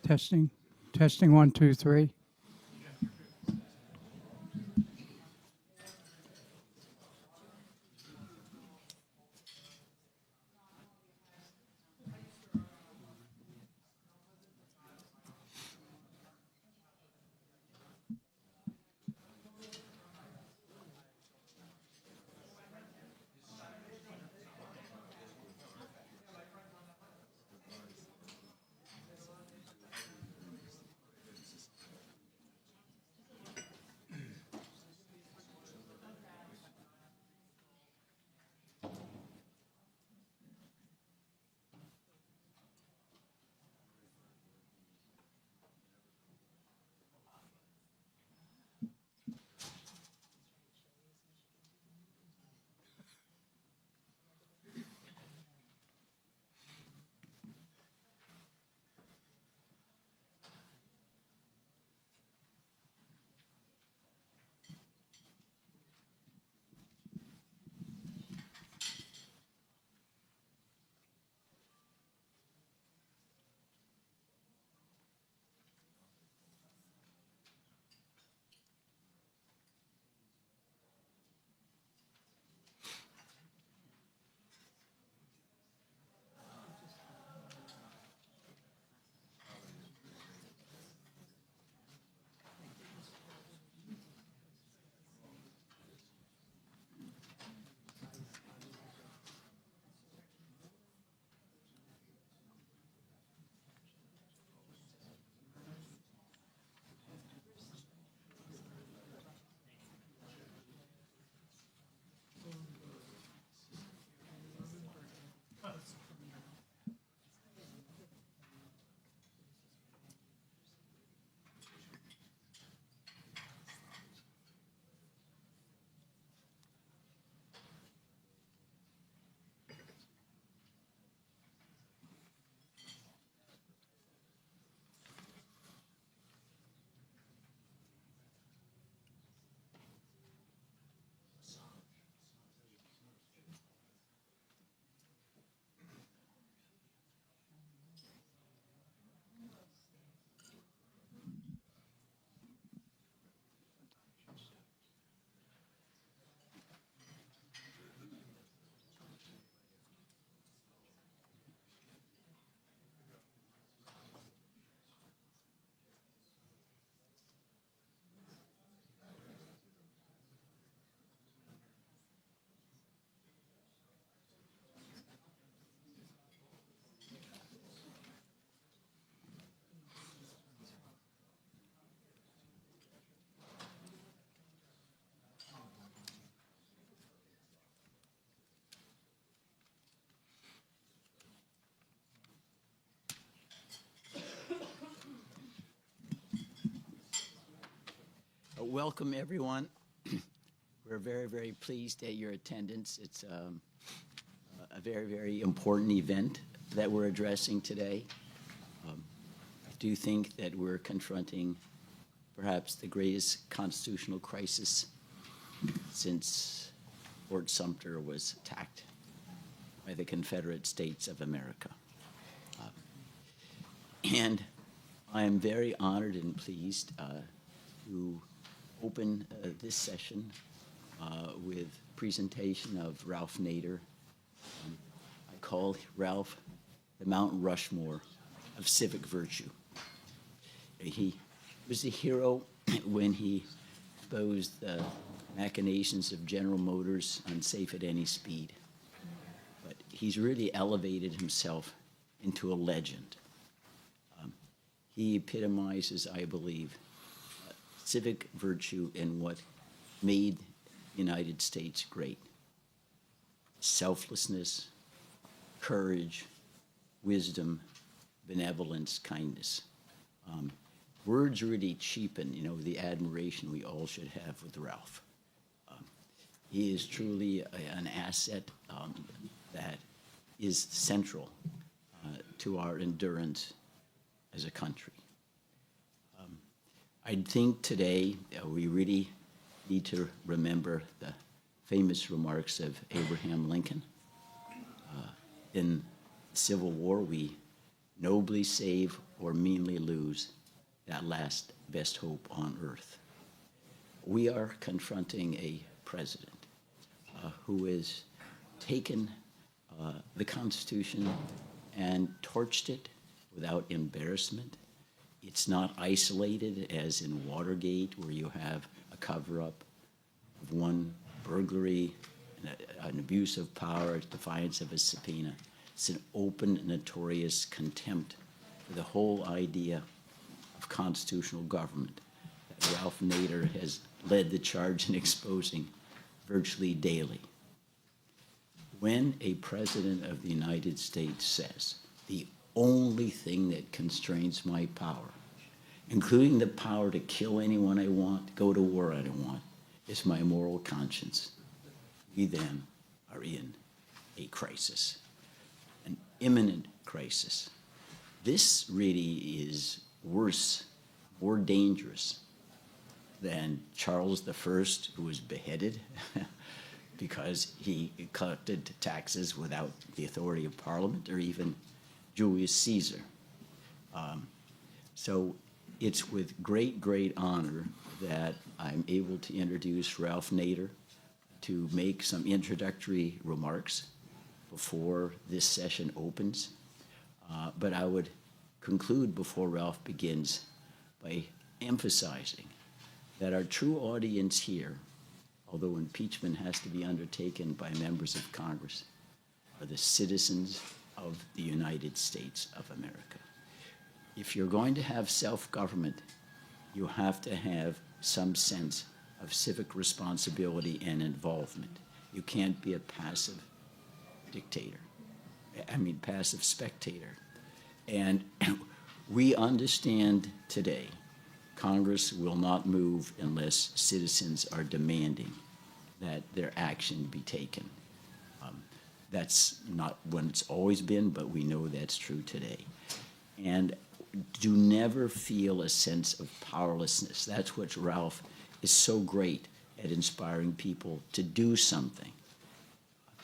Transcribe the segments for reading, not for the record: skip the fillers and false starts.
Testing. Testing 1, 2, 3. Welcome, everyone. We're very, very pleased at your attendance. It's a very, very important event that we're addressing today. I do think that we're confronting perhaps the greatest constitutional crisis since Fort Sumter was attacked by the Confederate States of America. And I am very honored and pleased to open this session with presentation of Ralph Nader. I call Ralph the Mount Rushmore of civic virtue. He was a hero when he exposed the machinations of General Motors unsafe at any speed. But he's really elevated himself into a legend. He epitomizes, I believe, civic virtue and what made the United States great. Selflessness, courage, wisdom, benevolence, kindness. Words really cheapen, the admiration we all should have with Ralph. He is truly an asset that is central to our endurance as a country. I think today we really need to remember the famous remarks of Abraham Lincoln. In the Civil War, we nobly save or meanly lose that last best hope on earth. We are confronting a president who has taken the Constitution and torched it without embarrassment. It's not isolated as in Watergate, where you have a cover-up of one burglary, an abuse of power, defiance of a subpoena. It's an open, notorious contempt for the whole idea of constitutional government that Ralph Nader has led the charge in exposing virtually daily. When a president of the United States says, the only thing that constrains my power, including the power to kill anyone I want, go to war I want, is my moral conscience, we then are in a crisis, an imminent crisis. This really is worse, more dangerous than Charles I, who was beheaded because he collected taxes without the authority of Parliament, or even Julius Caesar. So it's with great, great honor that I'm able to introduce Ralph Nader to make some introductory remarks before this session opens. But I would conclude before Ralph begins by emphasizing that our true audience here, although impeachment has to be undertaken by members of Congress, are the citizens of the United States of America. If you're going to have self-government, you have to have some sense of civic responsibility and involvement. You can't be a passive dictator, passive spectator. And we understand today Congress will not move unless citizens are demanding that their action be taken. That's not when it's always been, but we know that's true today. And do never feel a sense of powerlessness. That's what Ralph is so great at, inspiring people to do something.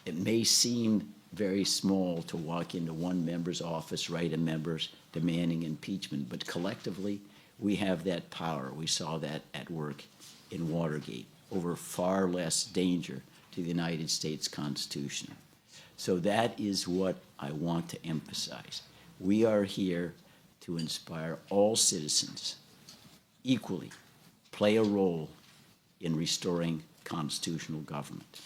It may seem very small to walk into one member's office, write a member's demanding impeachment, but collectively, we have that power. We saw that at work in Watergate, over far less danger to the United States Constitution. So that is what I want to emphasize. We are here to inspire all citizens equally, play a role in restoring constitutional government.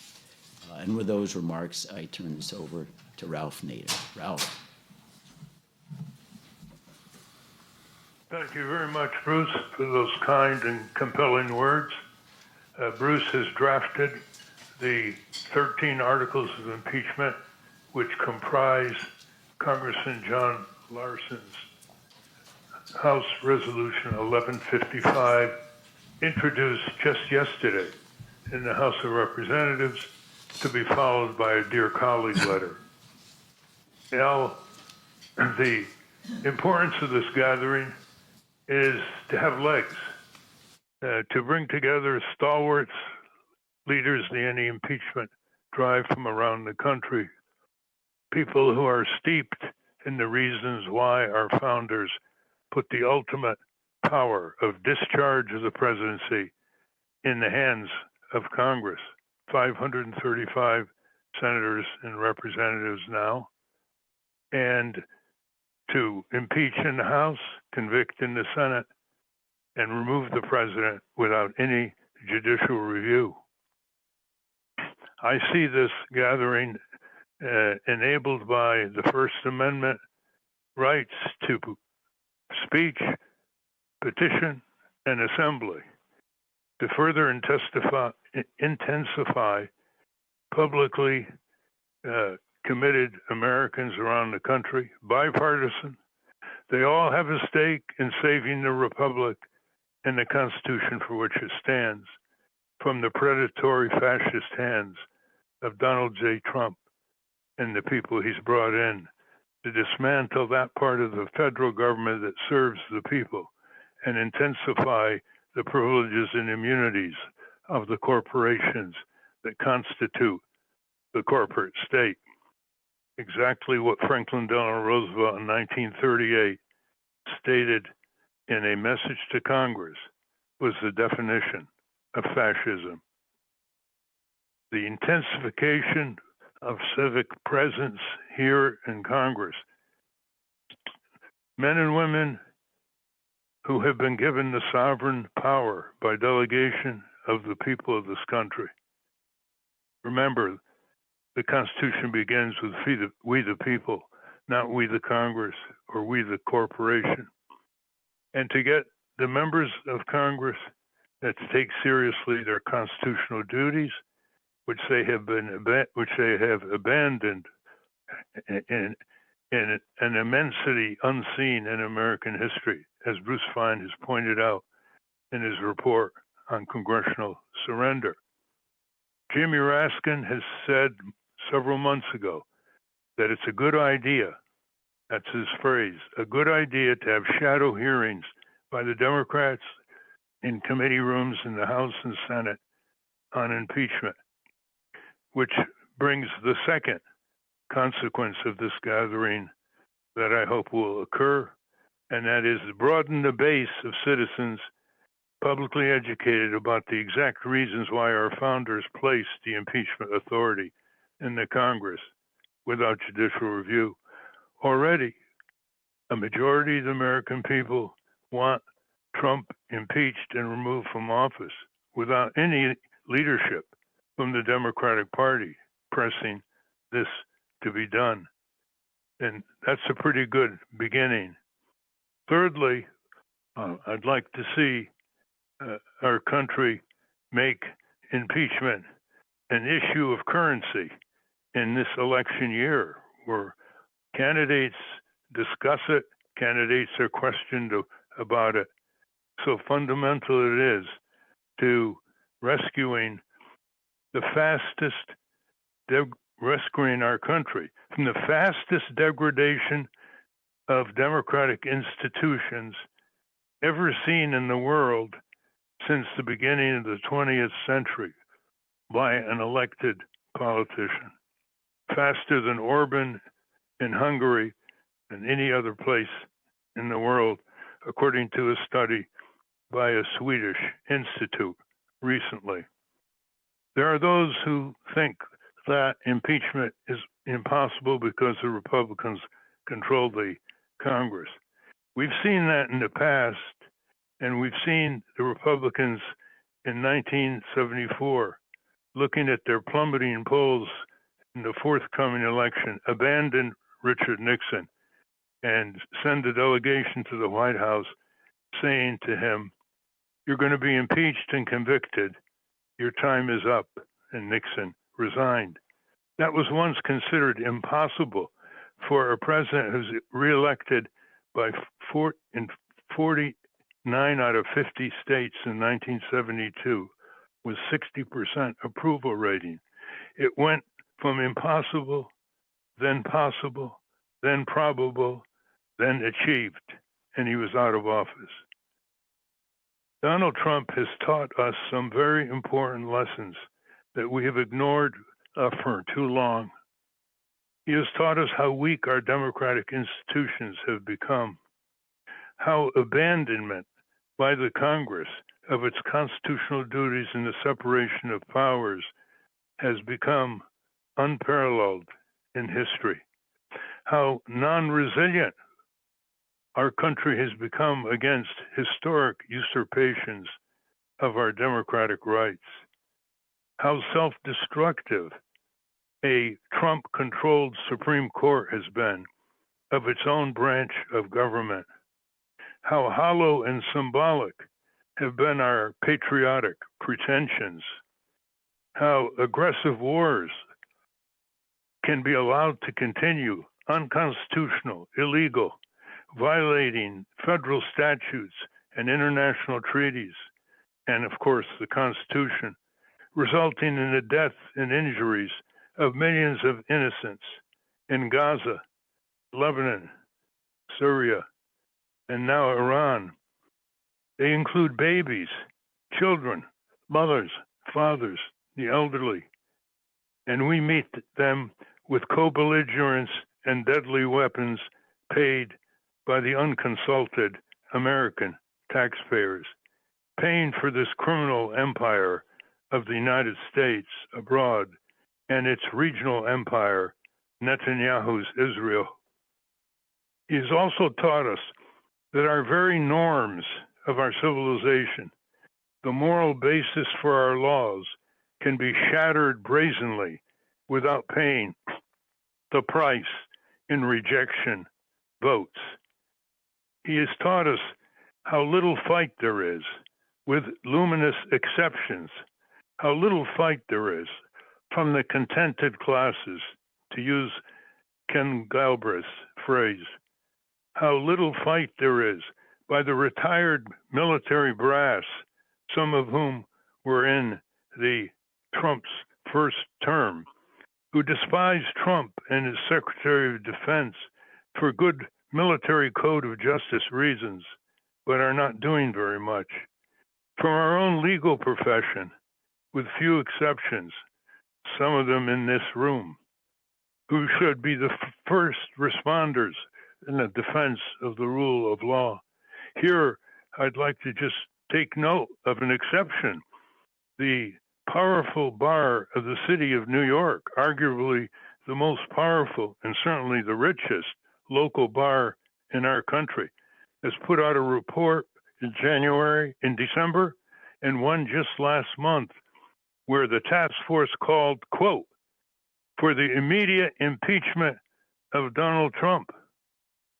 And with those remarks, I turn this over to Ralph Nader. Ralph. Thank you very much, Bruce, for those kind and compelling words. Bruce has drafted the 13 articles of impeachment, which comprise Congressman John Larson's House Resolution 1155, introduced just yesterday in the House of Representatives, to be followed by a Dear Colleague letter. Now, the importance of this gathering is to have legs, to bring together stalwarts, leaders in the anti-impeachment drive from around the country, people who are steeped in the reasons why our founders put the ultimate power of discharge of the presidency in the hands of Congress. 535 senators and representatives now, and to impeach in the House, convict in the Senate, and remove the president without any judicial review. I see this gathering enabled by the First Amendment rights to speech, petition, and assembly, to further intensify publicly committed Americans around the country, bipartisan. They all have a stake in saving the republic and the Constitution for which it stands from the predatory fascist hands of Donald J. Trump and the people he's brought in to dismantle that part of the federal government that serves the people and intensify the privileges and immunities of the corporations that constitute the corporate state. exactly what Franklin Delano Roosevelt in 1938 stated in a message to Congress was the definition of fascism. The intensification of civic presence here in Congress. Men and women who have been given the sovereign power by delegation of the people of this country. Remember, the Constitution begins with we the people, not we the Congress or we the corporation. And to get the members of Congress that take seriously their constitutional duties, which they have abandoned in an immensity unseen in American history, as Bruce Fein has pointed out in his report on congressional surrender. Jimmy Raskin has said several months ago that it's a good idea, that's his phrase, a good idea to have shadow hearings by the Democrats in committee rooms in the House and Senate on impeachment, which brings the second consequence of this gathering that I hope will occur, and that is to broaden the base of citizens publicly educated about the exact reasons why our founders placed the impeachment authority in the Congress without judicial review. Already, a majority of the American people want Trump impeached and removed from office without any leadership from the Democratic Party pressing this to be done. And that's a pretty good beginning. Thirdly, I'd like to see our country make impeachment an issue of currency in this election year, where candidates discuss it, candidates are questioned about it. So fundamental it is to rescuing rescuing our country from the fastest degradation of democratic institutions ever seen in the world since the beginning of the 20th century by an elected politician, faster than Orban in Hungary and any other place in the world, according to a study by a Swedish institute recently. There are those who think that impeachment is impossible because the Republicans control the Congress. We've seen that in the past, and we've seen the Republicans in 1974, looking at their plummeting polls in the forthcoming election, abandon Richard Nixon and send a delegation to the White House saying to him, "You're going to be impeached and convicted. Your time is up." And Nixon resigned. That was once considered impossible for a president who's reelected by 49 out of 50 states in 1972 with 60% approval rating. It went from impossible, then possible, then probable, then achieved, and he was out of office. Donald Trump has taught us some very important lessons that we have ignored for too long. He has taught us how weak our democratic institutions have become, how abandonment by the Congress of its constitutional duties and the separation of powers has become unparalleled in history, how non-resilient our country has become against historic usurpations of our democratic rights, how self-destructive a Trump-controlled Supreme Court has been of its own branch of government, how hollow and symbolic have been our patriotic pretensions, how aggressive wars can be allowed to continue, unconstitutional, illegal, violating federal statutes and international treaties, and of course the Constitution, resulting in the death and injuries of millions of innocents in Gaza, Lebanon, Syria, and now Iran. They include babies, children, mothers, fathers, the elderly, and we meet them with co-belligerents and deadly weapons paid by the unconsulted American taxpayers, paying for this criminal empire of the United States abroad and its regional empire, Netanyahu's Israel. He has also taught us that our very norms of our civilization, the moral basis for our laws, can be shattered brazenly without paying the price in rejection votes. He has taught us how little fight there is, with luminous exceptions, how little fight there is from the contented classes, to use Ken Galbraith's phrase, how little fight there is by the retired military brass, some of whom were in the Trump's first term, who despise Trump and his Secretary of Defense for good military code of justice reasons, but are not doing very much. From our own legal profession, with few exceptions, some of them in this room, who should be the first responders in the defense of the rule of law. Here, I'd like to just take note of an exception. The powerful bar of the city of New York, arguably the most powerful and certainly the richest local bar in our country, has put out a report in December, and one just last month, where the task force called, quote, for the immediate impeachment of Donald Trump,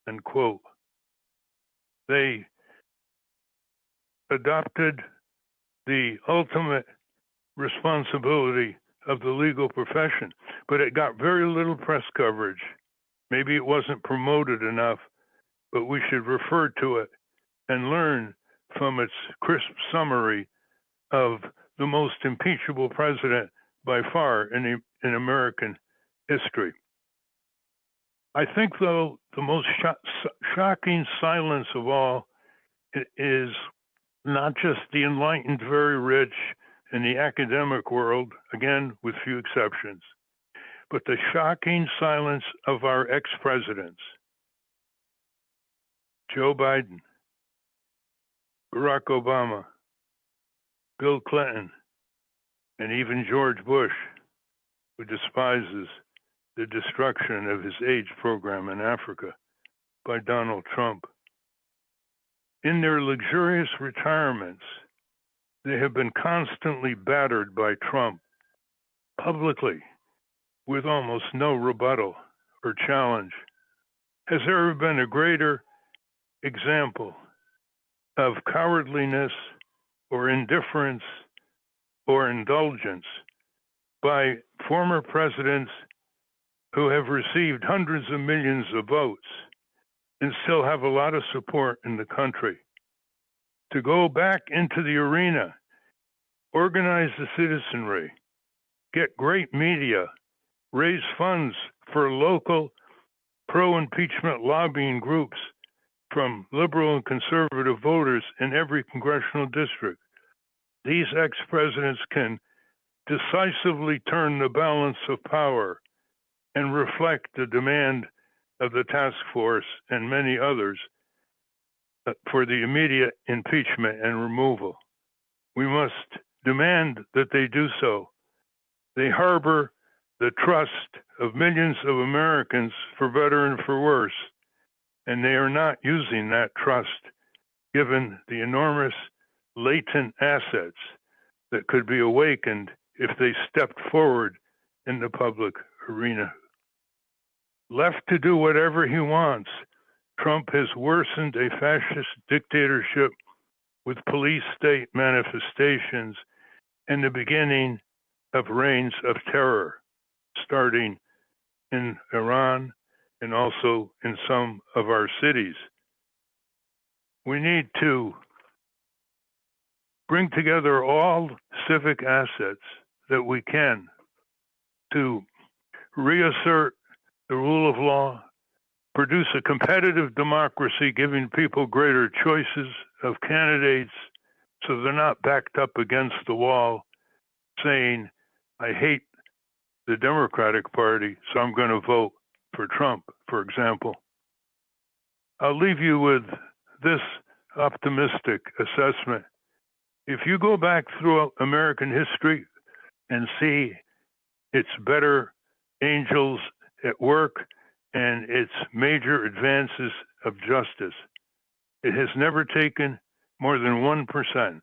end quote. They adopted the ultimate responsibility of the legal profession, but it got very little press coverage. Maybe it wasn't promoted enough, but we should refer to it and learn from its crisp summary of the most impeachable president by far in American history. I think, though, the most shocking silence of all is not just the enlightened, very rich, in the academic world, again, with few exceptions, but the shocking silence of our ex-presidents, Joe Biden, Barack Obama, Bill Clinton, and even George Bush, who despises the destruction of his AIDS program in Africa by Donald Trump. In their luxurious retirements, they have been constantly battered by Trump, publicly, with almost no rebuttal or challenge. Has there ever been a greater example of cowardliness or indifference or indulgence by former presidents who have received hundreds of millions of votes and still have a lot of support in the country? To go back into the arena, organize the citizenry, get great media, raise funds for local pro-impeachment lobbying groups from liberal and conservative voters in every congressional district. These ex-presidents can decisively turn the balance of power and reflect the demand of the task force and many others for the immediate impeachment and removal. We must demand that they do so. They harbor the trust of millions of Americans, for better and for worse, and they are not using that trust, given the enormous latent assets that could be awakened if they stepped forward in the public arena. Left to do whatever he wants, Trump has worsened a fascist dictatorship with police state manifestations and the beginning of reigns of terror, starting in Iran and also in some of our cities. We need to bring together all civic assets that we can to reassert the rule of law, produce a competitive democracy, giving people greater choices of candidates so they're not backed up against the wall saying, I hate the Democratic Party, so I'm going to vote for Trump, for example. I'll leave you with this optimistic assessment. If you go back through American history and see its better angels at work and its major advances of justice, it has never taken more than 1%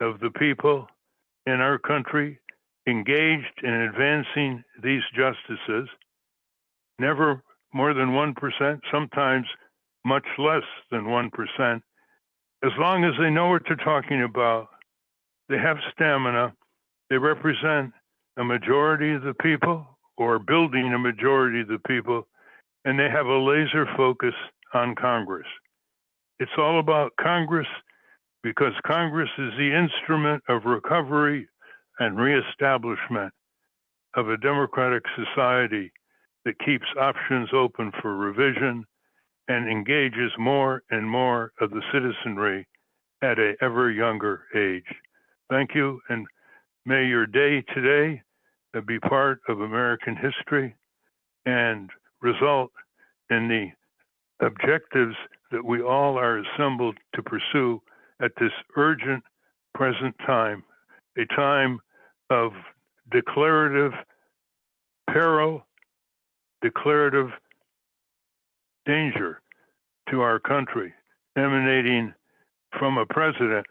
of the people in our country engaged in advancing these justices, never more than 1%, sometimes much less than 1%. As long as they know what they're talking about, they have stamina, they represent a majority of the people or building a majority of the people, and they have a laser focus on Congress. It's all about Congress because Congress is the instrument of recovery and reestablishment of a democratic society that keeps options open for revision and engages more and more of the citizenry at an ever younger age. Thank you, and may your day today be part of American history and result in the objectives that we all are assembled to pursue at this urgent present time, a time of declarative peril, declarative danger to our country, emanating from a president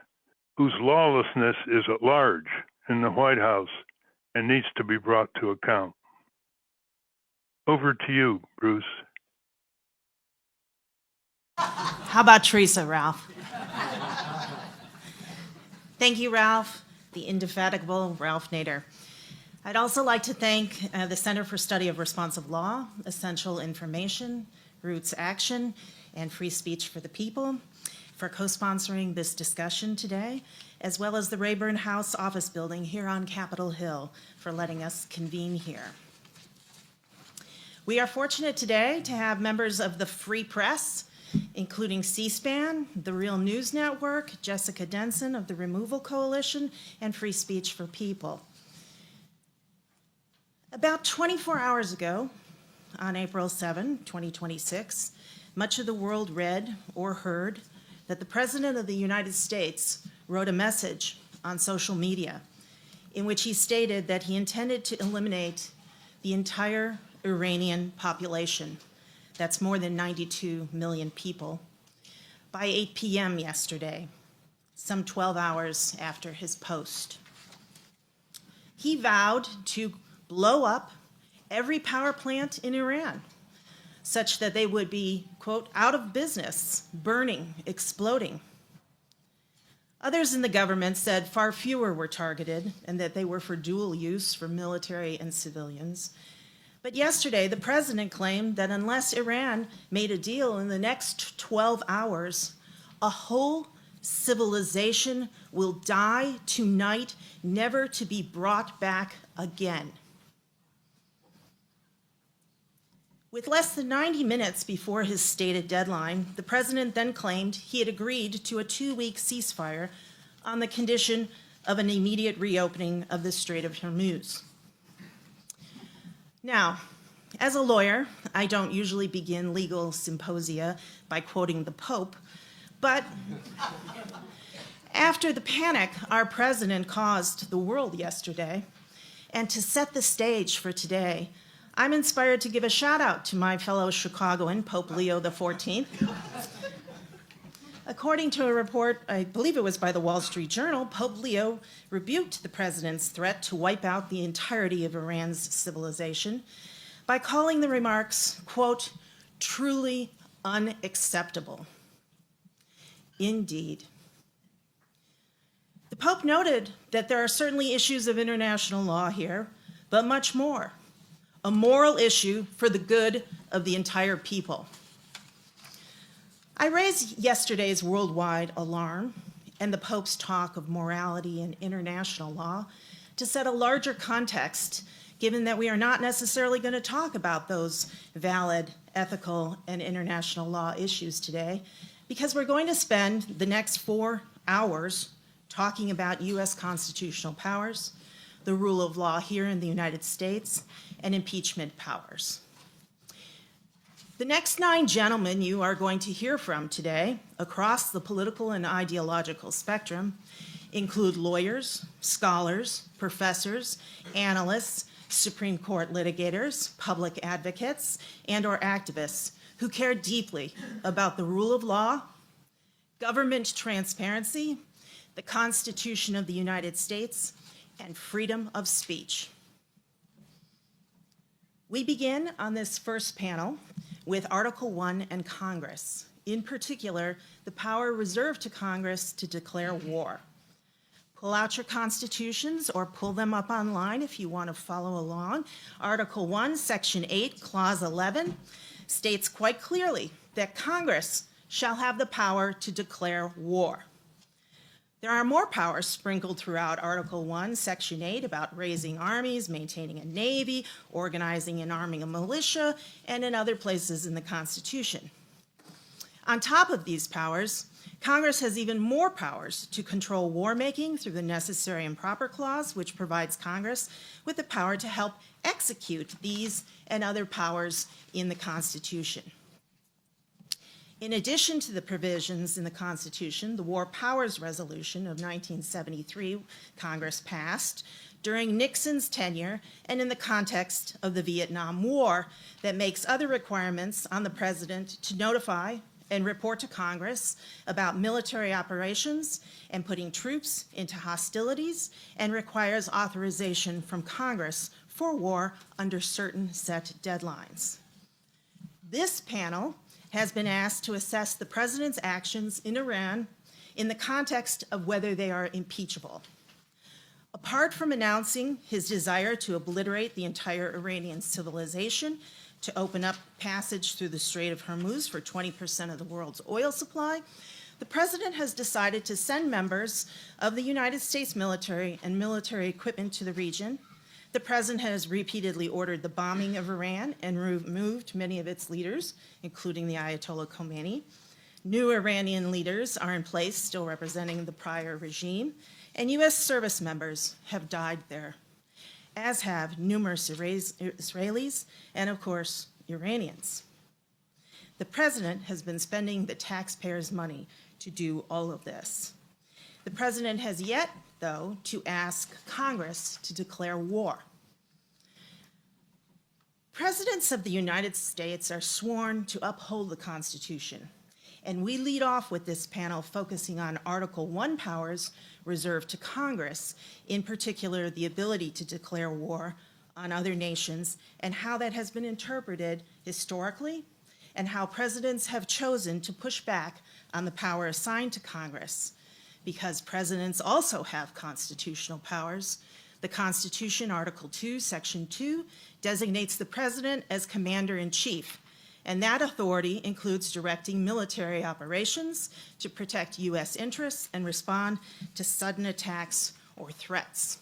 whose lawlessness is at large in the White House and needs to be brought to account. Over to you, Bruce. How about Teresa, Ralph? Thank you, Ralph, the indefatigable Ralph Nader. I'd also like to thank the Center for Study of Responsive Law, Essential Information, Roots Action, and Free Speech for the People for co-sponsoring this discussion today, as well as the Rayburn House Office Building here on Capitol Hill for letting us convene here. We are fortunate today to have members of the free press, including C-SPAN, the Real News Network, Jessica Denson of the Removal Coalition, and Free Speech for People. About 24 hours ago, on April 7, 2026, much of the world read or heard that the President of the United States wrote a message on social media in which he stated that he intended to eliminate the entire Iranian population. That's more than 92 million people, by 8 p.m. yesterday, some 12 hours after his post. He vowed to blow up every power plant in Iran, such that they would be, quote, out of business, burning, exploding. Others in the government said far fewer were targeted and that they were for dual use for military and civilians. But yesterday, the president claimed that unless Iran made a deal in the next 12 hours, a whole civilization will die tonight, never to be brought back again. With less than 90 minutes before his stated deadline, the president then claimed he had agreed to a 2-week ceasefire on the condition of an immediate reopening of the Strait of Hormuz. Now, as a lawyer, I don't usually begin legal symposia by quoting the Pope, but after the panic our president caused the world yesterday, and to set the stage for today, I'm inspired to give a shout out to my fellow Chicagoan, Pope Leo XIV. According to a report, I believe it was by the Wall Street Journal, Pope Leo rebuked the president's threat to wipe out the entirety of Iran's civilization by calling the remarks, quote, truly unacceptable. Indeed. The Pope noted that there are certainly issues of international law here, but much more. A moral issue for the good of the entire people. I raised yesterday's worldwide alarm and the Pope's talk of morality and international law to set a larger context, given that we are not necessarily going to talk about those valid ethical and international law issues today, because we're going to spend the next 4 hours talking about U.S. constitutional powers, the rule of law here in the United States, and impeachment powers. The next 9 gentlemen you are going to hear from today across the political and ideological spectrum include lawyers, scholars, professors, analysts, Supreme Court litigators, public advocates, and/or activists who care deeply about the rule of law, government transparency, the Constitution of the United States, and freedom of speech. We begin on this first panel with Article 1 and Congress, in particular, the power reserved to Congress to declare war. Pull out your constitutions or pull them up online if you want to follow along. Article 1, Section 8, Clause 11 states quite clearly that Congress shall have the power to declare war. There are more powers sprinkled throughout Article 1, Section 8 about raising armies, maintaining a navy, organizing and arming a militia, and in other places in the Constitution. On top of these powers, Congress has even more powers to control war-making through the Necessary and Proper Clause, which provides Congress with the power to help execute these and other powers in the Constitution. In addition to the provisions in the Constitution, the War Powers Resolution of 1973 Congress passed during Nixon's tenure and in the context of the Vietnam War that makes other requirements on the president to notify and report to Congress about military operations and putting troops into hostilities, and requires authorization from Congress for war under certain set deadlines. This panel has been asked to assess the president's actions in Iran in the context of whether they are impeachable. Apart from announcing his desire to obliterate the entire Iranian civilization, to open up passage through the Strait of Hormuz for 20% of the world's oil supply, the president has decided to send members of the United States military and military equipment to the region. The president has repeatedly ordered the bombing of Iran and removed many of its leaders, including the Ayatollah Khomeini. New Iranian leaders are in place, still representing the prior regime, and U.S. service members have died there, as have numerous Israelis and, of course, Iranians. The president has been spending the taxpayers' money to do all of this. The president has yet, though, to ask Congress to declare war. Presidents of the United States are sworn to uphold the Constitution, and we lead off with this panel focusing on Article 1 powers reserved to Congress, in particular the ability to declare war on other nations and how that has been interpreted historically, and how presidents have chosen to push back on the power assigned to Congress. Because presidents also have constitutional powers, the Constitution, Article 2, Section 2, designates the president as commander-in-chief, and that authority includes directing military operations to protect U.S. interests and respond to sudden attacks or threats.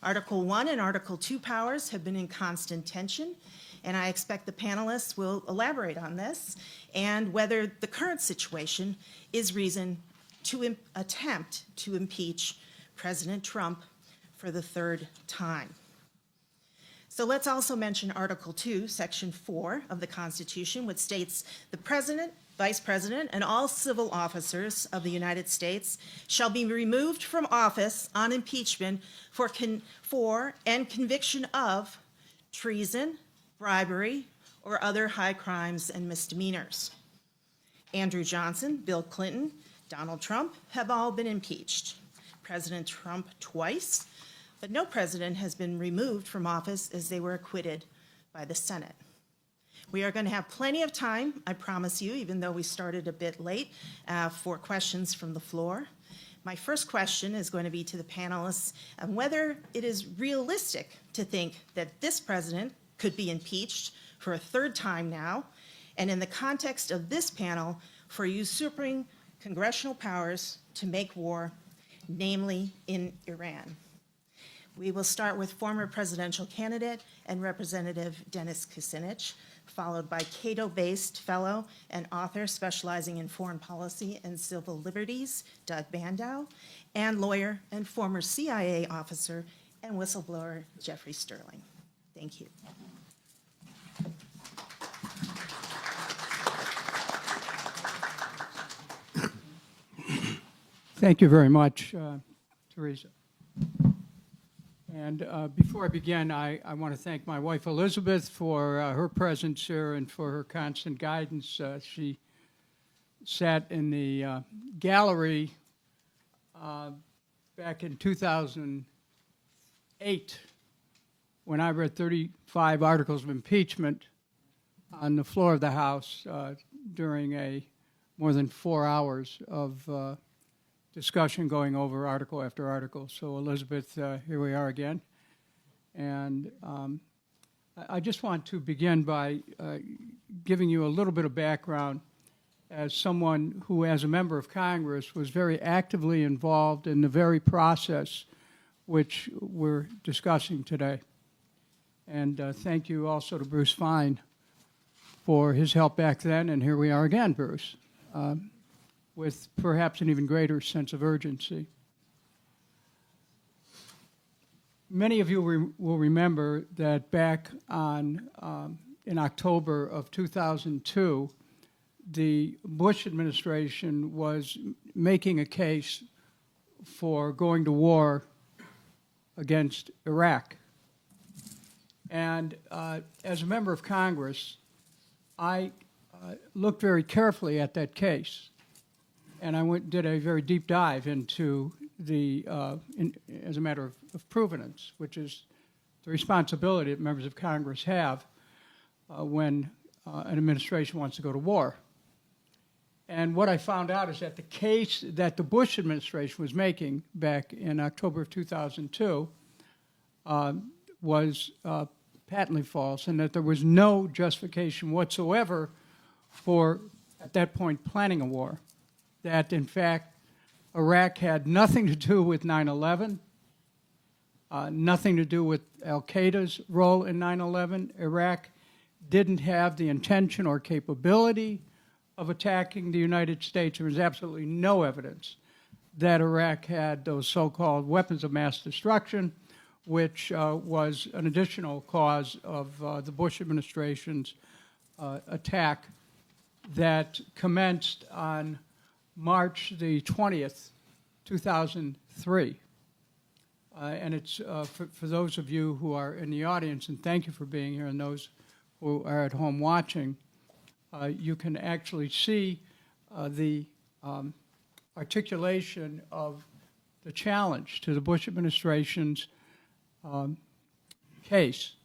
Article 1 and Article 2 powers have been in constant tension, and I expect the panelists will elaborate on this and whether the current situation is reason to attempt to impeach President Trump for the third time. So let's also mention Article 2, Section 4 of the Constitution, which states the President, Vice President, and all civil officers of the United States shall be removed from office on impeachment for and conviction of treason, bribery, or other high crimes and misdemeanors. Andrew Johnson, Bill Clinton, Donald Trump have all been impeached. President Trump twice, but no president has been removed from office as they were acquitted by the Senate. We are going to have plenty of time, I promise you, even though we started a bit late, for questions from the floor. My first question is going to be to the panelists on whether it is realistic to think that this president could be impeached for a third time now, and in the context of this panel, for usurping congressional powers to make war, namely in Iran. We will start with former presidential candidate and Representative Dennis Kucinich, followed by Cato-based fellow and author specializing in foreign policy and civil liberties, Doug Bandow, and lawyer and former CIA officer and whistleblower Jeffrey Sterling. Thank you. Thank you very much, Teresa. And before I begin, I want to thank my wife Elizabeth for her presence here and for her constant guidance. She sat in the gallery back in 2008 when I read 35 articles of impeachment on the floor of the House during more than 4 hours of discussion going over article after article. So Elizabeth, here we are again. And I just want to begin by giving you a little bit of background as someone who, as a member of Congress, was very actively involved in the very process which we're discussing today. And thank you also to Bruce Fein for his help back then, and here we are again, Bruce, with perhaps an even greater sense of urgency. Many of you will remember that back in October of 2002, the Bush administration was making a case for going to war against Iraq. And as a member of Congress, I looked very carefully at that case. And I did a very deep dive into as a matter of provenance, which is the responsibility that members of Congress have when an administration wants to go to war. And what I found out is that the case that the Bush administration was making back in October of 2002 was patently false, and that there was no justification whatsoever for, at that point, planning a war. That, in fact, Iraq had nothing to do with 9/11, nothing to do with al-Qaeda's role in 9/11. Iraq didn't have the intention or capability of attacking the United States. There was absolutely no evidence that Iraq had those so-called weapons of mass destruction, which was an additional cause of the Bush administration's attack that commenced on March the 20th, 2003. And it's for those of you who are in the audience, and thank you for being here, and those who are at home watching, you can actually see the articulation of the challenge to the Bush administration's case.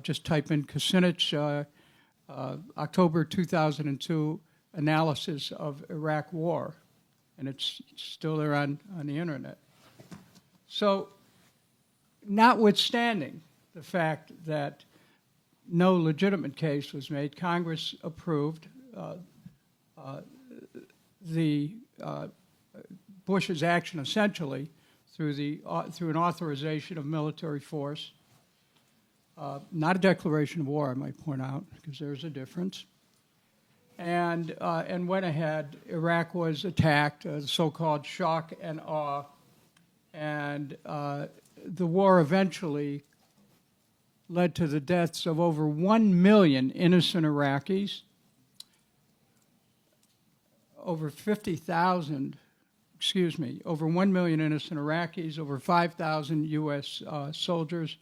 Just type in Kucinich, October 2002 analysis of Iraq war, and it's still there on the internet. So, notwithstanding the fact that no legitimate case was made, Congress approved Bush's action essentially through an authorization of military force, not a declaration of war, I might point out, because there's a difference. And went ahead. Iraq was attacked, the so-called shock and awe, and the war eventually led to the deaths of over 1 million innocent Iraqis, over 1 million innocent Iraqis, over 5,000 U.S. soldiers,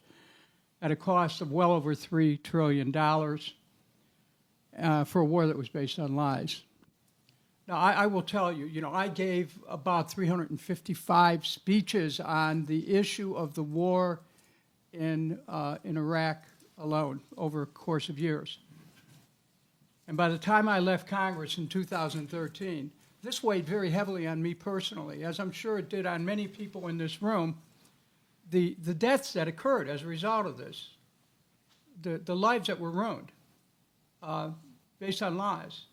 at a cost of well over $3 trillion. For a war that was based on lies. Now, I will tell you, I gave about 355 speeches on the issue of the war in Iraq alone over a course of years. And by the time I left Congress in 2013, this weighed very heavily on me personally, as I'm sure it did on many people in this room. The deaths that occurred as a result of this, the lives that were ruined, based on lies.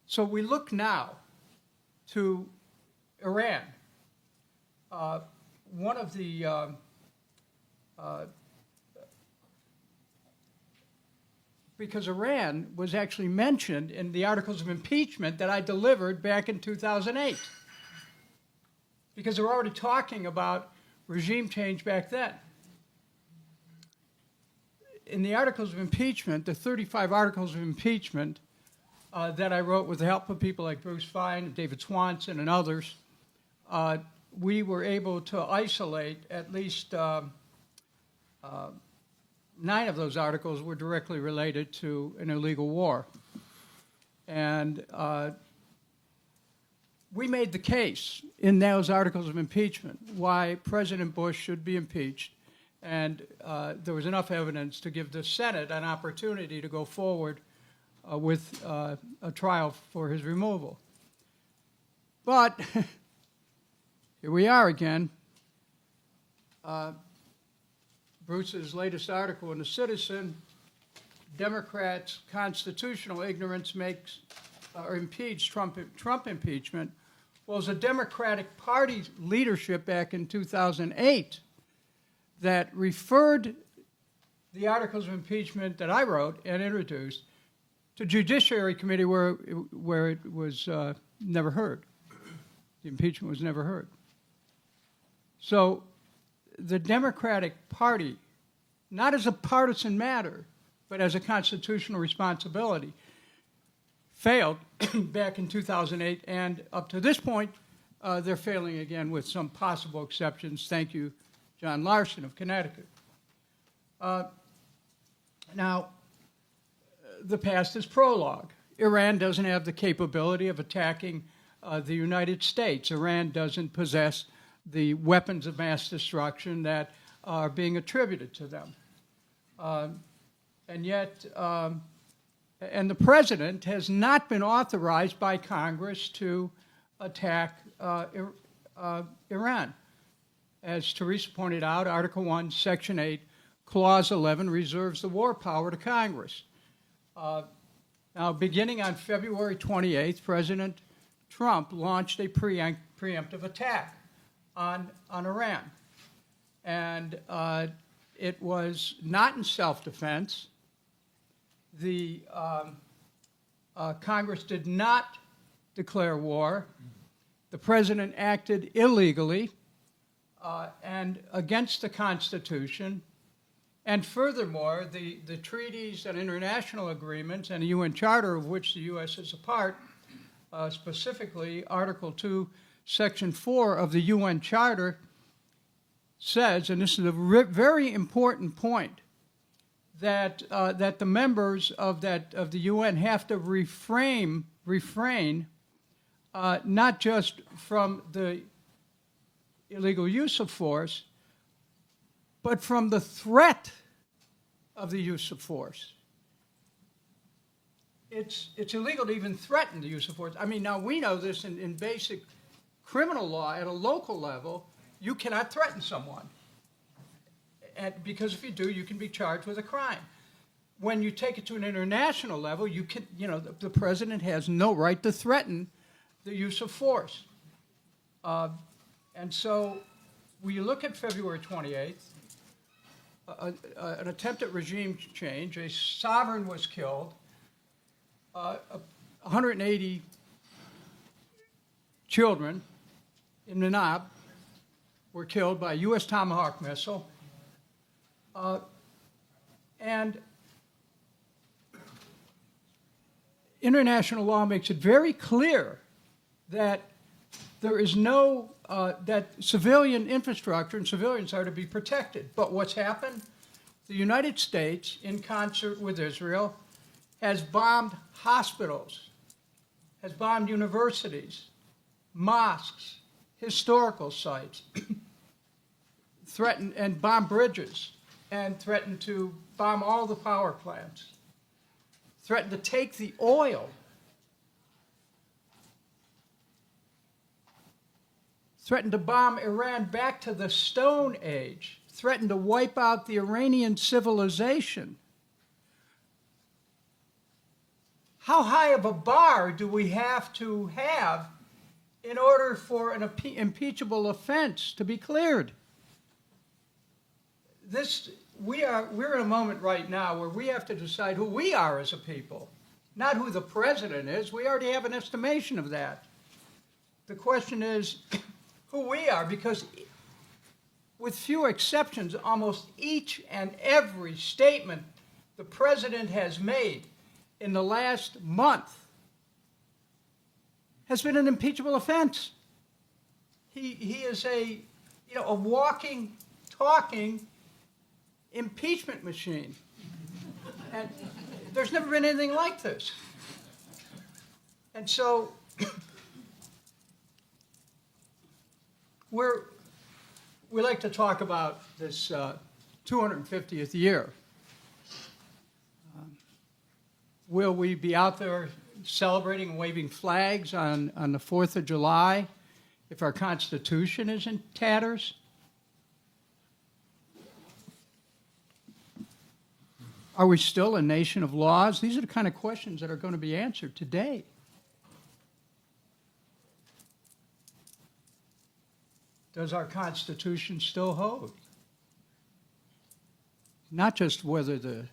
So we look now to Iran. One of the because Iran was actually mentioned in the articles of impeachment that I delivered back in 2008. Because they're already talking about regime change back then. In the articles of impeachment, the 35 articles of impeachment that I wrote with the help of people like Bruce Fein, David Swanson, and others, we were able to isolate at least 9 of those articles were directly related to an illegal war. And we made the case in those articles of impeachment why President Bush should be impeached. And there was enough evidence to give the Senate an opportunity to go forward with a trial for his removal. But here we are again. Bruce's latest article in The Citizen, Democrats' constitutional ignorance makes or impedes Trump impeachment. Well, it was the Democratic Party leadership back in 2008 that referred the articles of impeachment that I wrote and introduced to Judiciary Committee where it was never heard. The impeachment was never heard. So the Democratic Party, not as a partisan matter, but as a constitutional responsibility, failed back in 2008, and up to this point, they're failing again with some possible exceptions. Thank you, John Larson of Connecticut. Now, the past is prologue. Iran doesn't have the capability of attacking the United States. Iran doesn't possess the weapons of mass destruction that are being attributed to them. And yet, and the president has not been authorized by Congress to attack Iran. As Teresa pointed out, Article 1, Section 8, Clause 11 reserves the war power to Congress. Now, beginning on February 28th, President Trump launched a preemptive attack on Iran. And it was not in self-defense. The Congress did not declare war. The president acted illegally and against the Constitution. And furthermore, the treaties and international agreements and the UN Charter of which the U.S. is a part, specifically Article 2, Section 4 of the UN Charter says, and this is a very important point, that that the members of the UN have to refrain not just from the illegal use of force, but from the threat of the use of force. It's illegal to even threaten the use of force. I mean, now we know this in basic criminal law at a local level. You cannot threaten someone. And because if you do, you can be charged with a crime. When you take it to an international level, you can, the president has no right to threaten the use of force. And so when you look at February 28th, an attempt at regime change, a sovereign was killed, 180 children in Nanab were killed by a U.S. Tomahawk missile. And international law makes it very clear that there is no, that civilian infrastructure and civilians are to be protected. But what's happened? The United States, in concert with Israel, has bombed hospitals, has bombed universities, mosques, historical sites, threatened and bombed bridges, and threatened to bomb all the power plants, threatened to take the oil, threatened to bomb Iran back to the Stone Age, threatened to wipe out the Iranian civilization. How high of a bar do we have to have in order for an impeachable offense to be cleared? We're in a moment right now where we have to decide who we are as a people, not who the president is. We already have an estimation of that. The question is who we are, because with few exceptions, almost each and every statement the president has made in the last month has been an impeachable offense. He is a walking, talking impeachment machine. And there's never been anything like this. And so we like to talk about this 250th year. Will we be out there celebrating and waving flags on the 4th of July if our Constitution is in tatters? Are we still a nation of laws? These are the kind of questions that are going to be answered today. Does our Constitution still hold? Not just whether the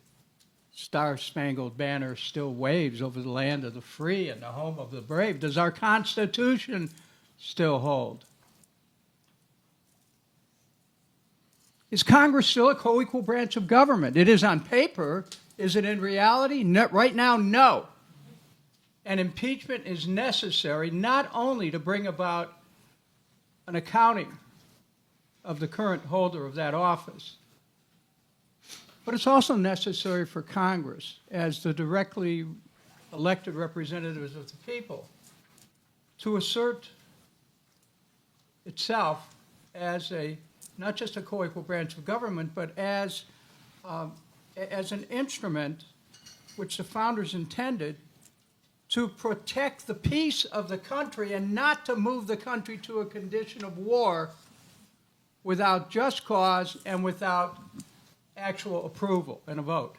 Star-Spangled Banner still waves over the land of the free and the home of the brave. Does our Constitution still hold? Is Congress still a co-equal branch of government? It is on paper. Is it in reality? No, right now, no. And impeachment is necessary not only to bring about an accounting of the current holder of that office, but it's also necessary for Congress, as the directly elected representatives of the people, to assert itself as not just a co-equal branch of government, but as an instrument which the founders intended to protect the peace of the country and not to move the country to a condition of war without just cause and without actual approval and a vote.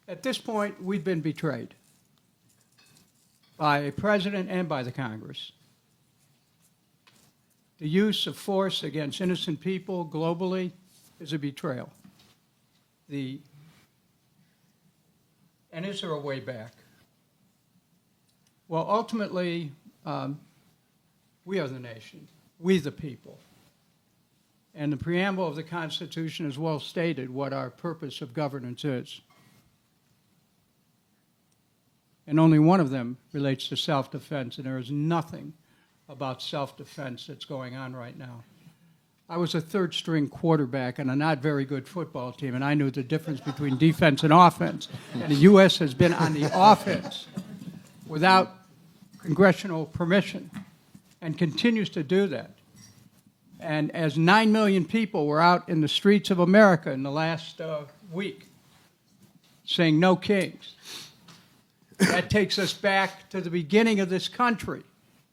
At this point, we've been betrayed by a president and by the Congress. The use of force against innocent people globally is a betrayal. And is there a way back? Well, ultimately, we are the nation, we the people. And the preamble of the Constitution has well stated what our purpose of governance is. And only one of them relates to self-defense, and there is nothing about self-defense that's going on right now. I was a third-string quarterback on a not very good football team, and I knew the difference between defense and offense. And the U.S. has been on the offense without congressional permission and continues to do that. And as 9 million people were out in the streets of America in the last week saying no kings, that takes us back to the beginning of this country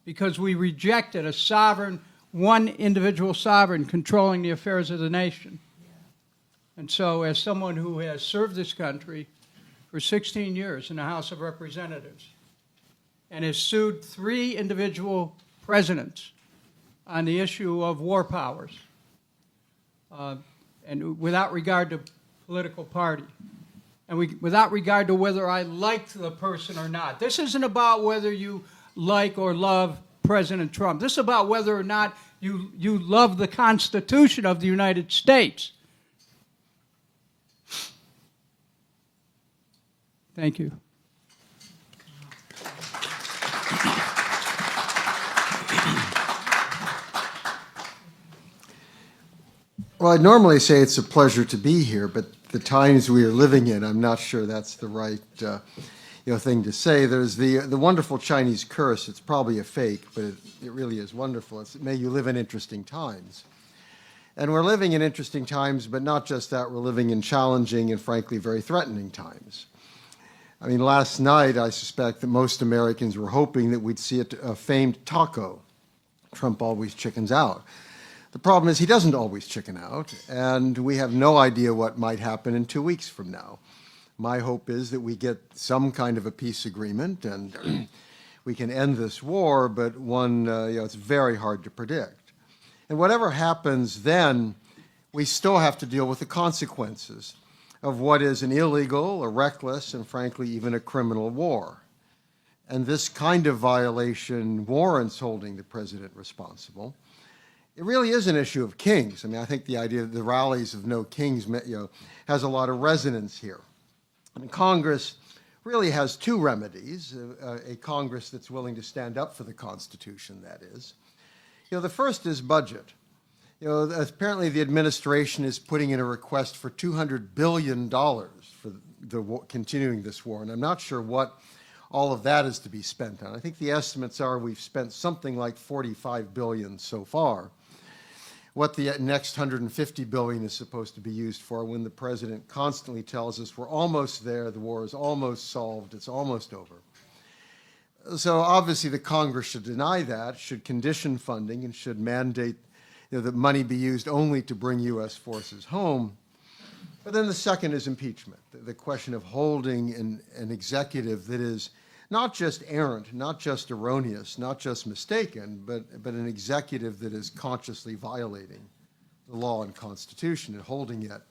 because we rejected a sovereign, one individual sovereign controlling the affairs of the nation. And so as someone who has served this country for 16 years in the House of Representatives and has sued 3 individual presidents on the issue of war powers, and without regard to political party, and without regard to whether I liked the person or not. This isn't about whether you like or love President Trump. This is about whether or not you love the Constitution of the United States. Thank you. Well, I'd normally say it's a pleasure to be here, but the times we are living in, I'm not sure that's the right thing to say. There's the wonderful Chinese curse. It's probably a fake, but it really is wonderful. It's, may you live in interesting times. And we're living in interesting times, but not just that. We're living in challenging and, frankly, very threatening times. I mean, last night, I suspect that most Americans were hoping that we'd see a famed taco. Trump always chickens out. The problem is he doesn't always chicken out, and we have no idea what might happen in 2 weeks from now. My hope is that we get some kind of a peace agreement and we can end this war, but it's very hard to predict. And whatever happens then, we still have to deal with the consequences. of what is an illegal, a reckless, and frankly, even a criminal war. And this kind of violation warrants holding the president responsible. It really is an issue of kings. I mean, I think the idea that the rallies of no kings has a lot of resonance here. And Congress really has two remedies, a Congress that's willing to stand up for the Constitution, that is. The first is budget. Apparently the administration is putting in a request for $200 billion for continuing this war, and I'm not sure what all of that is to be spent on. I think the estimates are we've spent something like $45 billion so far. What the next $150 billion is supposed to be used for, when the president constantly tells us we're almost there, the war is almost solved, it's almost over. So obviously the Congress should deny that, should condition funding, and should mandate that money be used only to bring U.S. forces home. But then the second is impeachment, the question of holding an executive that is not just errant, not just erroneous, not just mistaken, but an executive that is consciously violating the law and Constitution and holding it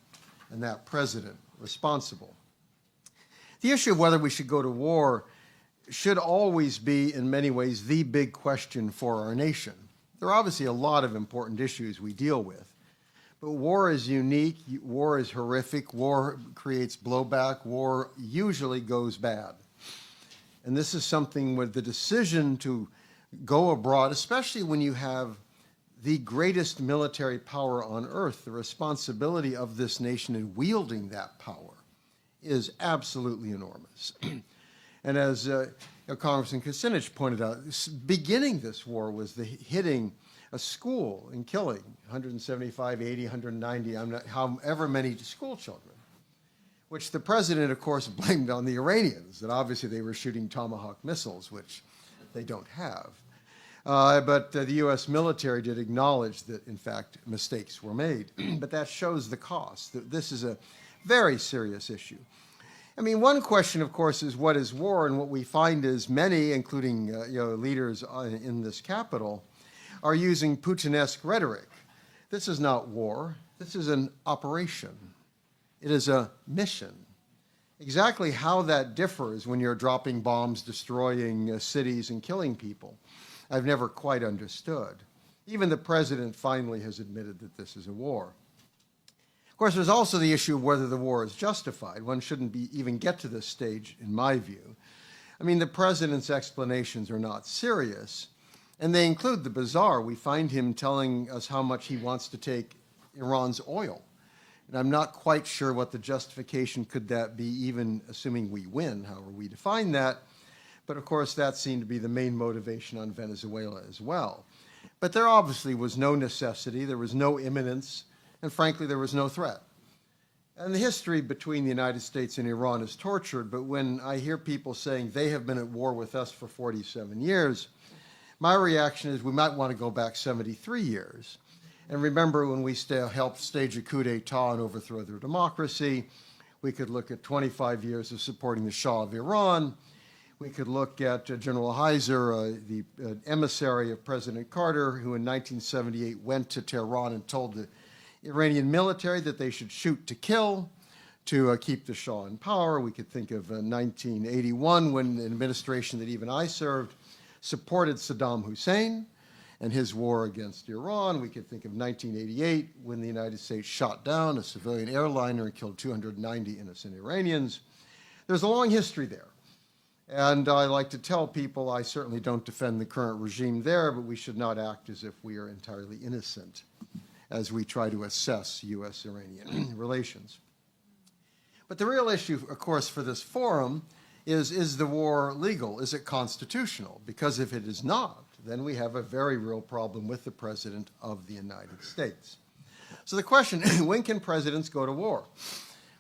and that president responsible. The issue of whether we should go to war should always be, in many ways, the big question for our nation. There are obviously a lot of important issues we deal with, but war is unique, war is horrific, war creates blowback, war usually goes bad. And this is something where the decision to go abroad, especially when you have the greatest military power on earth, the responsibility of this nation in wielding that power is absolutely enormous. And as Congressman Kucinich pointed out, beginning this war was the hitting a school and killing 175, 80, 190, however many school children, which the president, of course, blamed on the Iranians, that obviously they were shooting Tomahawk missiles, which they don't have. But the U.S. military did acknowledge that, in fact, mistakes were made. But that shows the cost. That this is a very serious issue. I mean, one question, of course, is what is war? And what we find is many, including leaders in this Capitol, are using Putinesque rhetoric. This is not war. This is an operation. It is a mission. Exactly how that differs when you're dropping bombs, destroying cities, and killing people, I've never quite understood. Even the president finally has admitted that this is a war. Of course, there's also the issue of whether the war is justified. One shouldn't even get to this stage, in my view. I mean, the president's explanations are not serious, and they include the bizarre. We find him telling us how much he wants to take Iran's oil. And I'm not quite sure what the justification could that be, even assuming we win, however we define that. But of course, that seemed to be the main motivation on Venezuela as well. But there obviously was no necessity, there was no imminence, and frankly, there was no threat. And the history between the United States and Iran is tortured, but when I hear people saying they have been at war with us for 47 years, my reaction is we might want to go back 73 years. And remember when we helped stage a coup d'etat and overthrow their democracy. We could look at 25 years of supporting the Shah of Iran. We could look at General Heiser, the emissary of President Carter, who in 1978 went to Tehran and told the Iranian military that they should shoot to kill to keep the Shah in power. We could think of 1981, when an administration that even I served supported Saddam Hussein and his war against Iran. We could think of 1988, when the United States shot down a civilian airliner and killed 290 innocent Iranians. There's a long history there. And I like to tell people I certainly don't defend the current regime there, but we should not act as if we are entirely innocent as we try to assess U.S.-Iranian relations. But the real issue, of course, for this forum is the war legal? Is it constitutional? Because if it is not, then we have a very real problem with the President of the United States. So the question, when can presidents go to war?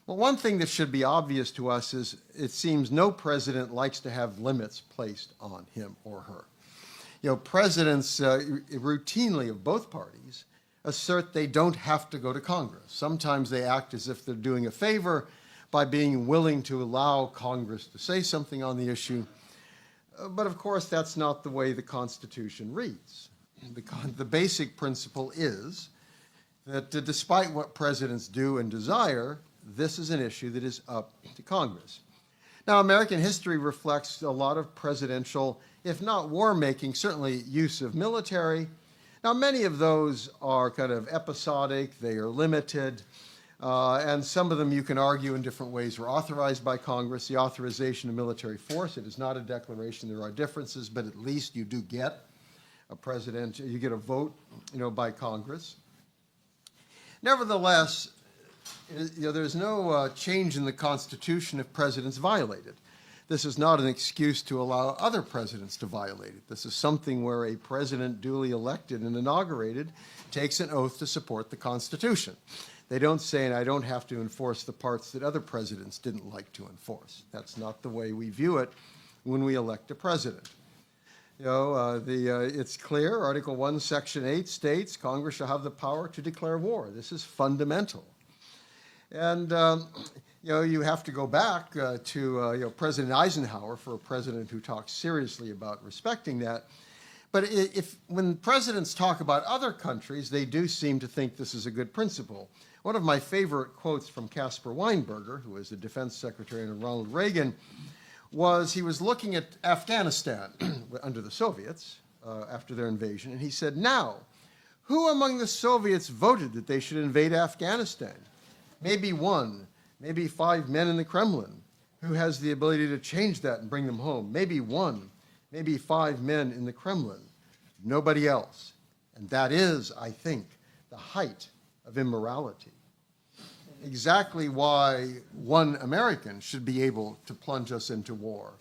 Well, one thing that should be obvious to us is it seems no president likes to have limits placed on him or her. Presidents routinely of both parties assert they don't have to go to Congress. Sometimes they act as if they're doing a favor by being willing to allow Congress to say something on the issue. But of course, that's not the way the Constitution reads. The basic principle is that despite what presidents do and desire, this is an issue that is up to Congress. Now, American history reflects a lot of presidential, if not war-making, certainly use of military. Now, many of those are kind of episodic, they are limited, and some of them you can argue in different ways were authorized by Congress. The authorization of military force, it is not a declaration, there are differences, but at least you do get a president, you get a vote, by Congress. Nevertheless, there's no change in the Constitution if presidents violate it. This is not an excuse to allow other presidents to violate it. This is something where a president duly elected and inaugurated takes an oath to support the Constitution. They don't say, and I don't have to enforce the parts that other presidents didn't like to enforce. That's not the way we view it when we elect a president. It's clear, Article 1, Section 8 states, Congress shall have the power to declare war. This is fundamental. And, you have to go back to President Eisenhower for a president who talks seriously about respecting that. But when presidents talk about other countries, they do seem to think this is a good principle. One of my favorite quotes from Caspar Weinberger, who was the defense secretary under Ronald Reagan, was he was looking at Afghanistan under the Soviets after their invasion, and he said, now, who among the Soviets voted that they should invade Afghanistan? Maybe one, maybe 5 men in the Kremlin. Who has the ability to change that and bring them home? Maybe one, maybe 5 men in the Kremlin. Nobody else. And that is, I think, the height of immorality. Exactly why one American should be able to plunge us into war,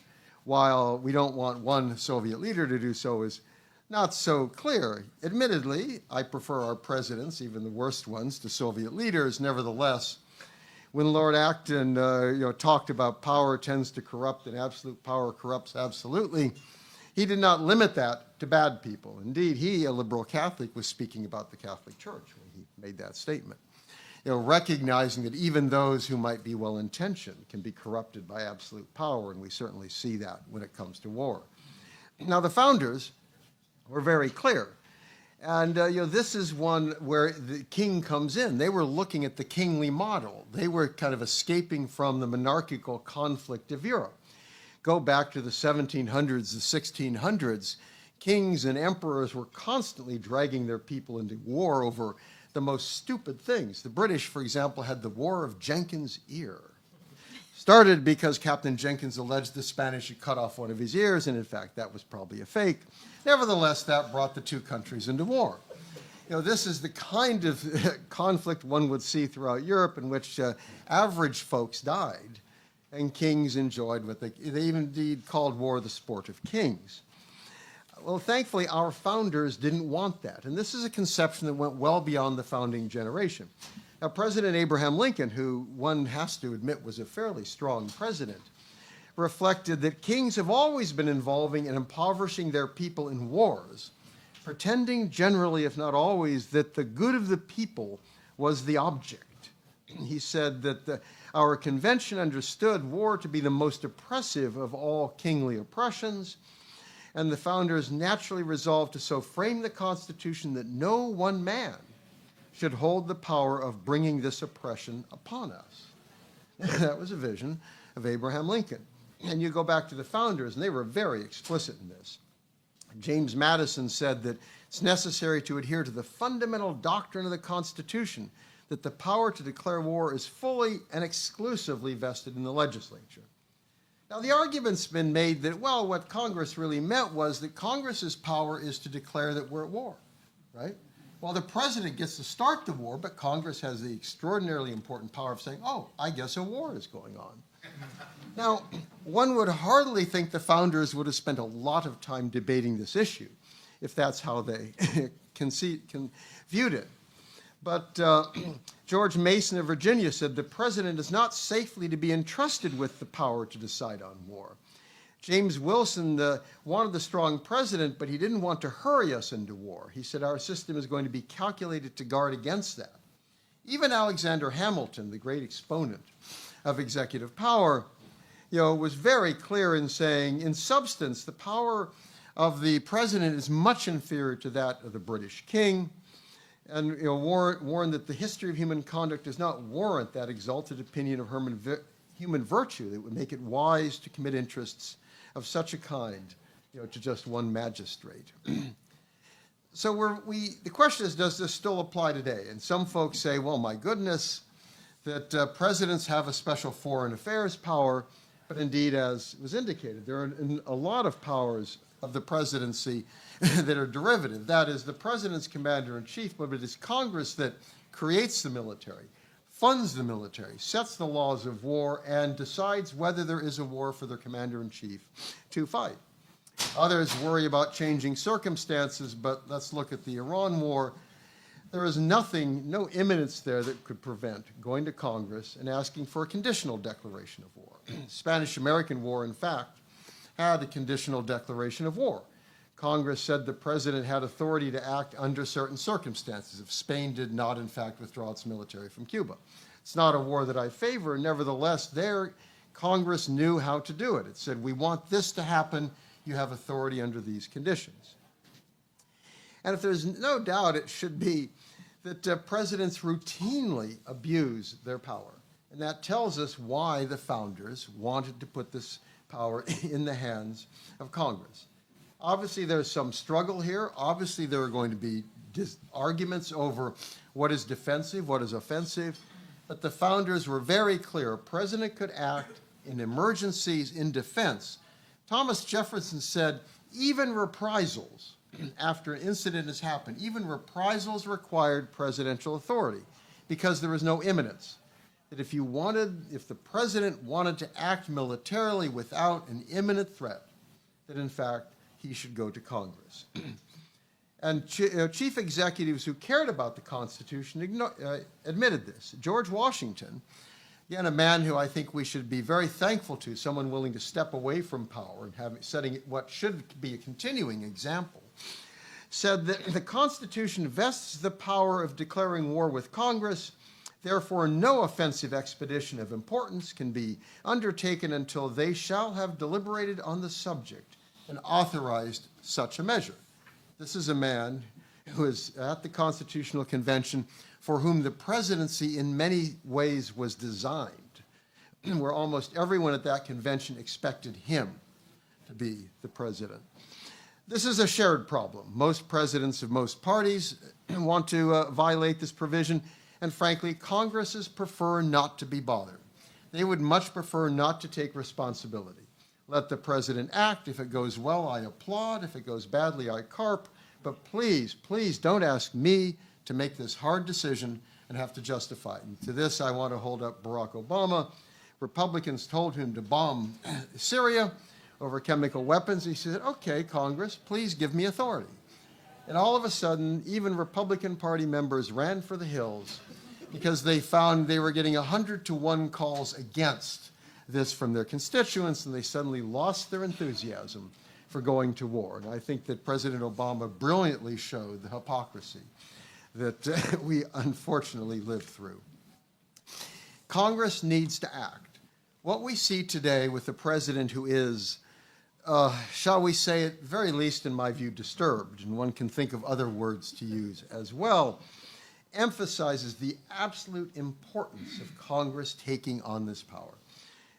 while we don't want one Soviet leader to do so, is not so clear. Admittedly, I prefer our presidents, even the worst ones, to Soviet leaders. Nevertheless, when Lord Acton talked about power tends to corrupt and absolute power corrupts absolutely, he did not limit that to bad people. Indeed, he, a liberal Catholic, was speaking about the Catholic Church when he made that statement. Recognizing that even those who might be well-intentioned can be corrupted by absolute power, and we certainly see that when it comes to war. Now, the founders were very clear. And this is one where the king comes in. They were looking at the kingly model. They were kind of escaping from the monarchical conflict of Europe. Go back to the 1700s, the 1600s. Kings and emperors were constantly dragging their people into war over the most stupid things. The British, for example, had the War of Jenkins' Ear. Started because Captain Jenkins alleged the Spanish had cut off one of his ears, and in fact, that was probably a fake. Nevertheless, that brought the two countries into war. This is the kind of conflict one would see throughout Europe in which average folks died, and kings enjoyed what they even indeed called war the sport of kings. Well, thankfully, our founders didn't want that, and this is a conception that went well beyond the founding generation. Now, President Abraham Lincoln, who one has to admit was a fairly strong president, reflected that kings have always been involving and impoverishing their people in wars, pretending generally, if not always, that the good of the people was the object. He said that our convention understood war to be the most oppressive of all kingly oppressions, and the founders naturally resolved to so frame the Constitution that no one man should hold the power of bringing this oppression upon us. That was a vision of Abraham Lincoln. And you go back to the founders, and they were very explicit in this. James Madison said that it's necessary to adhere to the fundamental doctrine of the Constitution, that the power to declare war is fully and exclusively vested in the legislature. Now, the argument's been made that, well, what Congress really meant was that Congress's power is to declare that we're at war, right? Well, the president gets to start the war, but Congress has the extraordinarily important power of saying, oh, I guess a war is going on. Now, one would hardly think the founders would have spent a lot of time debating this issue, if that's how they viewed it. But George Mason of Virginia said the president is not safely to be entrusted with the power to decide on war. James Wilson wanted the strong president, but he didn't want to hurry us into war. He said our system is going to be calculated to guard against that. Even Alexander Hamilton, the great exponent of executive power, was very clear in saying, in substance, the power of the president is much inferior to that of the British king. and warned that the history of human conduct does not warrant that exalted opinion of human virtue that would make it wise to commit interests of such a kind, to just one magistrate. So the question is, does this still apply today? And some folks say, well, my goodness, that presidents have a special foreign affairs power, but indeed, as was indicated, there are a lot of powers of the presidency that are derivative. That is, the president's commander-in-chief, but it is Congress that creates the military, funds the military, sets the laws of war, and decides whether there is a war for the commander-in-chief to fight. Others worry about changing circumstances, but let's look at the Iran war. There is no imminence there that could prevent going to Congress and asking for a conditional declaration of war. Spanish-American War, in fact, had a conditional declaration of war. Congress said the president had authority to act under certain circumstances if Spain did not, in fact, withdraw its military from Cuba. It's not a war that I favor. Nevertheless, there, Congress knew how to do it. It said, we want this to happen. You have authority under these conditions. And if there's no doubt, it should be that presidents routinely abuse their power. And that tells us why the founders wanted to put this power in the hands of Congress. Obviously, there's some struggle here. Obviously, there are going to be arguments over what is defensive, what is offensive. But the founders were very clear. A president could act in emergencies in defense. Thomas Jefferson said, even reprisals, after an incident has happened, even reprisals required presidential authority because there was no imminence. That if the president wanted to act militarily without an imminent threat, that in fact he should go to Congress. And chief executives who cared about the Constitution admitted this. George Washington, again, a man who I think we should be very thankful to, someone willing to step away from power and setting what should be a continuing example, said that the Constitution vests the power of declaring war with Congress. Therefore, no offensive expedition of importance can be undertaken until they shall have deliberated on the subject and authorized such a measure. This is a man who is at the Constitutional Convention for whom the presidency in many ways was designed, where almost everyone at that convention expected him to be the president. This is a shared problem. Most presidents of most parties want to violate this provision, and frankly, Congresses prefer not to be bothered. They would much prefer not to take responsibility. Let the president act. If it goes well, I applaud. If it goes badly, I carp. But please, please don't ask me to make this hard decision and have to justify it. And to this, I want to hold up Barack Obama. Republicans told him to bomb Syria over chemical weapons. He said, okay, Congress, please give me authority. And all of a sudden, even Republican Party members ran for the hills because they found they were getting 100-to-1 calls against this from their constituents, and they suddenly lost their enthusiasm for going to war. And I think that President Obama brilliantly showed the hypocrisy that we unfortunately lived through. Congress needs to act. What we see today with the president who is, shall we say at very least in my view, disturbed, and one can think of other words to use as well, emphasizes the absolute importance of Congress taking on this power.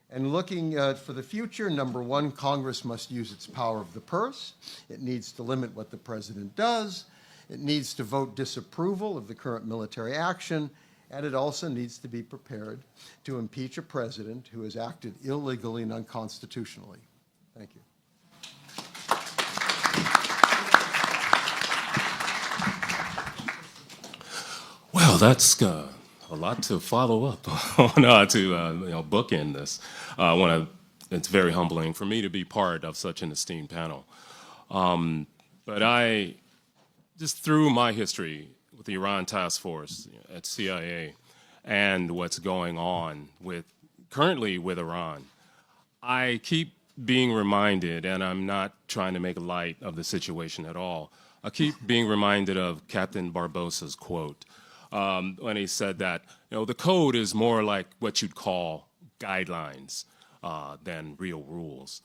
And looking for the future, number one, Congress must use its power of the purse. It needs to limit what the president does. It needs to vote disapproval of the current military action. And it also needs to be prepared to impeach a president who has acted illegally and unconstitutionally. Thank you. Well, that's a lot to follow up on, to bookend this. It's very humbling for me to be part of such an esteemed panel. But I, just through my history with the Iran Task Force at CIA and what's going on currently with Iran, I keep being reminded, and I'm not trying to make light of the situation at all, I keep being reminded of Captain Barbossa's quote when he said that, the code is more like what you'd call guidelines than real rules.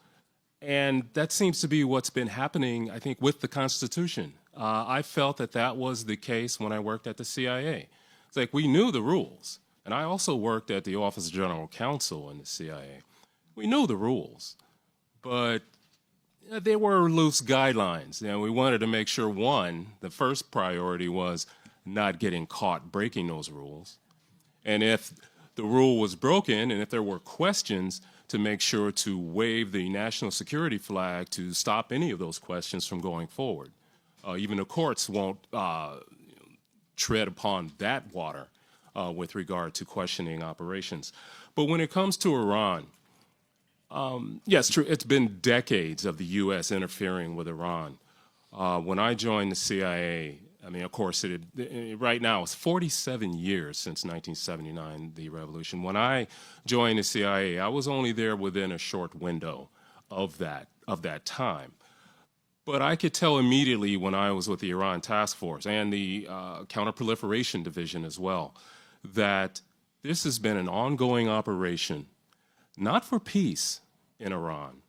And that seems to be what's been happening, I think, with the Constitution I felt that that was the case when I worked at the CIA. It's like we knew the rules. And I also worked at the Office of General Counsel in the CIA. We knew the rules, but there were loose guidelines. We wanted to make sure, one, the first priority was not getting caught breaking those rules. And if the rule was broken and if there were questions, to make sure to wave the national security flag to stop any of those questions from going forward. Even the courts won't tread upon that water with regard to questioning operations. But when it comes to Iran, yes, true, it's been decades of the U.S. interfering with Iran. When I joined the CIA, I mean, of course, right now it's 47 years since 1979, the revolution. When I joined the CIA, I was only there within a short window of that time. But I could tell immediately when I was with the Iran Task Force and the Counterproliferation Division as well, that this has been an ongoing operation, not for peace in Iran,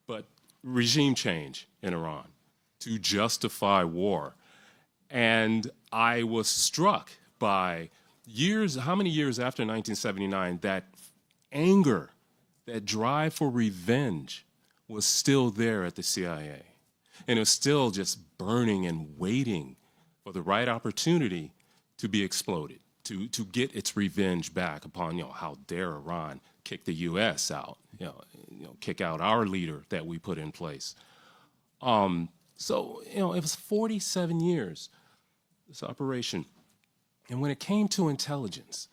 but regime change in Iran to justify war. And I was struck by how many years after 1979, that anger, that drive for revenge was still there at the CIA. And it was still just burning and waiting for the right opportunity to be exploded, to get its revenge back upon, how dare Iran kick the U.S. out, kick out our leader that we put in place. So, it was 47 years, this operation. And when it came to intelligence,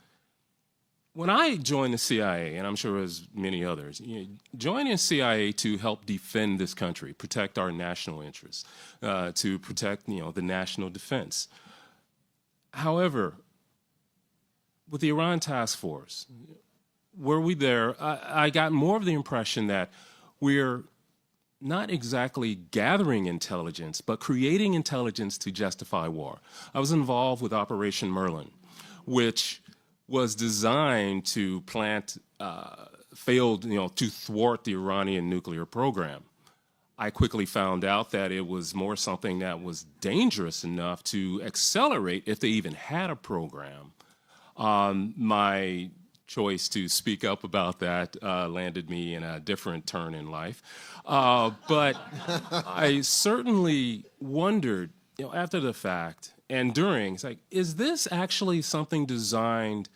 when I joined the CIA, and I'm sure as many others, joining the CIA to help defend this country, protect our national interests, to protect, the national defense. However, with the Iran Task Force, were we there, I got more of the impression that we're not exactly gathering intelligence, but creating intelligence to justify war. I was involved with Operation Merlin, which was designed to to thwart the Iranian nuclear program. I quickly found out that it was more something that was dangerous enough to accelerate if they even had a program. My choice to speak up about that landed me in a different turn in life. But I certainly wondered, after the fact and during, it's like, is this actually something designed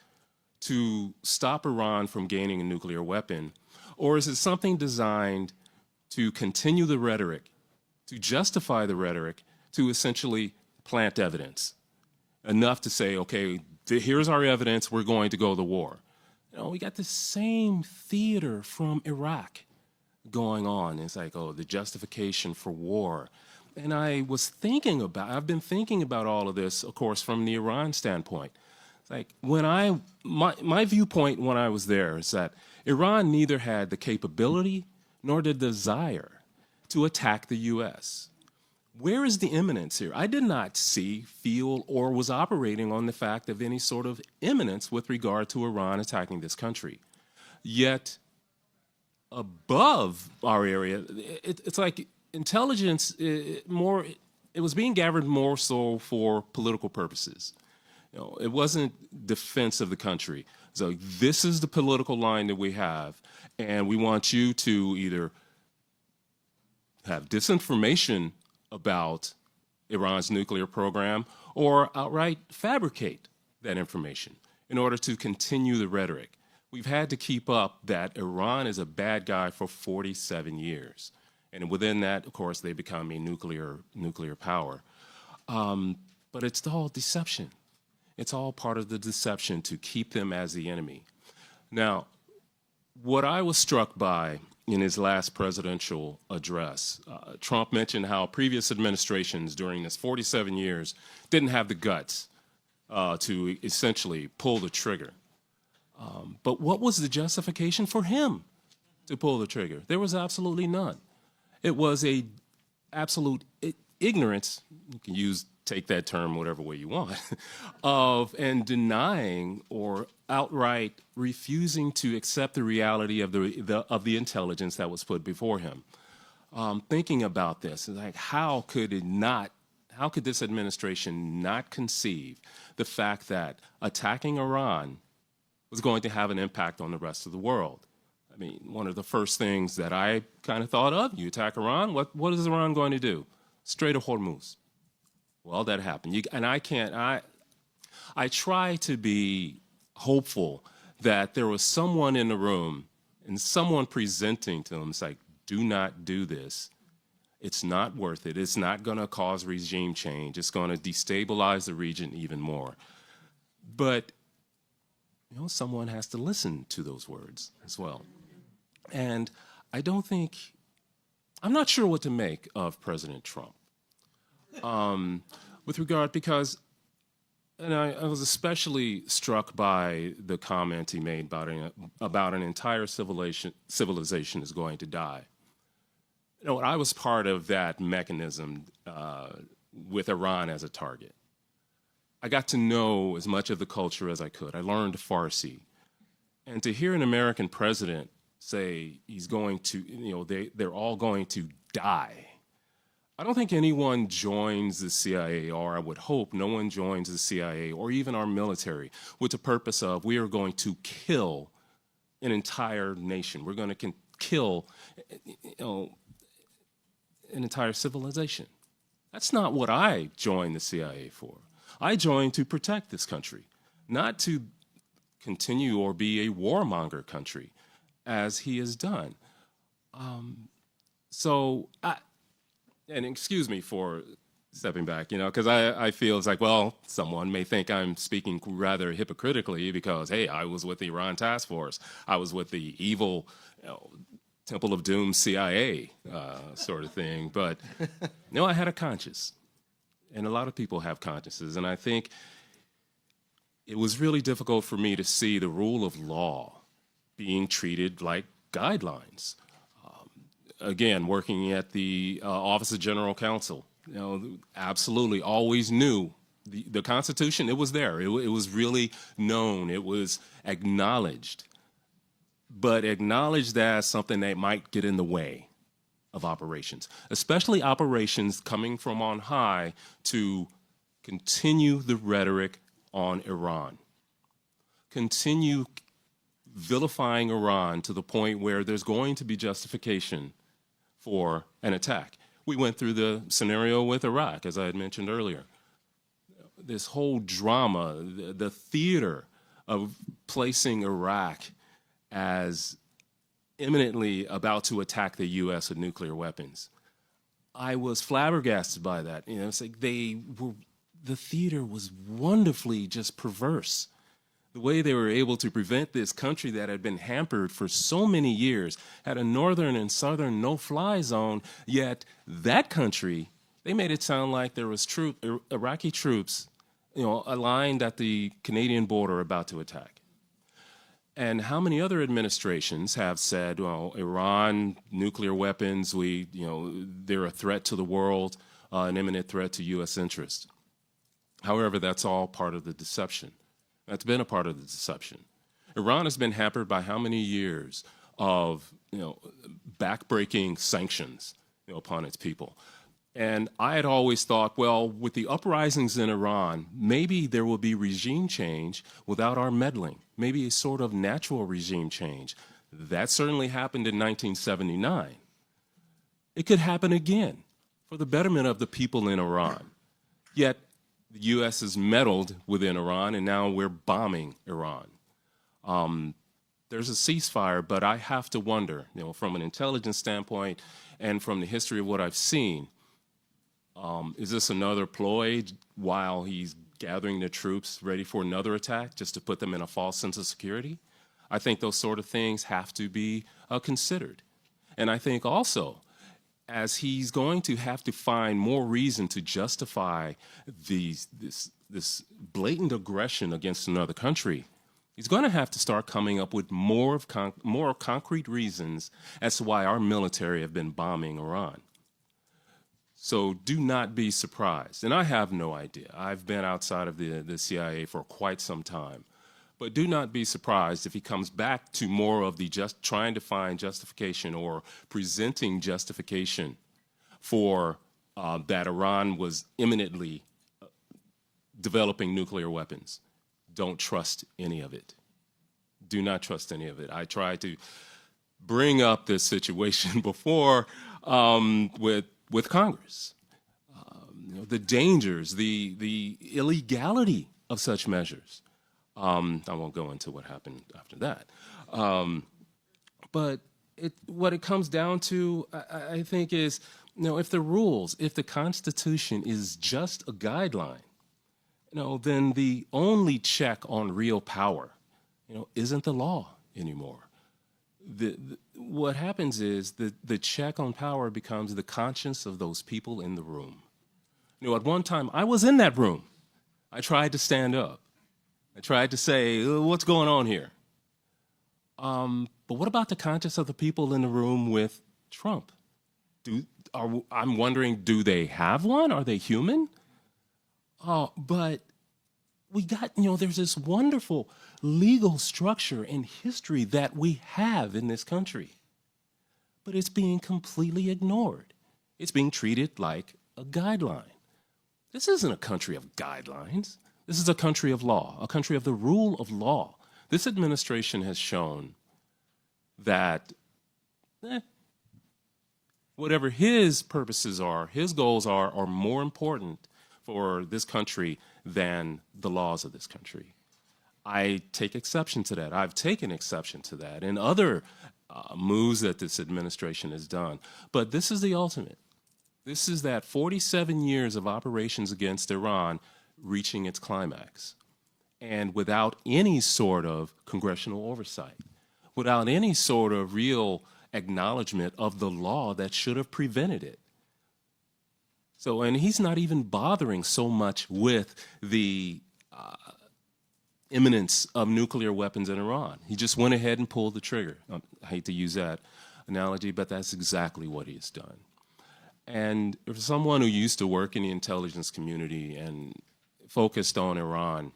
to stop Iran from gaining a nuclear weapon? Or is it something designed to continue the rhetoric, to justify the rhetoric, to essentially plant evidence? Enough to say, okay, here's our evidence, we're going to go to war. We got the same theater from Iraq going on. It's like, the justification for war. And I've been thinking about all of this, of course, from the Iran standpoint. It's like, my viewpoint when I was there is that Iran neither had the capability nor the desire to attack the U.S. Where is the imminence here? I did not see, feel, or was operating on the fact of any sort of imminence with regard to Iran attacking this country. Yet, above our area, it's like intelligence, it was being gathered more so for political purposes. It wasn't defense of the country. So this is the political line that we have, and we want you to either have disinformation about Iran's nuclear program or outright fabricate that information in order to continue the rhetoric. We've had to keep up that Iran is a bad guy for 47 years. And within that, of course, they become a nuclear power. But it's all deception. It's all part of the deception to keep them as the enemy. Now, what I was struck by in his last presidential address, Trump mentioned how previous administrations during this 47 years didn't have the guts to essentially pull the trigger. But what was the justification for him to pull the trigger? There was absolutely none. It was a absolute ignorance, you can take that term whatever way you want, and denying or outright refusing to accept the reality of the intelligence that was put before him. Thinking about this, like, how could it not how could this administration not conceive the fact that attacking Iran was going to have an impact on the rest of the world? I mean, one of the first things that I kind of thought of, you attack Iran, what is Iran going to do? Strait of Hormuz. Well, that happened. I try to be hopeful that there was someone in the room and someone presenting to them, it's like, do not do this. It's not worth it. It's not going to cause regime change. It's going to destabilize the region even more. But, you know, someone has to listen to those words as well. And I'm not sure what to make of President Trump with regard, because, and I was especially struck by the comment he made about an entire civilization is going to die. You know, I was part of that mechanism with Iran as a target. I got to know as much of the culture as I could. I learned Farsi. And to hear an American president say he's going to, you know, they're all going to die. I don't think anyone joins the CIA, or I would hope no one joins the CIA or even our military with the purpose of we are going to kill an entire nation. We're going to kill, you know, an entire civilization. That's not what I joined the CIA for. I joined to protect this country, not to continue or be a warmonger country, as he has done. And excuse me for stepping back, you know, because I feel it's like, well, someone may think I'm speaking rather hypocritically because, hey, I was with the Iran task force. I was with the evil, you know, Temple of Doom CIA sort of thing. But, no, I had a conscience. And a lot of people have consciences. And I think it was really difficult for me to see the rule of law being treated like guidelines. Again, working at the Office of General Counsel, you know, absolutely always knew the Constitution, it was there. It was really known. It was acknowledged. But acknowledged as something that might get in the way of operations, especially operations coming from on high to continue the rhetoric on Iran. Continue vilifying Iran to the point where there's going to be justification for an attack. We went through the scenario with Iraq, as I had mentioned earlier. This whole drama, the theater of placing Iraq as imminently about to attack the U.S. with nuclear weapons. I was flabbergasted by that. You know, it's like the theater was wonderfully just perverse. The way they were able to prevent this country that had been hampered for so many years, had a northern and southern no-fly zone, yet that country, they made it sound like there was Iraqi troops, you know, aligned at the Canadian border about to attack. And how many other administrations have said, well, Iran, nuclear weapons, they're a threat to the world, an imminent threat to U.S. interests. However, that's all part of the deception. That's been a part of the deception. Iran has been hampered by how many years of, you know, backbreaking sanctions, you know, upon its people. And I had always thought, well, with the uprisings in Iran, maybe there will be regime change without our meddling, maybe a sort of natural regime change. That certainly happened in 1979. It could happen again for the betterment of the people in Iran. Yet the U.S. has meddled within Iran, and now we're bombing Iran. There's a ceasefire, but I have to wonder, you know, from an intelligence standpoint and from the history of what I've seen, is this another ploy while he's gathering the troops ready for another attack just to put them in a false sense of security? I think those sort of things have to be considered. And I think also, as he's going to have to find more reason to justify this blatant aggression against another country, he's going to have to start coming up with more concrete reasons as to why our military have been bombing Iran. So do not be surprised. And I have no idea. I've been outside of the CIA for quite some time. But do not be surprised if he comes back to more of the just trying to find justification or presenting justification for that Iran was imminently developing nuclear weapons. Don't trust any of it. Do not trust any of it. I tried to bring up this situation before with Congress. The dangers, the illegality of such measures. I won't go into what happened after that. But what it comes down to, I think, is, if the rules, if the Constitution is just a guideline, then the only check on real power, isn't the law anymore. What happens is the check on power becomes the conscience of those people in the room. At one time, I was in that room. I tried to stand up. I tried to say, what's going on here? But what about the conscience of the people in the room with Trump? I'm wondering, do they have one? Are they human? But we got, there's this wonderful legal structure and history that we have in this country. But it's being completely ignored. It's being treated like a guideline. This isn't a country of guidelines. This is a country of law, a country of the rule of law. This administration has shown that whatever his purposes are, his goals are more important for this country than the laws of this country. I take exception to that. I've taken exception to that in other moves that this administration has done. But this is the ultimate. This is that 47 years of operations against Iran reaching its climax, and without any sort of congressional oversight, without any sort of real acknowledgement of the law that should have prevented it. So, and he's not even bothering so much with the imminence of nuclear weapons in Iran. He just went ahead and pulled the trigger. I hate to use that analogy, but that's exactly what he's done. And for someone who used to work in the intelligence community and focused on Iran,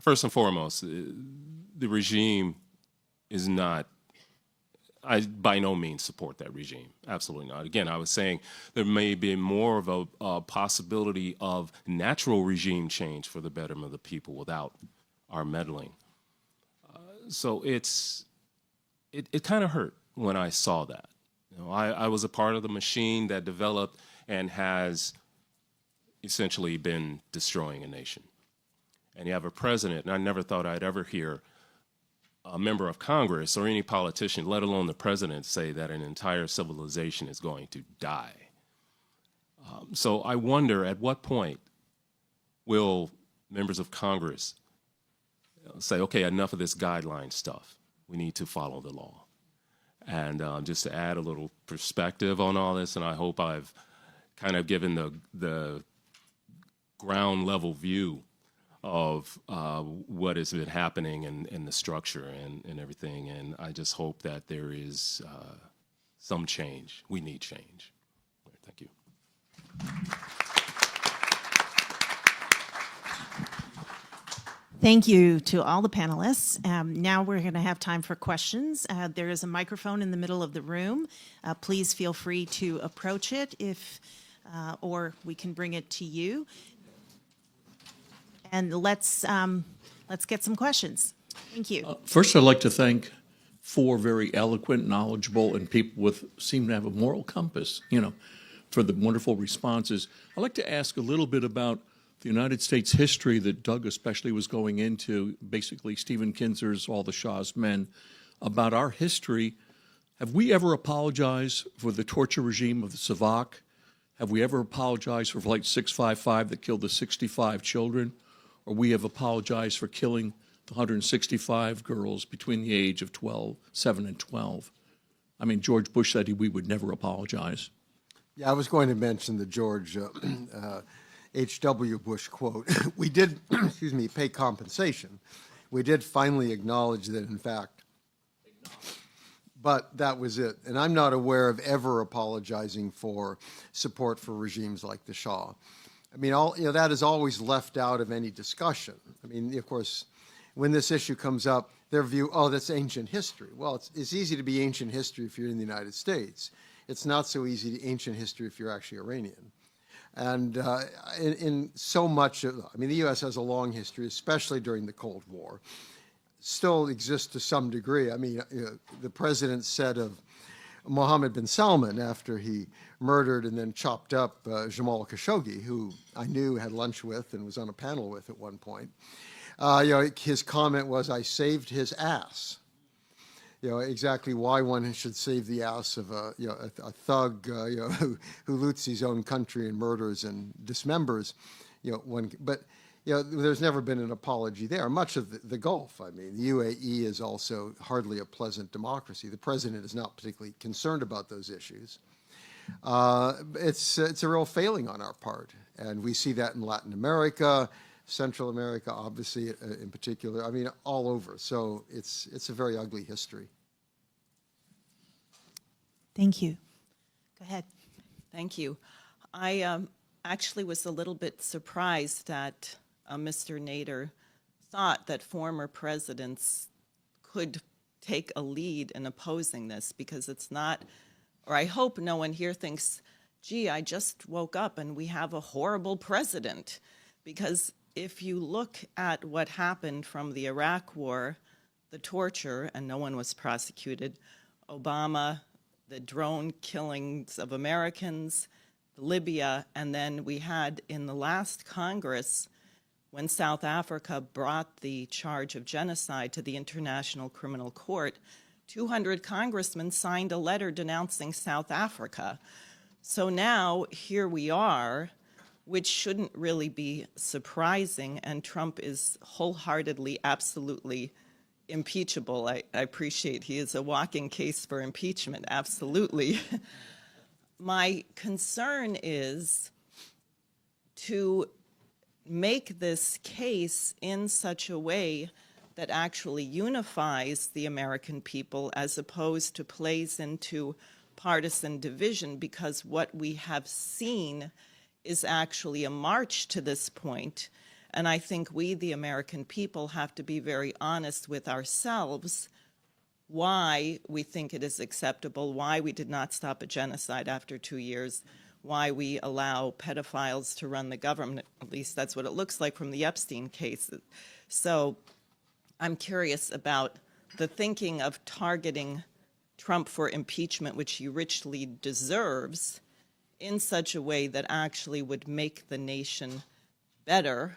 first and foremost, the regime is not, I by no means support that regime. Absolutely not. Again, I was saying there may be more of a possibility of natural regime change for the betterment of the people without our meddling. So it kind of hurt when I saw that. I was a part of the machine that developed and has essentially been destroying a nation. And you have a president, and I never thought I'd ever hear a member of Congress or any politician, let alone the president, say that an entire civilization is going to die. So I wonder, at what point will members of Congress say, okay, enough of this guideline stuff. We need to follow the law. And just to add a little perspective on all this, and I hope I've kind of given the ground level view of what has been happening and the structure and everything. And I just hope that there is some change. We need change. All right, thank you. Thank you to all the panelists. Now we're going to have time for questions. There is a microphone in the middle of the room. Please feel free to approach it or we can bring it to you. And let's get some questions. Thank you. First, I'd like to thank four very eloquent, knowledgeable, and people seem to have a moral compass, for the wonderful responses. I'd like to ask a little bit about the United States history that Doug especially was going into, basically Stephen Kinzer's All the Shah's Men, about our history. Have we ever apologized for the torture regime of the Savak? Have we ever apologized for Flight 655 that killed the 65 children? Or we have apologized for killing the 165 girls between the age of 7 and 12? I mean, George Bush said we would never apologize. Yeah, I was going to mention the George H.W. Bush quote. We did, pay compensation. We did finally acknowledge that, in fact, but that was it. And I'm not aware of ever apologizing for support for regimes like the Shah. I mean, that is always left out of any discussion. I mean, of course, when this issue comes up, their view, that's ancient history. Well, it's easy to be ancient history if you're in the United States. It's not so easy to ancient history if you're actually Iranian. And in so much of, I mean, the U.S. has a long history, especially during the Cold War, still exists to some degree. I mean, the president said of Mohammed bin Salman after he murdered and then chopped up Jamal Khashoggi, who I knew, had lunch with, and was on a panel with at one point. His comment was, "I saved his ass." Exactly why one should save the ass of a thug, who loots his own country and murders and dismembers, but there's never been an apology there. Much of the Gulf, I mean, the UAE is also hardly a pleasant democracy. The president is not particularly concerned about those issues. It's a real failing on our part, and we see that in Latin America, Central America, obviously, in particular. I mean, all over. So it's a very ugly history. Thank you. Go ahead. Thank you. I actually was a little bit surprised that Mr. Nader thought that former presidents could take a lead in opposing this, because it's not, or I hope no one here thinks, gee, I just woke up and we have a horrible president. Because if you look at what happened from the Iraq War, the torture, and no one was prosecuted, Obama, the drone killings of Americans, Libya, and then we had in the last Congress, when South Africa brought the charge of genocide to the International Criminal Court, 200 congressmen signed a letter denouncing South Africa. So now here we are, which shouldn't really be surprising, and Trump is wholeheartedly, absolutely impeachable. I appreciate he is a walking case for impeachment, absolutely. My concern is to make this case in such a way that actually unifies the American people as opposed to plays into partisan division, because what we have seen is actually a march to this point. And I think we, the American people, have to be very honest with ourselves why we think it is acceptable, why we did not stop a genocide after 2 years, why we allow pedophiles to run the government. At least that's what it looks like from the Epstein case. So I'm curious about the thinking of targeting Trump for impeachment, which he richly deserves, in such a way that actually would make the nation better,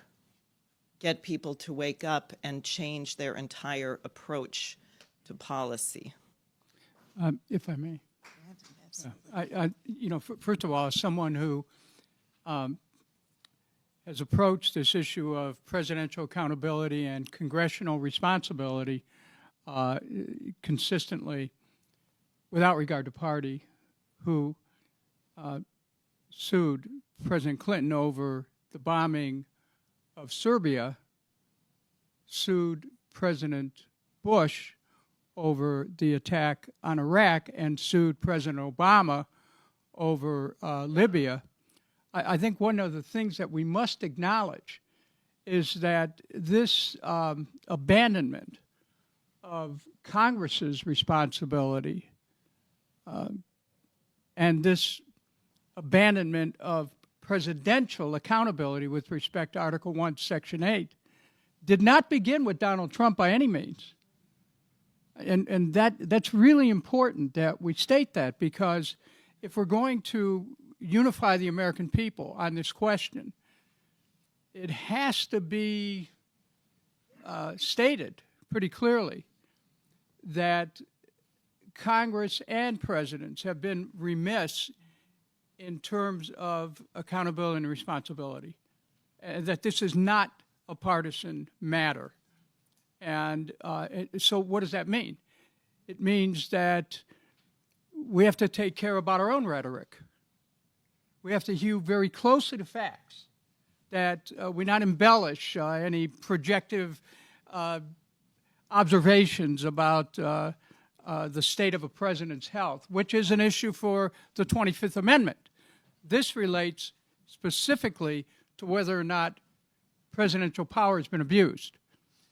get people to wake up and change their entire approach to policy. If I may. First of all, as someone who has approached this issue of presidential accountability and congressional responsibility consistently, without regard to party, who sued President Clinton over the bombing of Serbia, sued President Bush over the attack on Iraq, and sued President Obama over Libya. I think one of the things that we must acknowledge is that this abandonment of Congress's responsibility and this abandonment of presidential accountability with respect to Article 1, Section 8 did not begin with Donald Trump by any means. And that's really important that we state that, because if we're going to unify the American people on this question, it has to be stated pretty clearly that Congress and presidents have been remiss in terms of accountability and responsibility, that this is not a partisan matter. And so what does that mean? It means that we have to take care about our own rhetoric. We have to hew very closely to facts, that we not embellish any projective observations about the state of a president's health, which is an issue for the 25th Amendment. This relates specifically to whether or not presidential power has been abused.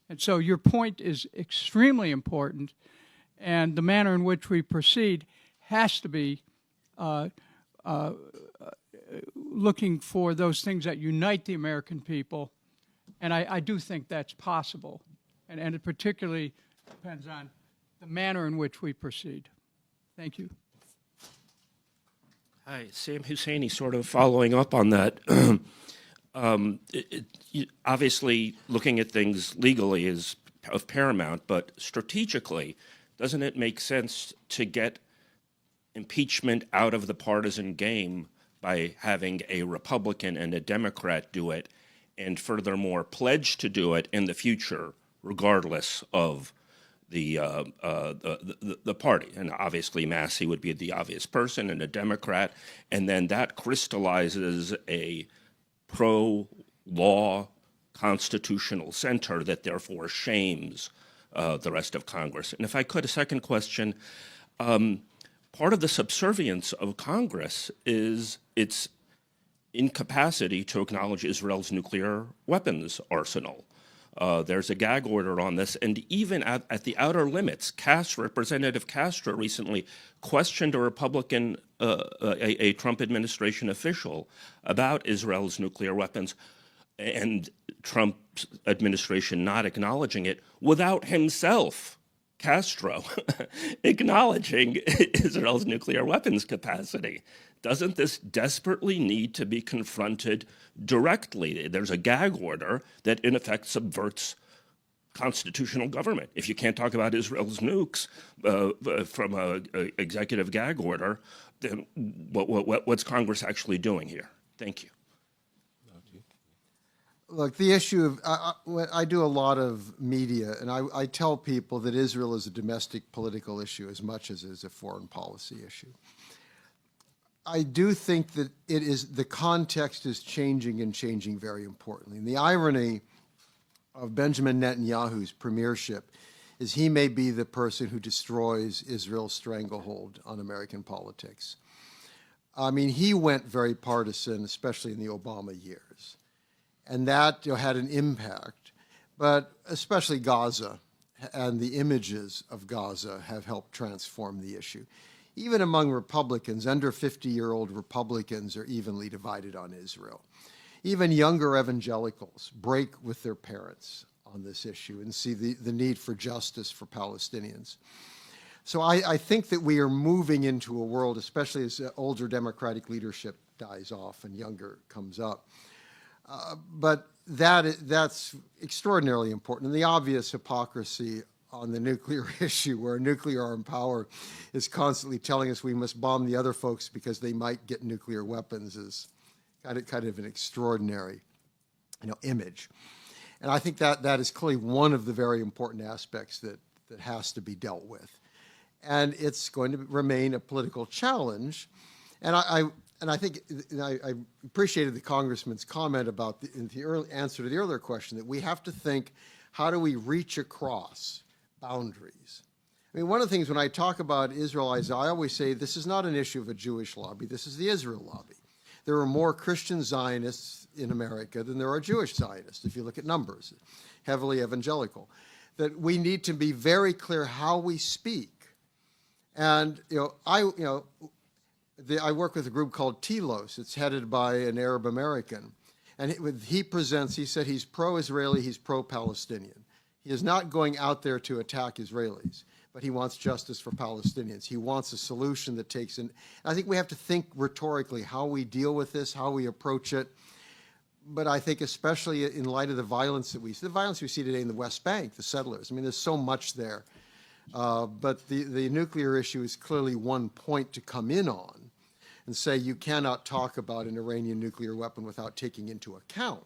And so your point is extremely important, and the manner in which we proceed has to be looking for those things that unite the American people. And I do think that's possible. And it particularly depends on the manner in which we proceed. Thank you. Hi, Sam Husseini, sort of following up on that. Obviously, looking at things legally is of paramount, but strategically, doesn't it make sense to get impeachment out of the partisan game by having a Republican and a Democrat do it, and furthermore pledge to do it in the future, regardless of the party? And obviously Massey would be the obvious person and a Democrat, and then that crystallizes a pro-law constitutional center that therefore shames the rest of Congress. And if I could, a second question. Part of the subservience of Congress is its incapacity to acknowledge Israel's nuclear weapons arsenal. There's a gag order on this, and even at the outer limits, Representative Castro recently questioned a Republican, a Trump administration official about Israel's nuclear weapons, and Trump's administration not acknowledging it without himself, Castro, acknowledging Israel's nuclear weapons capacity. Doesn't this desperately need to be confronted directly? There's a gag order that in effect subverts constitutional government. If you can't talk about Israel's nukes from an executive gag order, then what's Congress actually doing here? Thank you. Look, the issue of, I do a lot of media, and I tell people that Israel is a domestic political issue as much as it is a foreign policy issue. I do think that the context is changing and changing very importantly. And the irony of Benjamin Netanyahu's premiership is he may be the person who destroys Israel's stranglehold on American politics. I mean, he went very partisan, especially in the Obama years. And that had an impact, but especially Gaza and the images of Gaza have helped transform the issue. Even among Republicans, under 50-year-old Republicans are evenly divided on Israel. Even younger evangelicals break with their parents on this issue and see the need for justice for Palestinians. So I think that we are moving into a world, especially as older Democratic leadership dies off and younger comes up. But that's extraordinarily important. And the obvious hypocrisy on the nuclear issue, where a nuclear armed power is constantly telling us we must bomb the other folks because they might get nuclear weapons, is kind of an extraordinary, image. And I think that is clearly one of the very important aspects that has to be dealt with. And it's going to remain a political challenge. And I think I appreciated the Congressman's comment about in the early answer to the earlier question that we have to think, how do we reach across boundaries? I mean, one of the things when I talk about Israelites, I always say this is not an issue of a Jewish lobby. This is the Israel lobby. There are more Christian Zionists in America than there are Jewish Zionists, if you look at numbers, heavily evangelical. That we need to be very clear how we speak. And I work with a group called Telos. It's headed by an Arab American. And he said he's pro-Israeli, he's pro-Palestinian. He is not going out there to attack Israelis, but he wants justice for Palestinians. He wants a solution that takes in. I think we have to think rhetorically how we deal with this, how we approach it. But I think especially in light of the violence we see today in the West Bank, the settlers. I mean, there's so much there. But the nuclear issue is clearly one point to come in on and say you cannot talk about an Iranian nuclear weapon without taking into account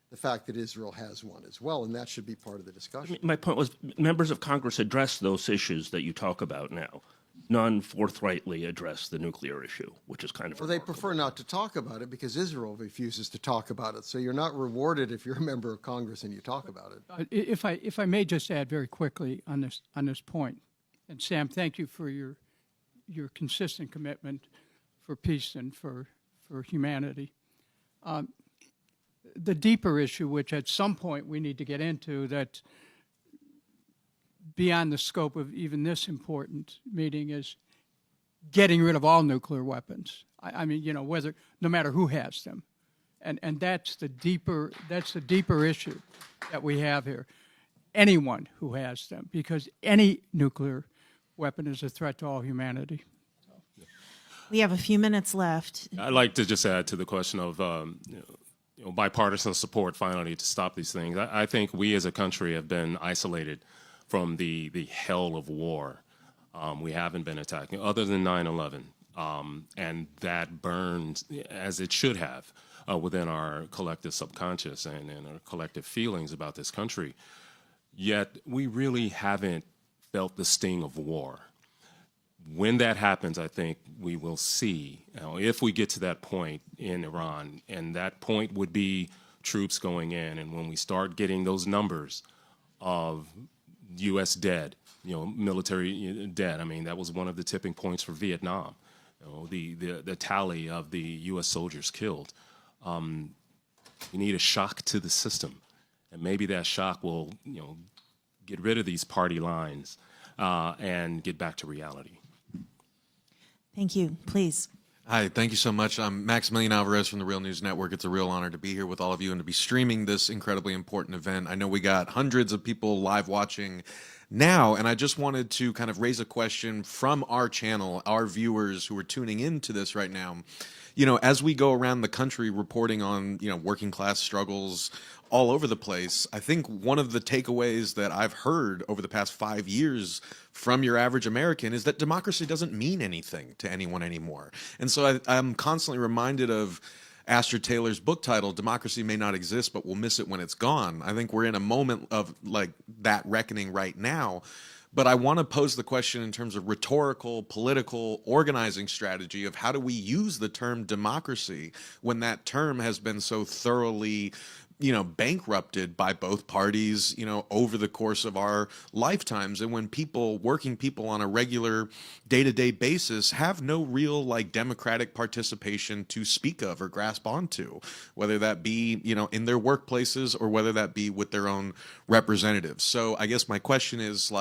the fact that Israel has one as well, and that should be part of the discussion. My point was members of Congress address those issues that you talk about now. None forthrightly address the nuclear issue, which is kind of Well, they prefer not to talk about it because Israel refuses to talk about it. So you're not rewarded if you're a member of Congress and you talk about it. If I may just add very quickly on this point, and Sam, thank you for your consistent commitment for peace and for humanity. The deeper issue, which at some point we need to get into, that's beyond the scope of even this important meeting, is getting rid of all nuclear weapons. I mean, no matter who has them. And that's the deeper issue that we have here. Anyone who has them, because any nuclear weapon is a threat to all humanity. We have a few minutes left. I'd like to just add to the question of bipartisan support finally to stop these things. I think we as a country have been isolated from the hell of war. We haven't been attacking, other than 9/11, and that burned as it should have within our collective subconscious and our collective feelings about this country. Yet we really haven't felt the sting of war. When that happens, I think we will see, if we get to that point in Iran, and that point would be troops going in, and when we start getting those numbers of U.S. dead, military dead. I mean, that was one of the tipping points for Vietnam. The tally of the U.S. soldiers killed. We need a shock to the system, and maybe that shock will, get rid of these party lines and get back to reality. Thank you. Please. Hi, thank you so much. I'm Maximilian Alvarez from the Real News Network. It's a real honor to be here with all of you and to be streaming this incredibly important event. I know we got hundreds of people live watching now, and I just wanted to kind of raise a question from our channel, our viewers who are tuning into this right now. As we go around the country reporting on, working class struggles all over the place, I think one of the takeaways that I've heard over the past 5 years from your average American is that democracy doesn't mean anything to anyone anymore. And so I'm constantly reminded of Astor Taylor's book title, Democracy May Not Exist, but We'll Miss It When It's Gone. I think we're in a moment of like that reckoning right now. But I want to pose the question in terms of rhetorical, political, organizing strategy of how do we use the term democracy when that term has been so thoroughly, bankrupted by both parties, over the course of our lifetimes. And when working people on a regular day-to-day basis have no real democratic participation to speak of or grasp onto, whether that be, in their workplaces or whether that be with their own representatives. So I guess my question is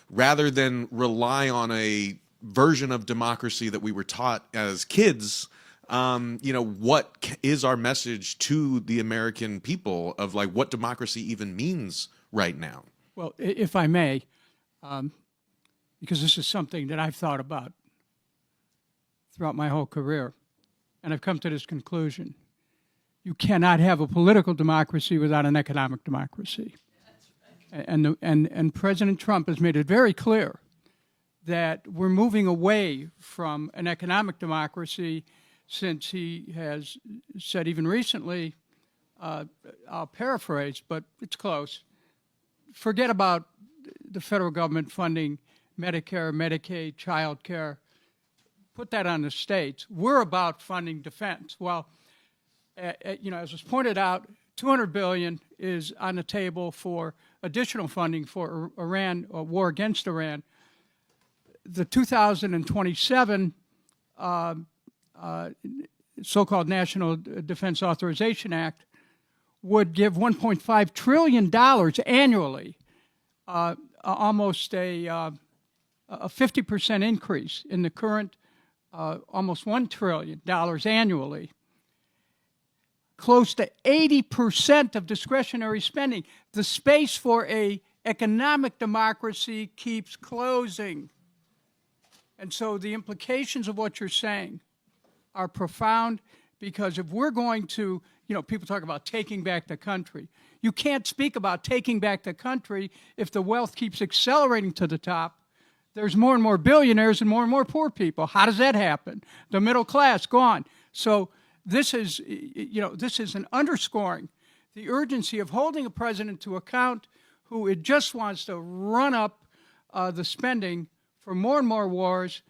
rather than rely on a version of democracy that we were taught as kids, what is our message to the American people of what democracy even means right now? Well, if I may, because this is something that I've thought about throughout my whole career, and I've come to this conclusion. You cannot have a political democracy without an economic democracy. And President Trump has made it very clear that we're moving away from an economic democracy, since he has said even recently, I'll paraphrase, but it's close, forget about the federal government funding Medicare, Medicaid, child care, put that on the states. We're about funding defense. Well, as was pointed out, $200 billion is on the table for additional funding for Iran, or war against Iran. The 2027 so-called National Defense Authorization Act would give $1.5 trillion annually, almost a 50% increase in the current almost $1 trillion annually. Close to 80% of discretionary spending. The space for a economic democracy keeps closing. And so the implications of what you're saying are profound, because if we're going to, people talk about taking back the country. You can't speak about taking back the country if the wealth keeps accelerating to the top. There's more and more billionaires and more poor people. How does that happen? The middle class, gone. So this is an underscoring the urgency of holding a president to account who it just wants to run up the spending for more and more wars,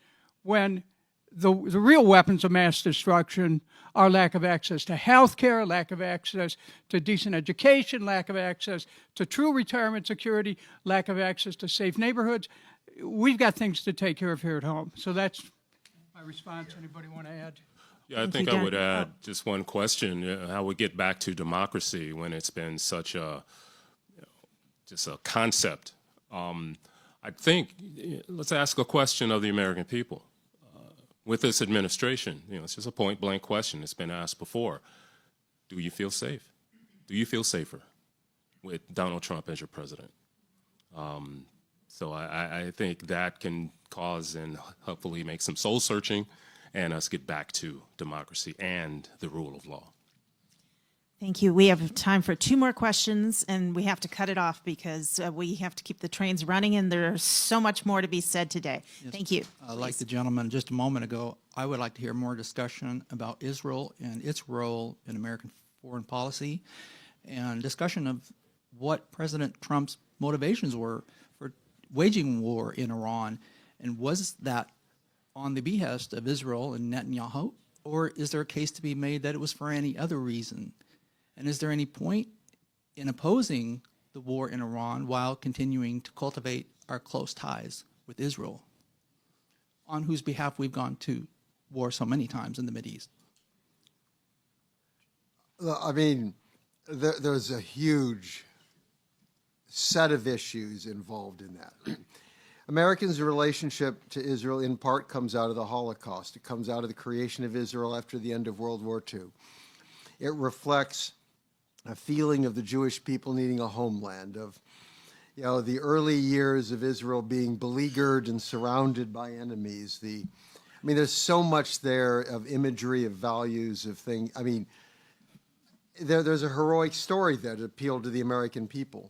when the real weapons of mass destruction are lack of access to health care, lack of access to decent education, lack of access to true retirement security, lack of access to safe neighborhoods. We've got things to take care of here at home. So that's my response. Anybody want to add? Yeah, I think I would add just one question: how we get back to democracy when it's been such just a concept. I think let's ask a question of the American people. with this administration, it's just a point-blank question. It's been asked before. Do you feel safe? Do you feel safer with Donald Trump as your president? So I think that can cause and hopefully make some soul-searching and us get back to democracy and the rule of law. Thank you. We have time for 2 more questions, and we have to cut it off because we have to keep the trains running, and there's so much more to be said today. Yes. Thank you. Like the gentleman just a moment ago, I would like to hear more discussion about Israel and its role in American foreign policy and discussion of what President Trump's motivations were for waging war in Iran. And was that on the behest of Israel and Netanyahu, or is there a case to be made that it was for any other reason? And is there any point in opposing the war in Iran while continuing to cultivate our close ties with Israel, on whose behalf we've gone to war so many times in the Mideast? I mean, there's a huge set of issues involved in that. Americans' relationship to Israel in part comes out of the Holocaust. It comes out of the creation of Israel after the end of World War II. It reflects a feeling of the Jewish people needing a homeland, of the early years of Israel being beleaguered and surrounded by enemies. There's so much there of imagery, of values, of things. There's a heroic story there that appealed to the American people.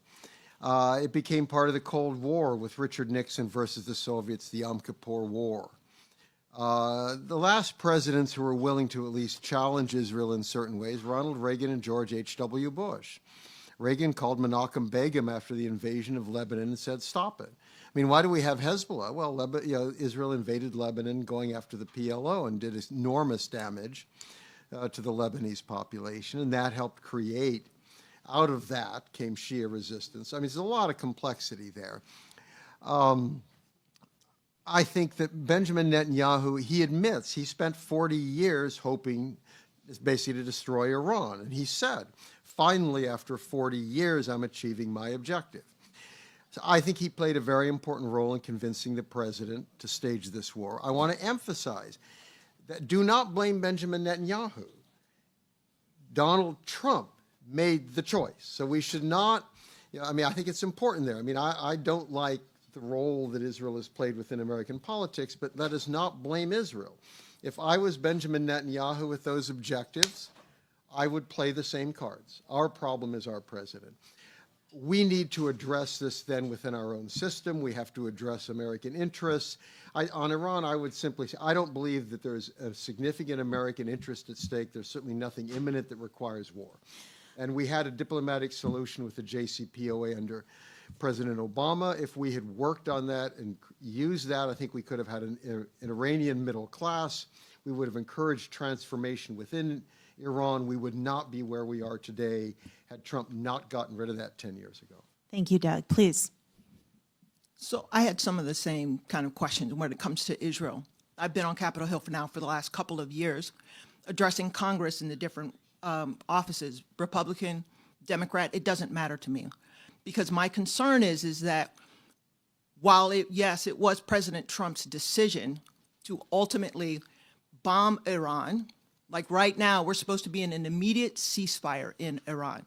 It became part of the Cold War with Richard Nixon versus the Soviets, the Yom Kippur War. The last presidents who were willing to at least challenge Israel in certain ways, Ronald Reagan and George H.W. Bush. Reagan called Menachem Begin after the invasion of Lebanon and said, stop it. Why do we have Hezbollah? Well, Israel invaded Lebanon going after the PLO and did enormous damage to the Lebanese population, and that helped create, out of that came Shia resistance. There's a lot of complexity there. I think that Benjamin Netanyahu, he admits he spent 40 years hoping basically to destroy Iran. And he said, finally, after 40 years, I'm achieving my objective. So I think he played a very important role in convincing the president to stage this war. I want to emphasize that do not blame Benjamin Netanyahu. Donald Trump made the choice. So we should not, I think it's important there. I don't like the role that Israel has played within American politics, but let us not blame Israel. If I was Benjamin Netanyahu with those objectives, I would play the same cards. Our problem is our president. We need to address this then within our own system. We have to address American interests. On Iran, I would simply say, I don't believe that there's a significant American interest at stake. There's certainly nothing imminent that requires war. And we had a diplomatic solution with the JCPOA under President Obama. If we had worked on that and used that, I think we could have had an Iranian middle class. We would have encouraged transformation within Iran. We would not be where we are today had Trump not gotten rid of that 10 years ago. Thank you, Doug. Please. So I had some of the same kind of questions when it comes to Israel. I've been on Capitol Hill for the last couple of years, addressing Congress in the different offices, Republican, Democrat, it doesn't matter to me. Because my concern is that while it was President Trump's decision to ultimately bomb Iran, like right now, we're supposed to be in an immediate ceasefire in Iran.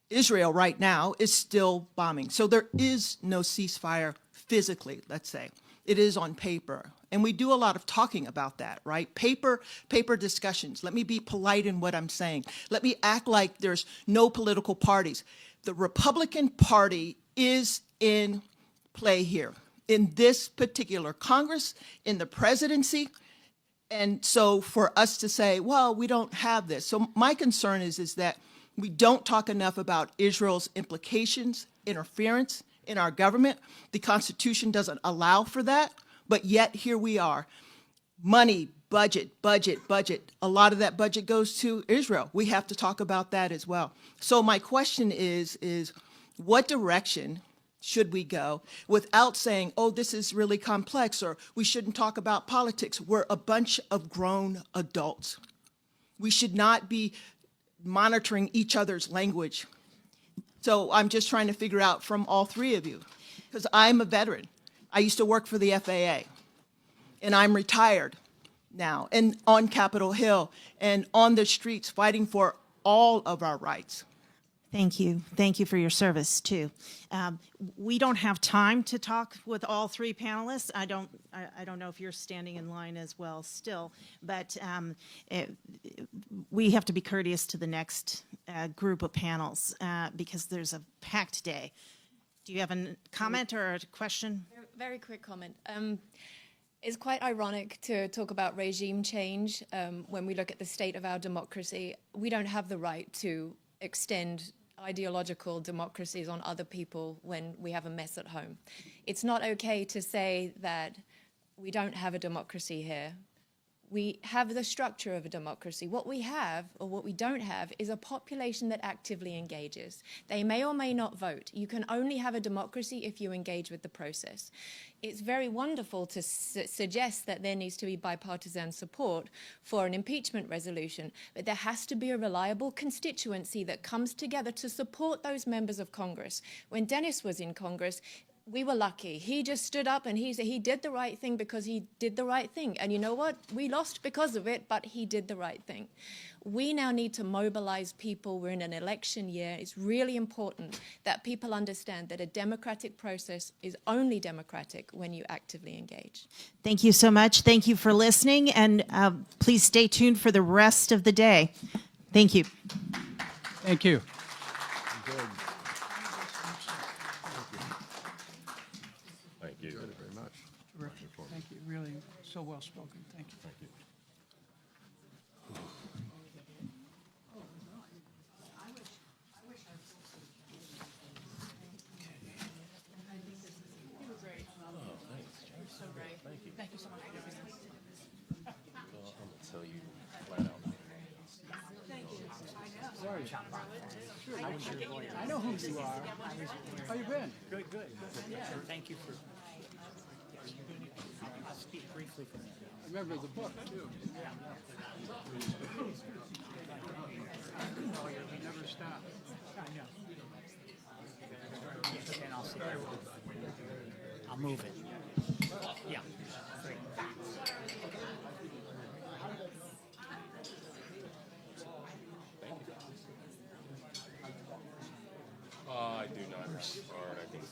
Israel right now is still bombing. So there is no ceasefire physically, let's say. It is on paper. And we do a lot of talking about that, right? Paper discussions. Let me be polite in what I'm saying. Let me act like there's no political parties. The Republican Party is in play here, in this particular Congress, in the presidency. And so for us to say, well, we don't have this. So my concern is that we don't talk enough about Israel's implications, interference in our government. The Constitution doesn't allow for that, but yet here we are. Money, budget. A lot of that budget goes to Israel. We have to talk about that as well. So my question is what direction should we go without saying, oh, this is really complex, or we shouldn't talk about politics? We're a bunch of grown adults. We should not be monitoring each other's language. So I'm just trying to figure out from all three of you, because I'm a veteran. I used to work for the FAA, and I'm retired. now, and on Capitol Hill, and on the streets fighting for all of our rights. Thank you. Thank you for your service, too. We don't have time to talk with all three panelists. I don't know if you're standing in line as well still, but we have to be courteous to the next group of panels because there's a packed day. Do you have a comment or a question? Very quick comment. It's quite ironic to talk about regime change when we look at the state of our democracy. We don't have the right to extend ideological democracies on other people when we have a mess at home. It's not okay to say that we don't have a democracy here. We have the structure of a democracy. What we have, or what we don't have, is a population that actively engages. They may or may not vote. You can only have a democracy if you engage with the process. It's very wonderful to suggest that there needs to be bipartisan support for an impeachment resolution, but there has to be a reliable constituency that comes together to support those members of Congress. When Dennis was in Congress, we were lucky. He just stood up and he did the right thing because he did the right thing. And you know what? We lost because of it, but he did the right thing. We now need to mobilize people. We're in an election year. It's really important that people understand that a democratic process is only democratic when you actively engage. Thank you so much. Thank you for listening, and please stay tuned for the rest of the day. Thank you. Thank you. Thank you. Very much. Terrific. Thank you. Really so well spoken. Thank you. Thank you. Thank you so much. I'm gonna tell you flat out. I know who you are. How you been? Good, good. Thank you for. I'll speak briefly for that. I remember the book, too. We never stop. I know. Yes, and I'll sit there. I'll move it. Yeah. Great. I do not have a card. I think.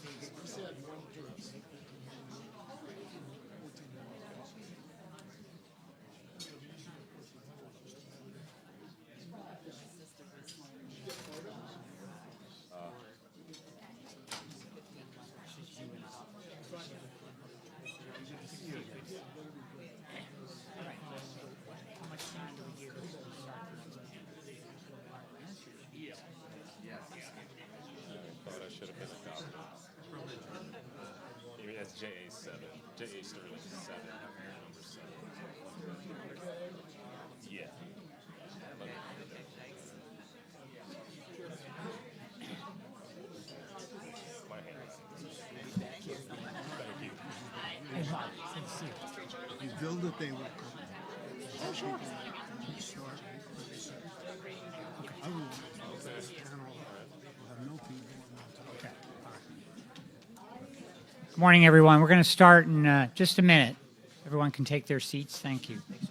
How much time do we give? Thought I should have been a cop. Maybe that's JA7. JA Sterling 7. Number 7. Yeah. My hand. Thank you. Hey, Mark, good to see you. You build it, they will come. Oh, sure. I will. This panel will have no people. Okay. All right. Good morning, everyone. We're going to start in just a minute. Everyone can take their seats. Thank you. Thank you.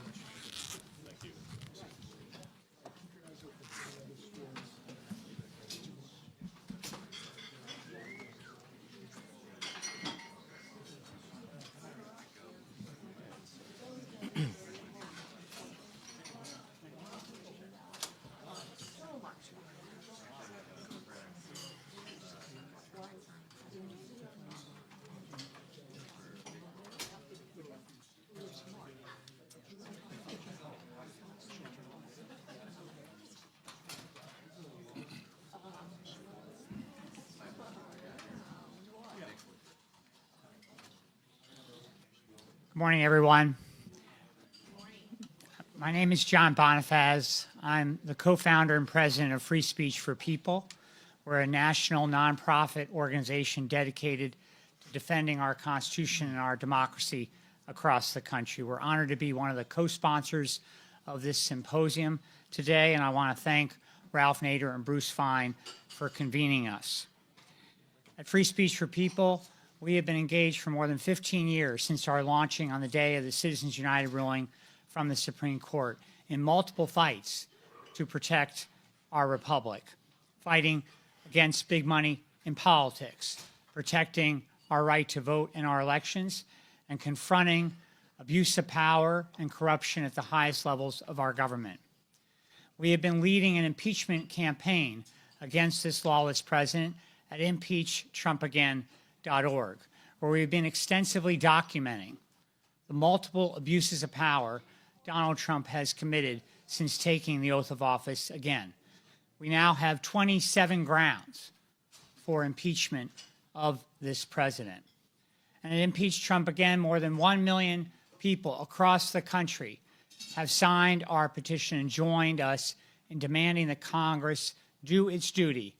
Good morning, everyone. My name is John Bonifaz. I'm the co-founder and president of Free Speech for People. We're a national nonprofit organization dedicated to defending our Constitution and our democracy across the country. We're honored to be one of the co-sponsors of this symposium today, and I want to thank Ralph Nader and Bruce Fein for convening us. At Free Speech for People, we have been engaged for more than 15 years since our launching on the day of the Citizens United ruling from the Supreme Court in multiple fights to protect our republic, fighting against big money in politics, protecting our right to vote in our elections, and confronting abuse of power and corruption at the highest levels of our government. We have been leading an impeachment campaign against this lawless president at impeachtrumpagain.org, where we've been extensively documenting the multiple abuses of power Donald Trump has committed since taking the oath of office again. We now have 27 grounds for impeachment of this president. And at Impeach Trump Again, more than 1 million people across the country have signed our petition and joined us in demanding that Congress do its duty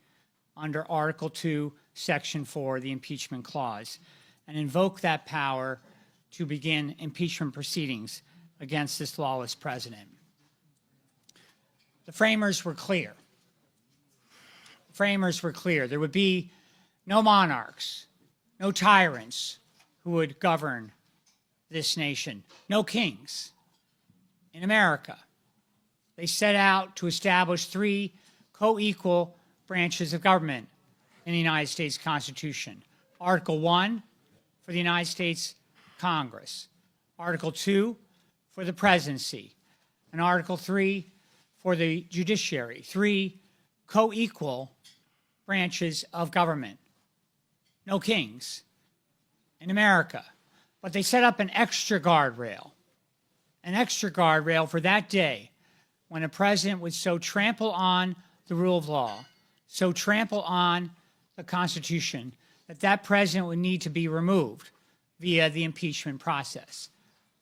under Article 2, Section 4, the impeachment clause, and invoke that power to begin impeachment proceedings against this lawless president. The framers were clear. The framers were clear. There would be no monarchs, no tyrants who would govern this nation, no kings in America. They set out to establish 3 co-equal branches of government in the United States Constitution. Article 1 for the United States Congress, Article 2 for the presidency, and Article 3 for the judiciary. 3 co-equal branches of government. No kings in America. But they set up an extra guardrail for that day when a president would so trample on the rule of law, so trample on the Constitution, that that president would need to be removed via the impeachment process.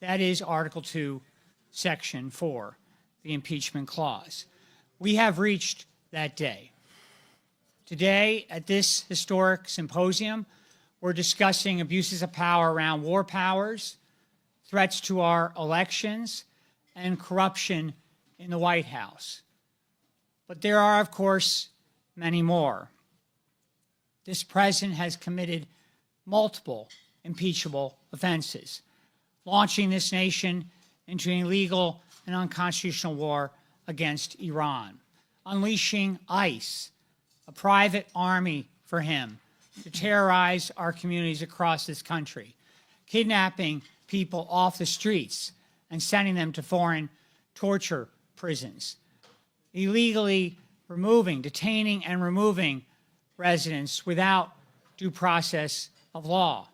That is Article 2, Section 4, the impeachment clause. We have reached that day. Today, at this historic symposium, we're discussing abuses of power around war powers, threats to our elections, and corruption in the White House. But there are, of course, many more. This president has committed multiple impeachable offenses, launching this nation into an illegal and unconstitutional war against Iran, unleashing ICE, a private army for him, to terrorize our communities across this country, kidnapping people off the streets and sending them to foreign torture prisons, illegally detaining and removing residents without due process of law,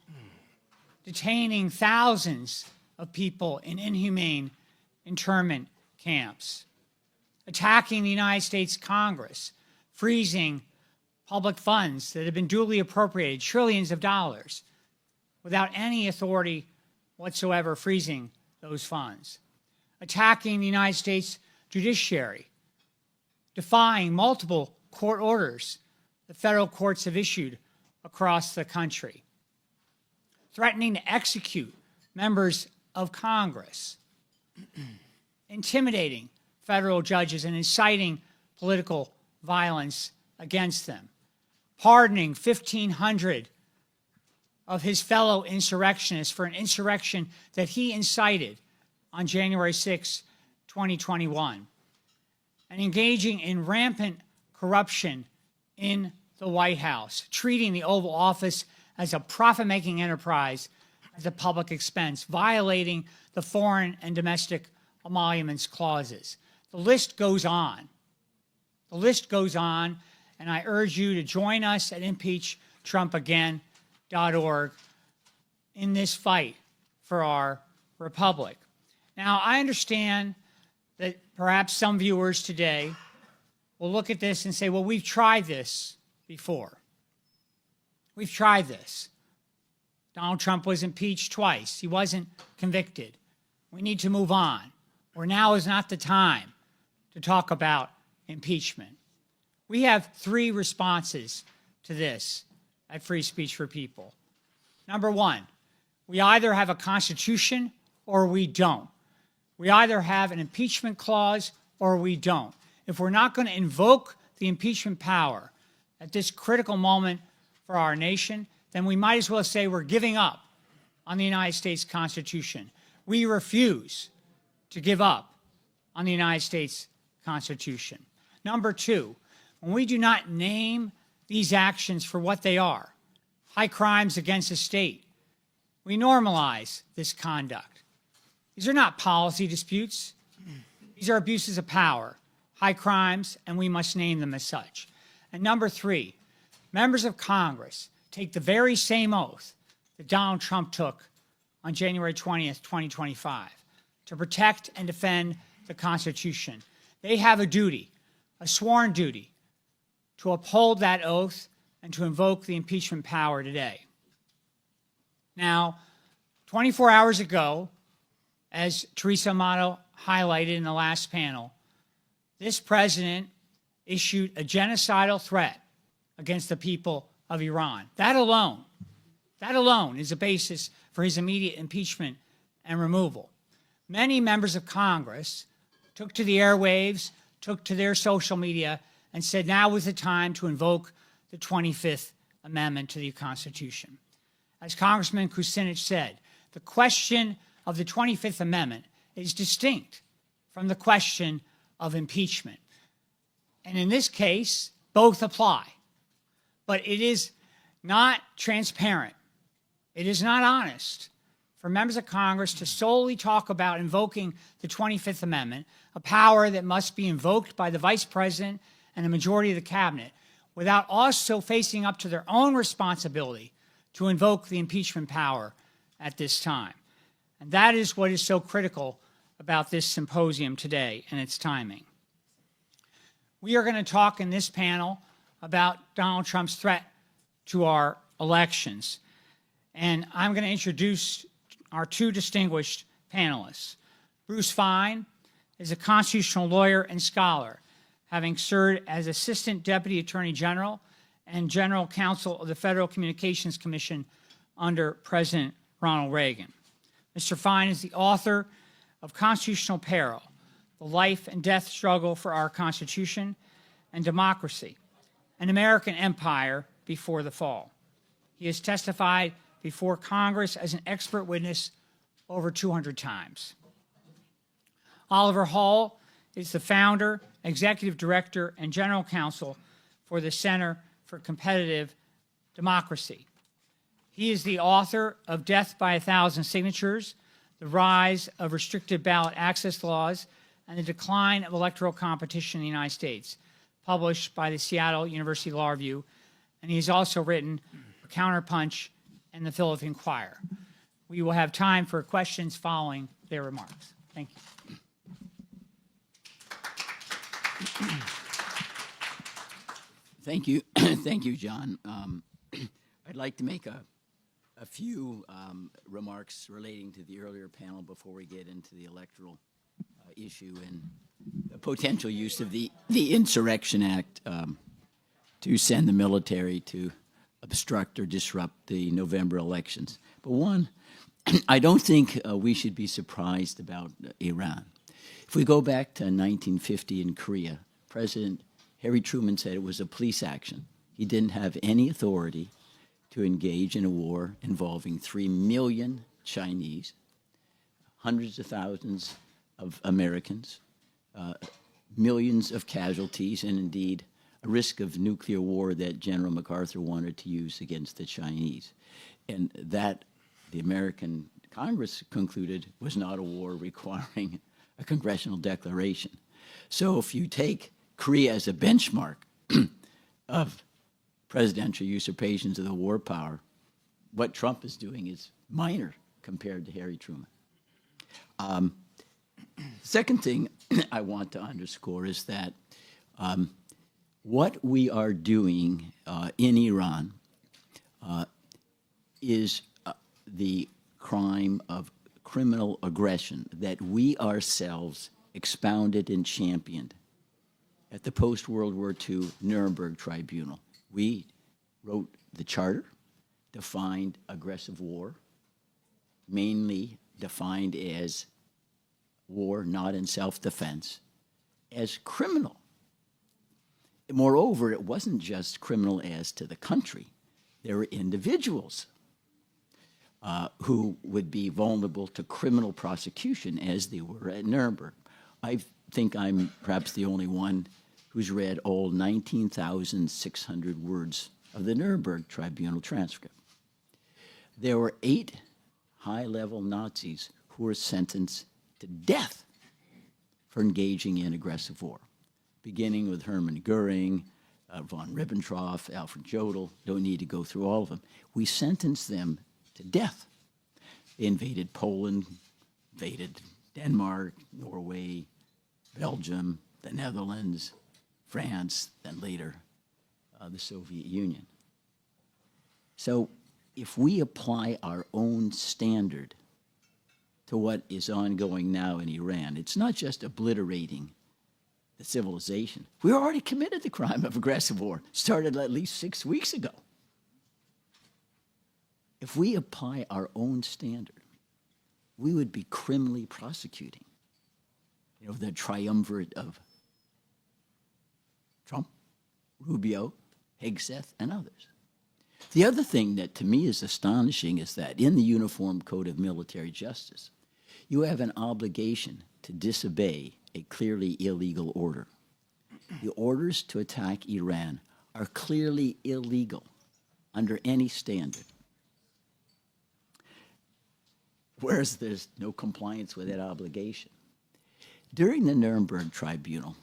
detaining thousands of people in inhumane internment camps, attacking the United States Congress, freezing public funds that have been duly appropriated, trillions of dollars, without any authority whatsoever freezing those funds, attacking the United States judiciary, defying multiple court orders the federal courts have issued across the country, threatening to execute members of Congress, intimidating federal judges and inciting political violence against them, pardoning 1,500 of his fellow insurrectionists for an insurrection that he incited on January 6, 2021, and engaging in rampant corruption in the White House, treating the Oval Office as a profit-making enterprise at the public expense, violating the foreign and domestic emoluments clauses. The list goes on. The list goes on, and I urge you to join us at impeachtrumpagain.org in this fight for our republic. Now, I understand that perhaps some viewers today will look at this and say, well, we've tried this before. We've tried this. Donald Trump was impeached twice. He wasn't convicted. We need to move on. Or now is not the time to talk about impeachment. We have 3 responses to this at Free Speech for People. Number 1, we either have a constitution or we don't. We either have an impeachment clause or we don't. If we're not going to invoke the impeachment power at this critical moment for our nation, then we might as well say we're giving up on the United States Constitution. We refuse to give up on the United States Constitution. Number two, when we do not name these actions for what they are, high crimes against the state, we normalize this conduct. These are not policy disputes. These are abuses of power, high crimes, and we must name them as such. And number three, members of Congress take the very same oath that Donald Trump took on January 20th, 2025, to protect and defend the Constitution. They have a duty, a sworn duty, to uphold that oath and to invoke the impeachment power today. Now, 24 hours ago, as Teresa Amato highlighted in the last panel, this president issued a genocidal threat against the people of Iran. That alone is a basis for his immediate impeachment and removal. Many members of Congress took to the airwaves, took to their social media, and said now was the time to invoke the 25th Amendment to the Constitution. As Congressman Kucinich said, the question of the 25th Amendment is distinct from the question of impeachment. And in this case, both apply. But it is not transparent. It is not honest for members of Congress to solely talk about invoking the 25th Amendment, a power that must be invoked by the Vice President and a majority of the Cabinet, without also facing up to their own responsibility to invoke the impeachment power at this time. And that is what is so critical about this symposium today and its timing. We are going to talk in this panel about Donald Trump's threat to our elections. And I'm going to introduce our two distinguished panelists. Bruce Fein is a constitutional lawyer and scholar, having served as Assistant Deputy Attorney General and General Counsel of the Federal Communications Commission under President Ronald Reagan. Mr. Fein is the author of Constitutional Peril, The Life and Death Struggle for Our Constitution and Democracy, An American Empire Before the Fall. He has testified before Congress as an expert witness over 200 times. Oliver Hall is the founder, executive director, and general counsel for the Center for Competitive Democracy. He is the author of Death by 1,000 Signatures, The Rise of Restricted Ballot Access Laws, and the Decline of Electoral Competition in the United States, published by the Seattle University Law Review. And he has also written for Counterpunch and the Philadelphia Inquirer. We will have time for questions following their remarks. Thank you. Thank you. Thank you, John. I'd like to make a few remarks relating to the earlier panel before we get into the electoral issue and the potential use of the Insurrection Act to send the military to obstruct or disrupt the November elections. But one, I don't think we should be surprised about Iran. If we go back to 1950 in Korea, President Harry Truman said it was a police action. He didn't have any authority to engage in a war involving 3 million Chinese, hundreds of thousands of Americans, millions of casualties, and indeed a risk of nuclear war that General MacArthur wanted to use against the Chinese. And that, the American Congress concluded, was not a war requiring a congressional declaration. So if you take Korea as a benchmark of presidential usurpations of the war power, what Trump is doing is minor compared to Harry Truman. Second thing I want to underscore is that what we are doing in Iran is the crime of criminal aggression that we ourselves expounded and championed at the post-World War II Nuremberg Tribunal. We wrote the charter, defined aggressive war, mainly defined as war not in self-defense, as criminal. Moreover, it wasn't just criminal as to the country. There were individuals who would be vulnerable to criminal prosecution as they were at Nuremberg. I think I'm perhaps the only one who's read all 19,600 words of the Nuremberg Tribunal transcript. There were 8 high-level Nazis who were sentenced to death for engaging in aggressive war, beginning with Hermann Goering, von Ribbentrop, Alfred Jodl. Don't need to go through all of them. We sentenced them to death. They invaded Poland, invaded Denmark, Norway, Belgium, the Netherlands, France, then later the Soviet Union. So if we apply our own standard to what is ongoing now in Iran, it's not just obliterating the civilization. We already committed the crime of aggressive war, started at least 6 weeks ago. If we apply our own standard, we would be criminally prosecuting, the triumvirate of Trump, Rubio, Hegseth, and others. The other thing that to me is astonishing is that in the Uniform Code of Military Justice, you have an obligation to disobey a clearly illegal order. The orders to attack Iran are clearly illegal under any standard, whereas there's no compliance with that obligation. During the Nuremberg Tribunal,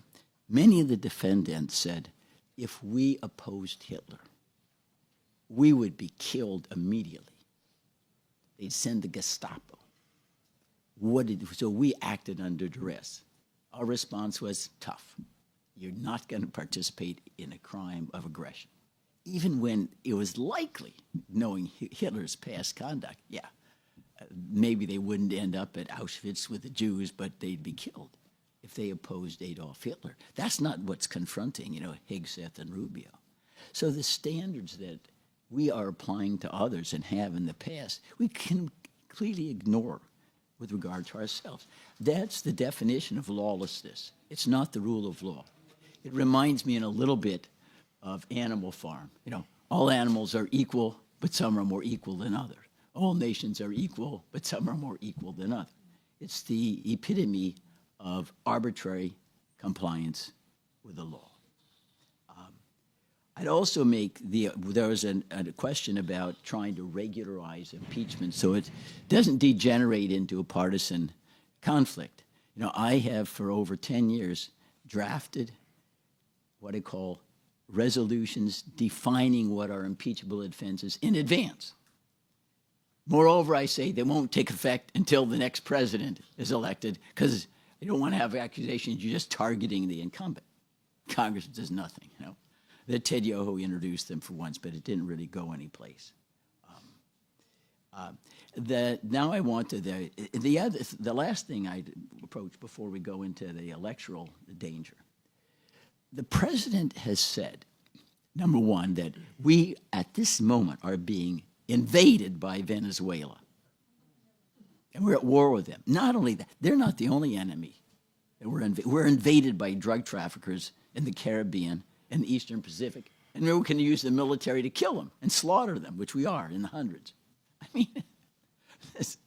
many of the defendants said, if we opposed Hitler, we would be killed immediately. They'd send the Gestapo. So we acted under duress. Our response was tough. You're not going to participate in a crime of aggression. Even when it was likely, knowing Hitler's past conduct, maybe they wouldn't end up at Auschwitz with the Jews, but they'd be killed if they opposed Adolf Hitler. That's not what's confronting, Hegseth and Rubio. So the standards that we are applying to others and have in the past, we can completely ignore with regard to ourselves. That's the definition of lawlessness. It's not the rule of law. It reminds me in a little bit of Animal Farm. All animals are equal, but some are more equal than others. All nations are equal, but some are more equal than others. It's the epitome of arbitrary compliance with the law. I'd also make there was a question about trying to regularize impeachment so it doesn't degenerate into a partisan conflict. I have for over 10 years drafted what I call resolutions defining what are impeachable offenses in advance. Moreover, I say they won't take effect until the next president is elected because you don't want to have accusations you're just targeting the incumbent. Congress does nothing, That Ted Yoho introduced them for once, but it didn't really go anyplace. Now I want to the last thing I'd approach before we go into the electoral danger. The president has said, number one, that we at this moment are being invaded by Venezuela, and we're at war with them. Not only that, they're not the only enemy. We're invaded by drug traffickers in the Caribbean and the Eastern Pacific, and we can use the military to kill them and slaughter them, which we are in the hundreds. I mean, this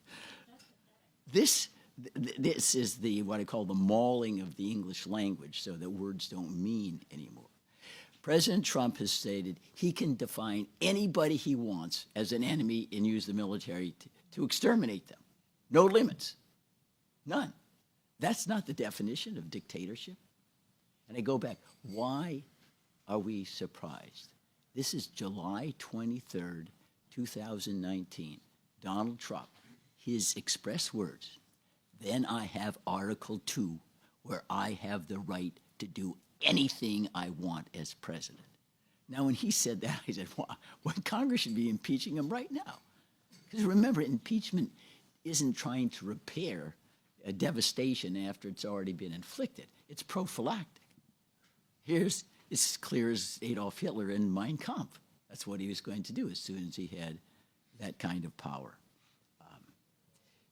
is what I call the mauling of the English language, so that words don't mean anymore. President Trump has stated he can define anybody he wants as an enemy and use the military to exterminate them. No limits, none. That's not the definition of dictatorship. And I go back, why are we surprised? This is July 23rd, 2019. Donald Trump, his express words, then I have Article 2, where I have the right to do anything I want as president. Now, when he said that, I said, well, Congress should be impeaching him right now. Because remember, impeachment isn't trying to repair a devastation after it's already been inflicted. It's prophylactic. It's as clear as Adolf Hitler in Mein Kampf. That's what he was going to do as soon as he had that kind of power.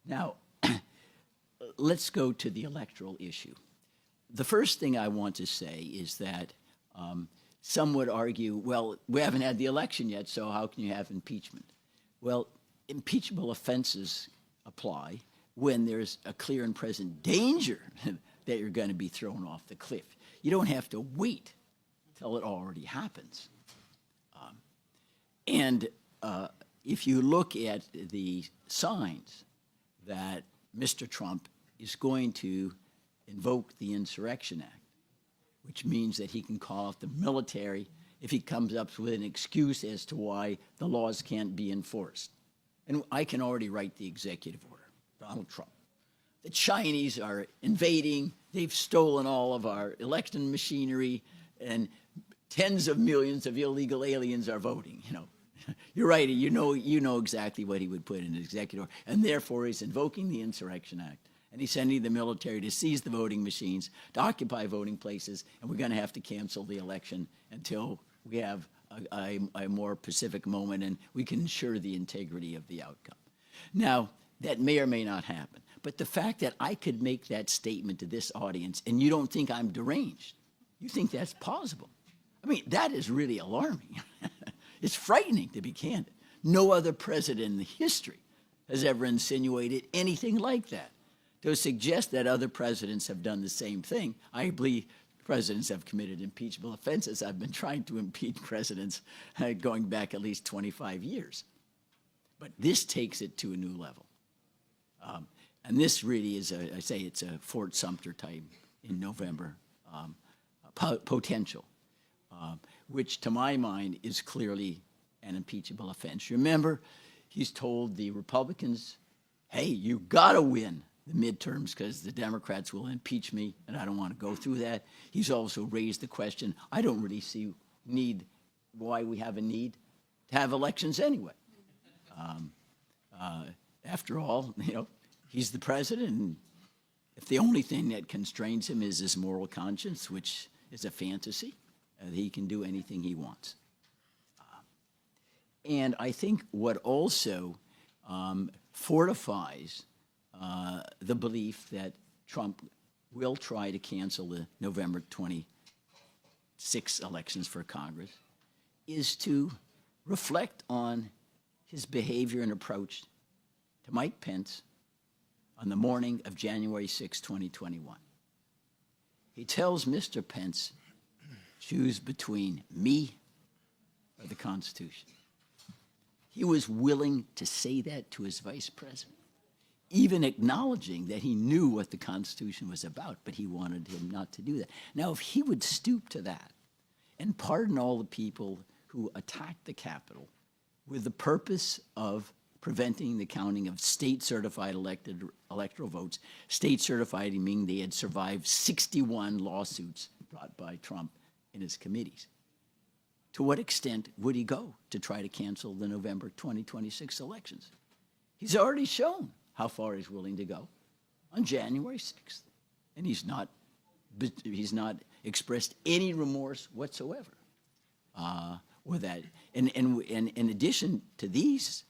Now, let's go to the electoral issue. The first thing I want to say is that some would argue, well, we haven't had the election yet, so how can you have impeachment? Well, impeachable offenses apply when there's a clear and present danger that you're going to be thrown off the cliff. You don't have to wait till it already happens. If you look at the signs that Mr. Trump is going to invoke the Insurrection Act, which means that he can call out the military if he comes up with an excuse as to why the laws can't be enforced. And I can already write the executive order, Donald Trump. The Chinese are invading, they've stolen all of our election machinery, and tens of millions of illegal aliens are voting, you know. You're right, you know exactly what he would put in his executive order, and therefore he's invoking the Insurrection Act, and he's sending the military to seize the voting machines, to occupy voting places, and we're going to have to cancel the election until we have a more pacific moment and we can ensure the integrity of the outcome. Now, that may or may not happen, but the fact that I could make that statement to this audience and you don't think I'm deranged, you think that's plausible. I mean, that is really alarming. It's frightening, to be candid. No other president in history has ever insinuated anything like that. To suggest that other presidents have done the same thing, I believe presidents have committed impeachable offenses. I've been trying to impeach presidents going back at least 25 years. But this takes it to a new level. And this really is, I say it's a Fort Sumter type in November potential, which to my mind is clearly an impeachable offense. Remember, he's told the Republicans, hey, you gotta win the midterms because the Democrats will impeach me, and I don't want to go through that. He's also raised the question, I don't really see why we have a need to have elections anyway. After all, you know, he's the president, and if the only thing that constrains him is his moral conscience, which is a fantasy, he can do anything he wants. And I think what also fortifies the belief that Trump will try to cancel the November 26 elections for Congress is to reflect on his behavior and approach to Mike Pence on the morning of January 6, 2021. He tells Mr. Pence, choose between me or the Constitution. He was willing to say that to his vice president, even acknowledging that he knew what the Constitution was about, but he wanted him not to do that. Now, if he would stoop to that and pardon all the people who attacked the Capitol with the purpose of preventing the counting of state-certified electoral votes, state-certified meaning they had survived 61 lawsuits brought by Trump in his committees, to what extent would he go to try to cancel the November 2026 elections? He's already shown how far he's willing to go on January 6th. And he's not expressed any remorse whatsoever with that. And in addition to these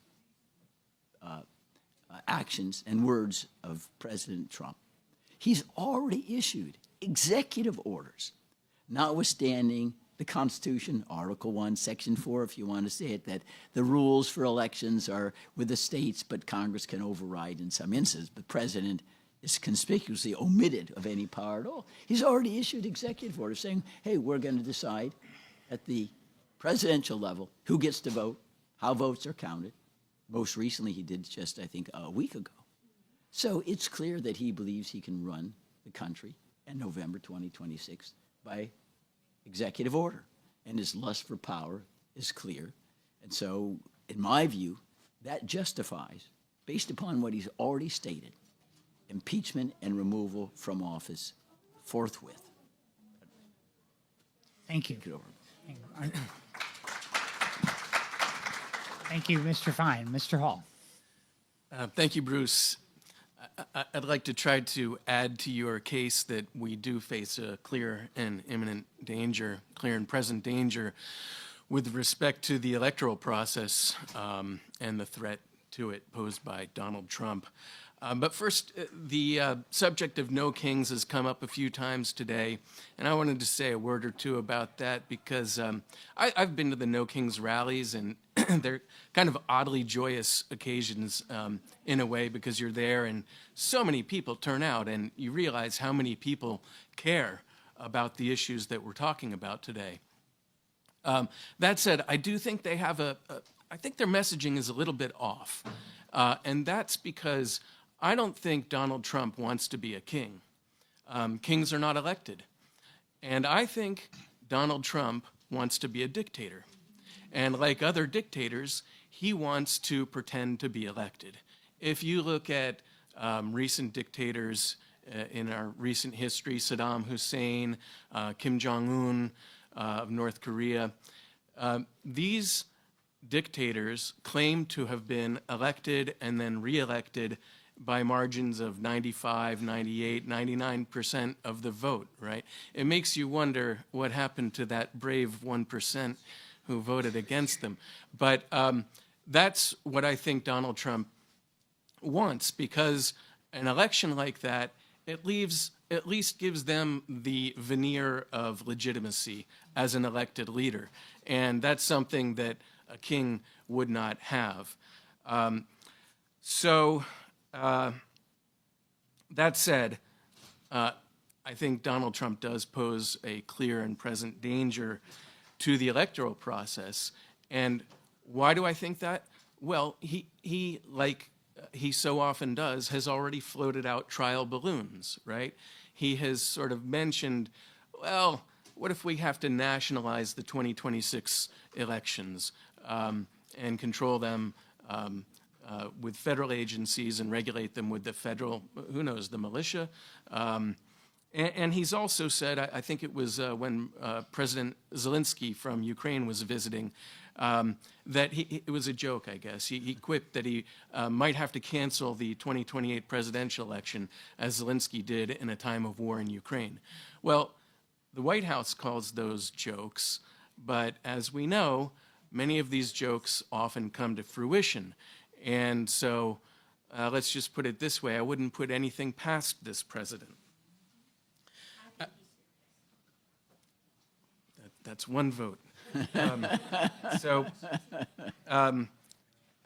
actions and words of President Trump, he's already issued executive orders, notwithstanding the Constitution, Article 1, Section 4, if you want to say it, that the rules for elections are with the states, but Congress can override in some instances. The president is conspicuously omitted of any power at all. He's already issued executive orders saying, hey, we're going to decide at the presidential level who gets to vote, how votes are counted. Most recently, he did just, I think, a week ago. So it's clear that he believes he can run the country in November 2026 by executive order, and his lust for power is clear. And so, in my view, that justifies, based upon what he's already stated, impeachment and removal from office forthwith. Thank you. Thank you, Mr. Fein. Mr. Hall. Thank you, Bruce. I'd like to try to add to your case that we do face a clear and imminent danger, clear and present danger, with respect to the electoral process and the threat to it posed by Donald Trump. But first, the subject of no kings has come up a few times today, and I wanted to say a word or two about that because I've been to the no kings rallies, and they're kind of oddly joyous occasions in a way, because you're there and so many people turn out and you realize how many people care about the issues that we're talking about today. That said, I do think they have I think their messaging is a little bit off. And that's because I don't think Donald Trump wants to be a king. Kings are not elected. And I think Donald Trump wants to be a dictator. And like other dictators, he wants to pretend to be elected. If you look at recent dictators in our recent history, Saddam Hussein, Kim Jong-un of North Korea, these dictators claim to have been elected and then reelected by margins of 95, 98, 99% of the vote, right? It makes you wonder what happened to that brave 1% who voted against them. But that's what I think Donald Trump wants, because an election like that, at least gives them the veneer of legitimacy as an elected leader. And that's something that a king would not have. That said, I think Donald Trump does pose a clear and present danger to the electoral process. And why do I think that? Well, he like he so often does, has already floated out trial balloons, right? He has sort of mentioned, well, what if we have to nationalize the 2026 elections and control them with federal agencies and regulate them with the federal, who knows, the militia? And he's also said, I think it was when President Zelensky from Ukraine was visiting, that it was a joke, I guess. He quipped that he might have to cancel the 2028 presidential election, as Zelensky did in a time of war in Ukraine. Well, the White House calls those jokes, but as we know, many of these jokes often come to fruition. And so let's just put it this way, I wouldn't put anything past this president. That's one vote.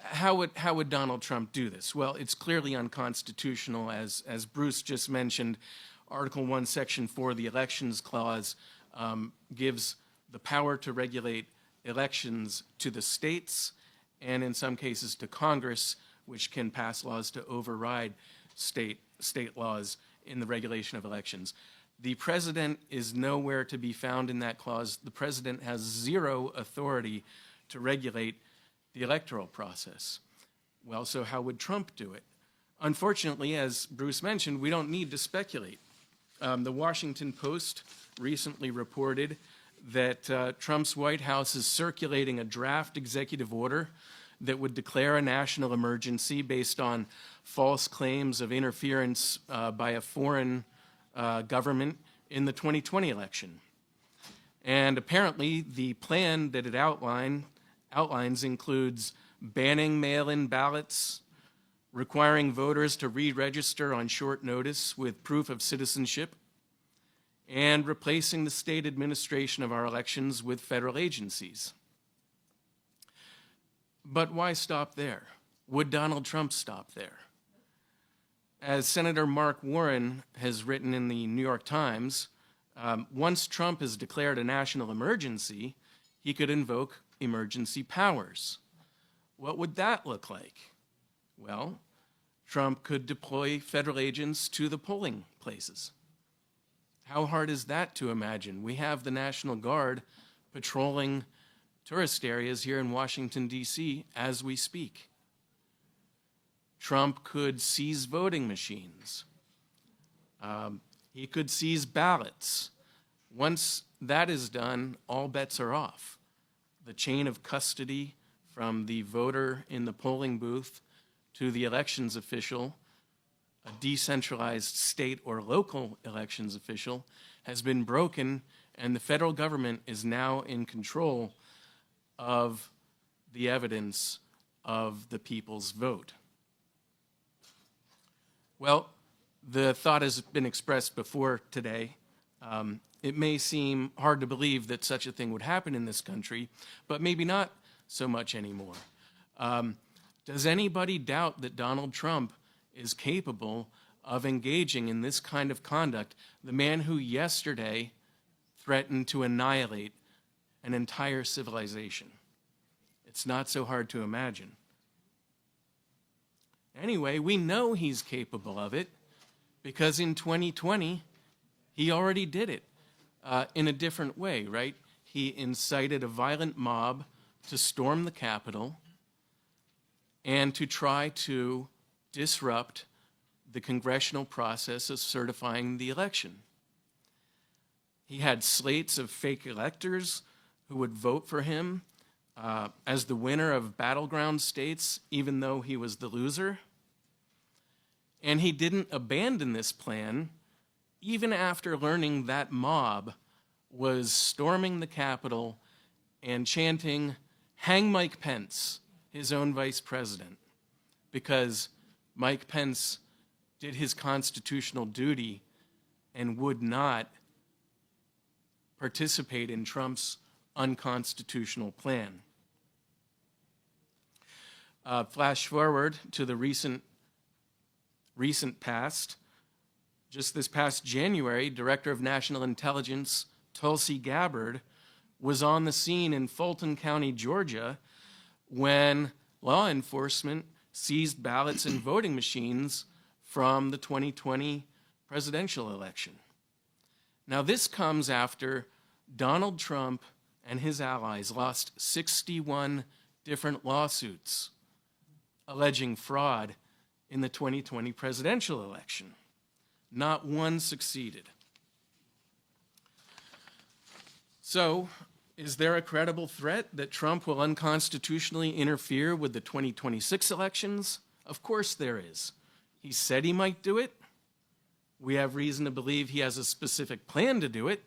How would Donald Trump do this? Well, it's clearly unconstitutional, as Bruce just mentioned. Article 1, Section 4, the Elections Clause, gives the power to regulate elections to the states and in some cases to Congress, which can pass laws to override state laws in the regulation of elections. The president is nowhere to be found in that clause. The president has zero authority to regulate the electoral process. Well, so how would Trump do it? Unfortunately, as Bruce mentioned, we don't need to speculate. The Washington Post recently reported that Trump's White House is circulating a draft executive order that would declare a national emergency based on false claims of interference by a foreign government in the 2020 election. And apparently the plan that it outlines includes banning mail-in ballots, requiring voters to re-register on short notice with proof of citizenship, and replacing the state administration of our elections with federal agencies. But why stop there? Would Donald Trump stop there? As Senator Mark Warren has written in the New York Times, once Trump has declared a national emergency, he could invoke emergency powers. What would that look like? Well, Trump could deploy federal agents to the polling places. How hard is that to imagine? We have the National Guard patrolling tourist areas here in Washington, D.C. as we speak. Trump could seize voting machines. He could seize ballots. Once that is done, all bets are off. The chain of custody from the voter in the polling booth to the elections official, a decentralized state or local elections official, has been broken, and the federal government is now in control of the evidence of the people's vote. Well, the thought has been expressed before today. It may seem hard to believe that such a thing would happen in this country, but maybe not so much anymore. Does anybody doubt that Donald Trump is capable of engaging in this kind of conduct? The man who yesterday threatened to annihilate an entire civilization. It's not so hard to imagine. Anyway, we know he's capable of it because in 2020, he already did it in a different way, right? He incited a violent mob to storm the Capitol and to try to disrupt the congressional process of certifying the election. He had slates of fake electors who would vote for him as the winner of battleground states, even though he was the loser. And he didn't abandon this plan even after learning that mob was storming the Capitol and chanting, "Hang Mike Pence," his own vice president, because Mike Pence did his constitutional duty and would not participate in Trump's unconstitutional plan. Flash forward to the recent past. Just this past January, Director of National Intelligence Tulsi Gabbard was on the scene in Fulton County, Georgia, when law enforcement seized ballots and voting machines from the 2020 presidential election. Now, this comes after Donald Trump and his allies lost 61 different lawsuits alleging fraud in the 2020 presidential election. Not one succeeded. So, is there a credible threat that Trump will unconstitutionally interfere with the 2026 elections? Of course there is. He said he might do it. We have reason to believe he has a specific plan to do it.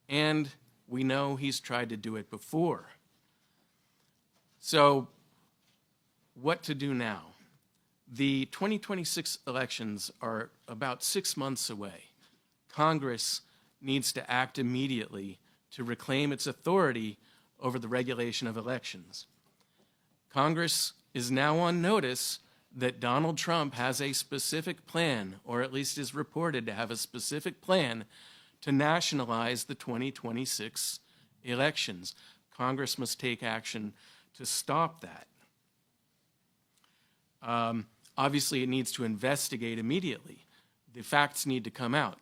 And we know he's tried to do it before. So, what to do now? The 2026 elections are about 6 months away. Congress needs to act immediately to reclaim its authority over the regulation of elections. Congress is now on notice that Donald Trump has a specific plan, or at least is reported to have a specific plan, to nationalize the 2026 elections. Congress must take action to stop that. Obviously, it needs to investigate immediately. The facts need to come out.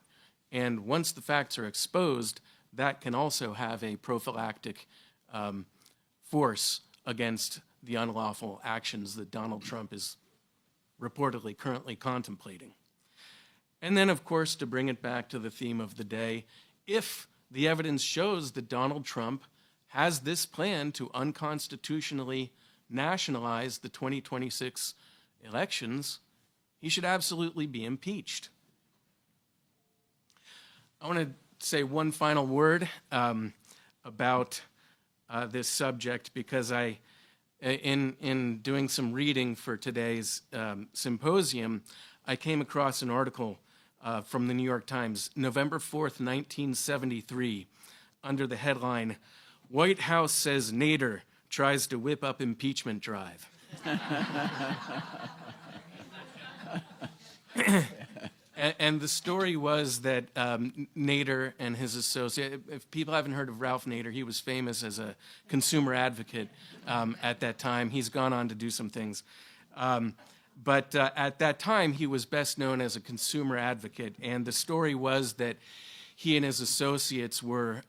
And once the facts are exposed, that can also have a prophylactic force against the unlawful actions that Donald Trump is reportedly currently contemplating. And then, of course, to bring it back to the theme of the day, if the evidence shows that Donald Trump has this plan to unconstitutionally nationalize the 2026 elections, he should absolutely be impeached. I want to say one final word about this subject, because in doing some reading for today's symposium, I came across an article from the New York Times, November 4th, 1973, under the headline, "White House Says Nader Tries to Whip Up Impeachment Drive." And the story was that Nader and his associate, if people haven't heard of Ralph Nader, he was famous as a consumer advocate at that time. He's gone on to do some things. But at that time, he was best known as a consumer advocate. And the story was that he and his associates were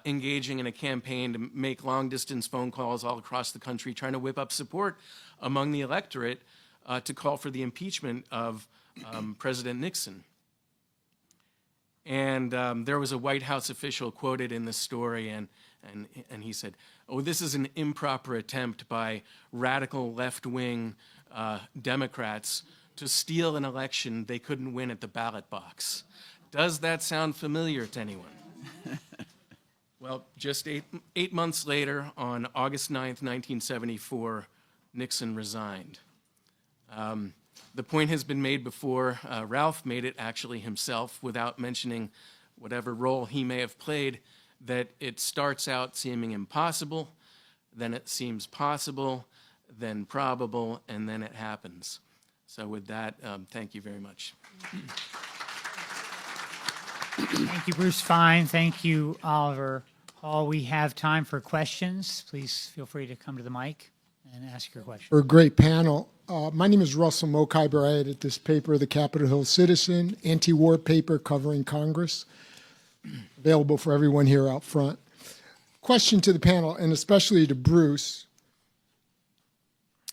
engaging in a campaign to make long-distance phone calls all across the country, trying to whip up support among the electorate to call for the impeachment of President Nixon. And there was a White House official quoted in the story, and he said, "Oh, this is an improper attempt by radical left-wing Democrats to steal an election they couldn't win at the ballot box." Does that sound familiar to anyone? Well, just eight months later, on August 9th, 1974, Nixon resigned. The point has been made before. Ralph made it actually himself, without mentioning whatever role he may have played, that it starts out seeming impossible, then it seems possible, then probable, and then it happens. So with that, thank you very much. Thank you, Bruce Fein. Thank you, Oliver Hall. We have time for questions. Please feel free to come to the mic and ask your question. For a great panel. My name is Russell Mokhyber. I edit this paper, the Capitol Hill Citizen, anti-war paper covering Congress, available for everyone here out front. Question to the panel, and especially to Bruce.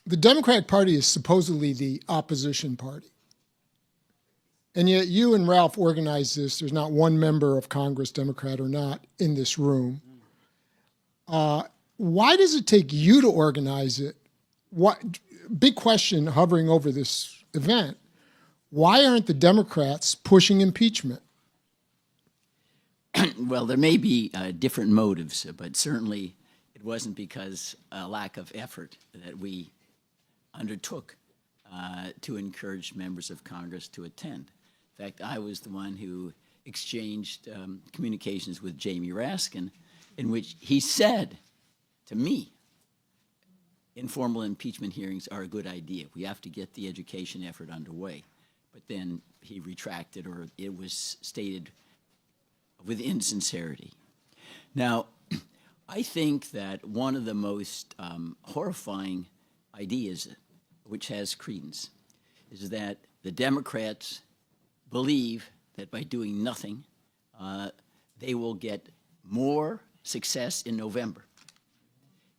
The Democratic Party is supposedly the opposition party. And yet you and Ralph organized this. There's not one member of Congress, Democrat or not, in this room. Why does it take you to organize it? Big question hovering over this event. Why aren't the Democrats pushing impeachment? Well, there may be different motives, but certainly it wasn't because a lack of effort that we undertook to encourage members of Congress to attend. In fact, I was the one who exchanged communications with Jamie Raskin, in which he said to me, informal impeachment hearings are a good idea. We have to get the education effort underway. But then he retracted, or it was stated with insincerity. Now, I think that one of the most horrifying ideas, which has credence, is that the Democrats believe that by doing nothing, they will get more success in November.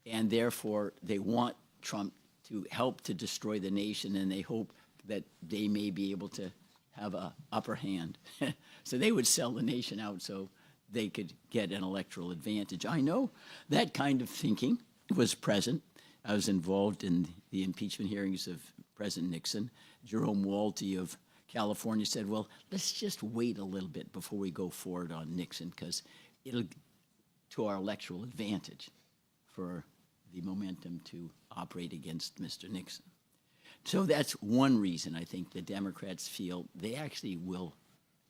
And therefore, they want Trump to help to destroy the nation, and they hope that they may be able to have an upper hand. So they would sell the nation out so they could get an electoral advantage. I know that kind of thinking was present. I was involved in the impeachment hearings of President Nixon. Jerome Walty of California said, well, let's just wait a little bit before we go forward on Nixon, because it'll to our electoral advantage for the momentum to operate against Mr. Nixon. So that's one reason I think the Democrats feel they actually will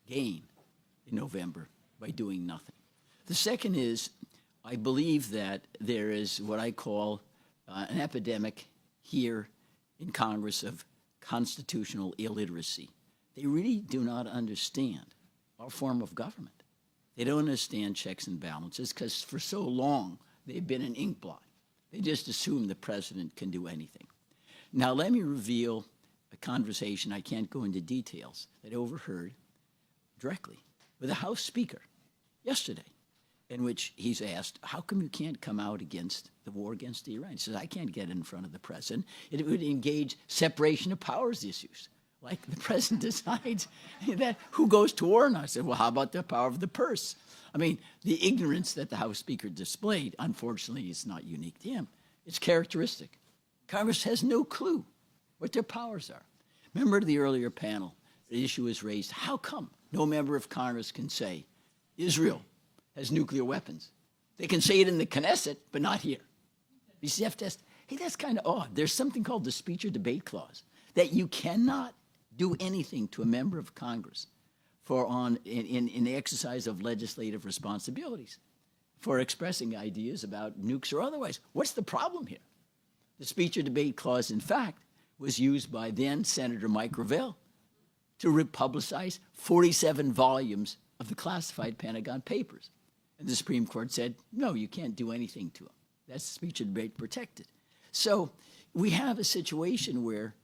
gain in November by doing nothing. The second is, I believe that there is what I call an epidemic here in Congress of constitutional illiteracy. They really do not understand our form of government. They don't understand checks and balances because for so long they've been an ink blot. They just assume the president can do anything. Now let me reveal a conversation, I can't go into details, that I overheard directly with a House Speaker yesterday, in which he's asked, how come you can't come out against the war against Iran? He says, I can't get in front of the president. It would engage separation of powers issues. Like the president decides that who goes to war. And I said, well, how about the power of the purse? I mean, the ignorance that the House Speaker displayed, unfortunately, is not unique to him. It's characteristic. Congress has no clue what their powers are. Remember the earlier panel, the issue was raised, how come no member of Congress can say Israel has nuclear weapons? They can say it in the Knesset, but not here. You see, hey, that's kind of odd. There's something called the speech or debate clause, that you cannot do anything to a member of Congress for in the exercise of legislative responsibilities for expressing ideas about nukes or otherwise. What's the problem here? The speech or debate clause, in fact, was used by then Senator Mike Gravel to republicize 47 volumes of the classified Pentagon papers. And the Supreme Court said, no, you can't do anything to them. That's speech and debate protected. So we have a situation where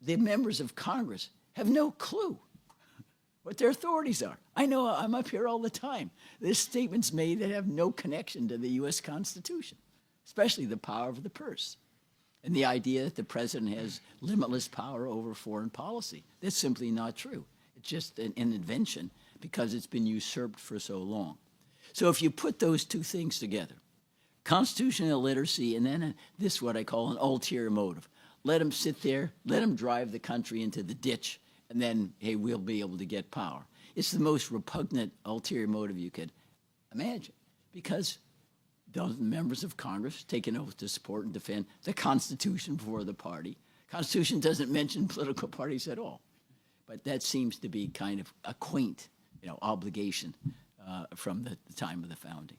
the members of Congress have no clue what their authorities are. I know I'm up here all the time. There's statements made that have no connection to the U.S. Constitution, especially the power of the purse and the idea that the president has limitless power over foreign policy. That's simply not true. It's just an invention because it's been usurped for so long. So if you put those two things together, constitutional illiteracy and then this what I call an ulterior motive. Let them sit there, let them drive the country into the ditch, and then, hey, we'll be able to get power. It's the most repugnant ulterior motive you could imagine, because those members of Congress take an oath to support and defend the Constitution before the party. Constitution doesn't mention political parties at all. But that seems to be kind of a quaint, obligation from the time of the founding.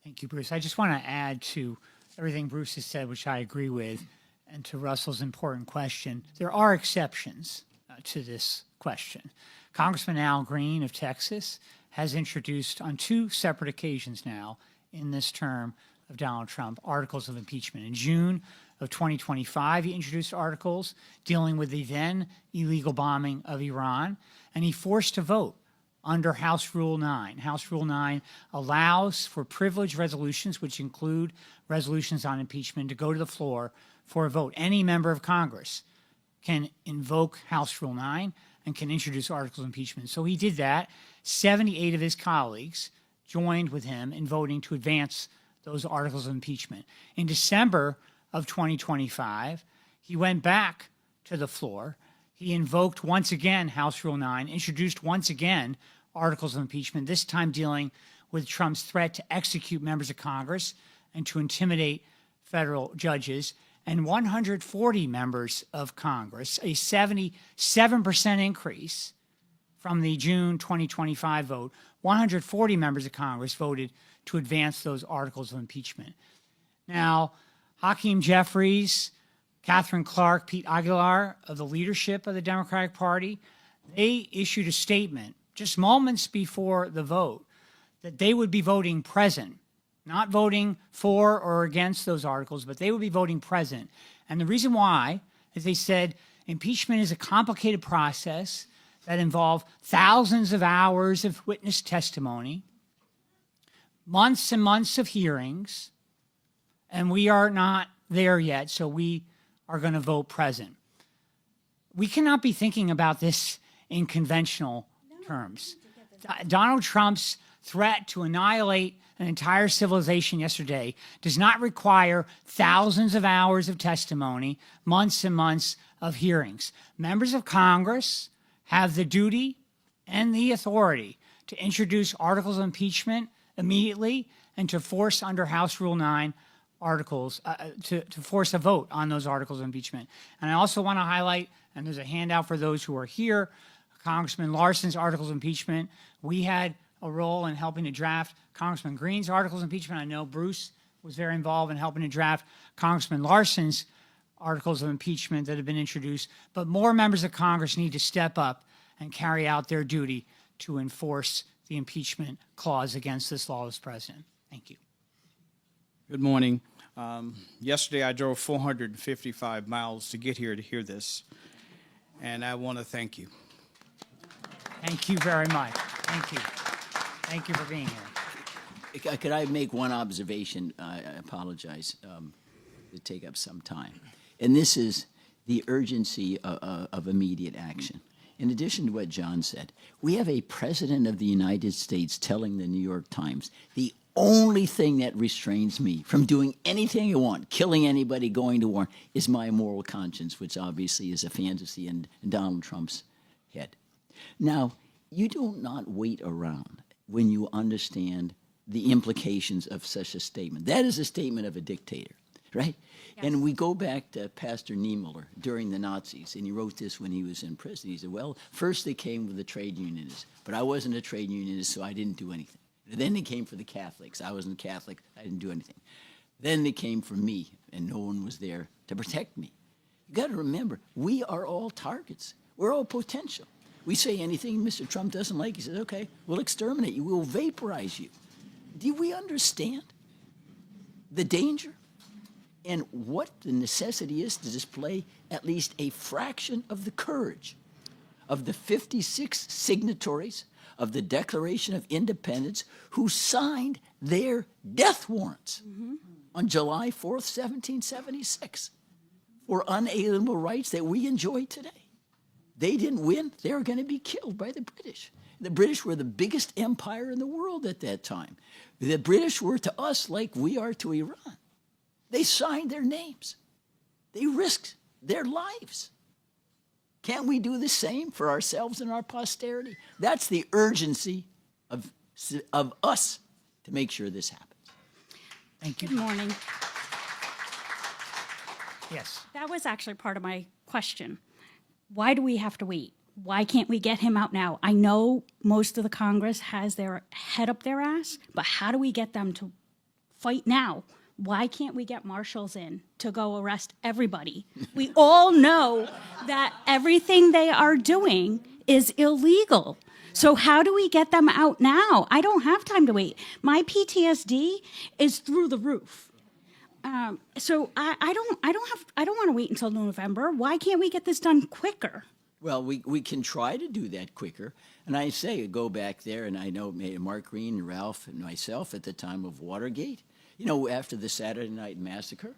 Thank you, Bruce. I just want to add to everything Bruce has said, which I agree with, and to Russell's important question, there are exceptions to this question. Congressman Al Green of Texas has introduced on 2 separate occasions now in this term of Donald Trump articles of impeachment. In June of 2025, he introduced articles dealing with the then illegal bombing of Iran, and he forced a vote under House Rule 9. House Rule 9 allows for privileged resolutions, which include resolutions on impeachment, to go to the floor for a vote. Any member of Congress can invoke House Rule 9 and can introduce articles of impeachment. So he did that. 78 of his colleagues joined with him in voting to advance those articles of impeachment. In December of 2025, he went back to the floor. He invoked once again House Rule 9, introduced once again articles of impeachment, this time dealing with Trump's threat to execute members of Congress and to intimidate federal judges. And 140 members of Congress, a 77% increase from the June 2025 vote, 140 members of Congress voted to advance those articles of impeachment. Now, Hakeem Jeffries, Catherine Clark, Pete Aguilar of the leadership of the Democratic Party, they issued a statement just moments before the vote that they would be voting present, not voting for or against those articles, but they would be voting present. And the reason why is they said impeachment is a complicated process that involves thousands of hours of witness testimony, months and months of hearings, and we are not there yet, so we are going to vote present. We cannot be thinking about this in conventional terms. Donald Trump's threat to annihilate an entire civilization yesterday does not require thousands of hours of testimony, months and months of hearings. Members of Congress have the duty and the authority to introduce articles of impeachment immediately and to force under House Rule 9 articles, to force a vote on those articles of impeachment. And I also want to highlight, and there's a handout for those who are here, Congressman Larson's articles of impeachment. We had a role in helping to draft Congressman Green's articles of impeachment. I know Bruce was very involved in helping to draft Congressman Larson's articles of impeachment that have been introduced. But more members of Congress need to step up and carry out their duty to enforce the impeachment clause against this lawless president. Thank you. Good morning. Yesterday I drove 455 miles to get here to hear this, and I want to thank you. Thank you very much. Thank you. Thank you for being here. Could I make one observation? I apologize to take up some time. And this is the urgency of immediate action. In addition to what John said, we have a president of the United States telling the New York Times, the only thing that restrains me from doing anything I want, killing anybody, going to war, is my moral conscience, which obviously is a fantasy in Donald Trump's head. Now, you do not wait around when you understand the implications of such a statement. That is a statement of a dictator, right? Yes. And we go back to Pastor Niemöller during the Nazis, and he wrote this when he was in prison. He said, well, first they came with the trade unionists, but I wasn't a trade unionist, so I didn't do anything. And then they came for the Catholics. I wasn't Catholic. I didn't do anything. Then they came for me, and no one was there to protect me. You got to remember, we are all targets. We're all potential. We say anything Mr. Trump doesn't like, he says, okay, we'll exterminate you. We'll vaporize you. Do we understand the danger and what the necessity is to display at least a fraction of the courage of the 56 signatories of the Declaration of Independence who signed their death warrants on July 4th, 1776 for unalienable rights that we enjoy today? They didn't win. They were going to be killed by the British. The British were the biggest empire in the world at that time. The British were to us like we are to Iran. They signed their names. They risked their lives. Can't we do the same for ourselves and our posterity? That's the urgency of us to make sure this happens. Thank you. Good morning. Yes. That was actually part of my question. Why do we have to wait? Why can't we get him out now? I know most of the Congress has their head up their ass, but how do we get them to fight now Why can't we get marshals in to go arrest everybody? We all know that everything they are doing is illegal. So how do we get them out now? I don't have time to wait. My PTSD is through the roof. So I don't want to wait until November. Why can't we get this done quicker? Well, we can try to do that quicker. And I say, go back there, and I know Mark Green and Ralph and myself at the time of Watergate, after the Saturday Night Massacre,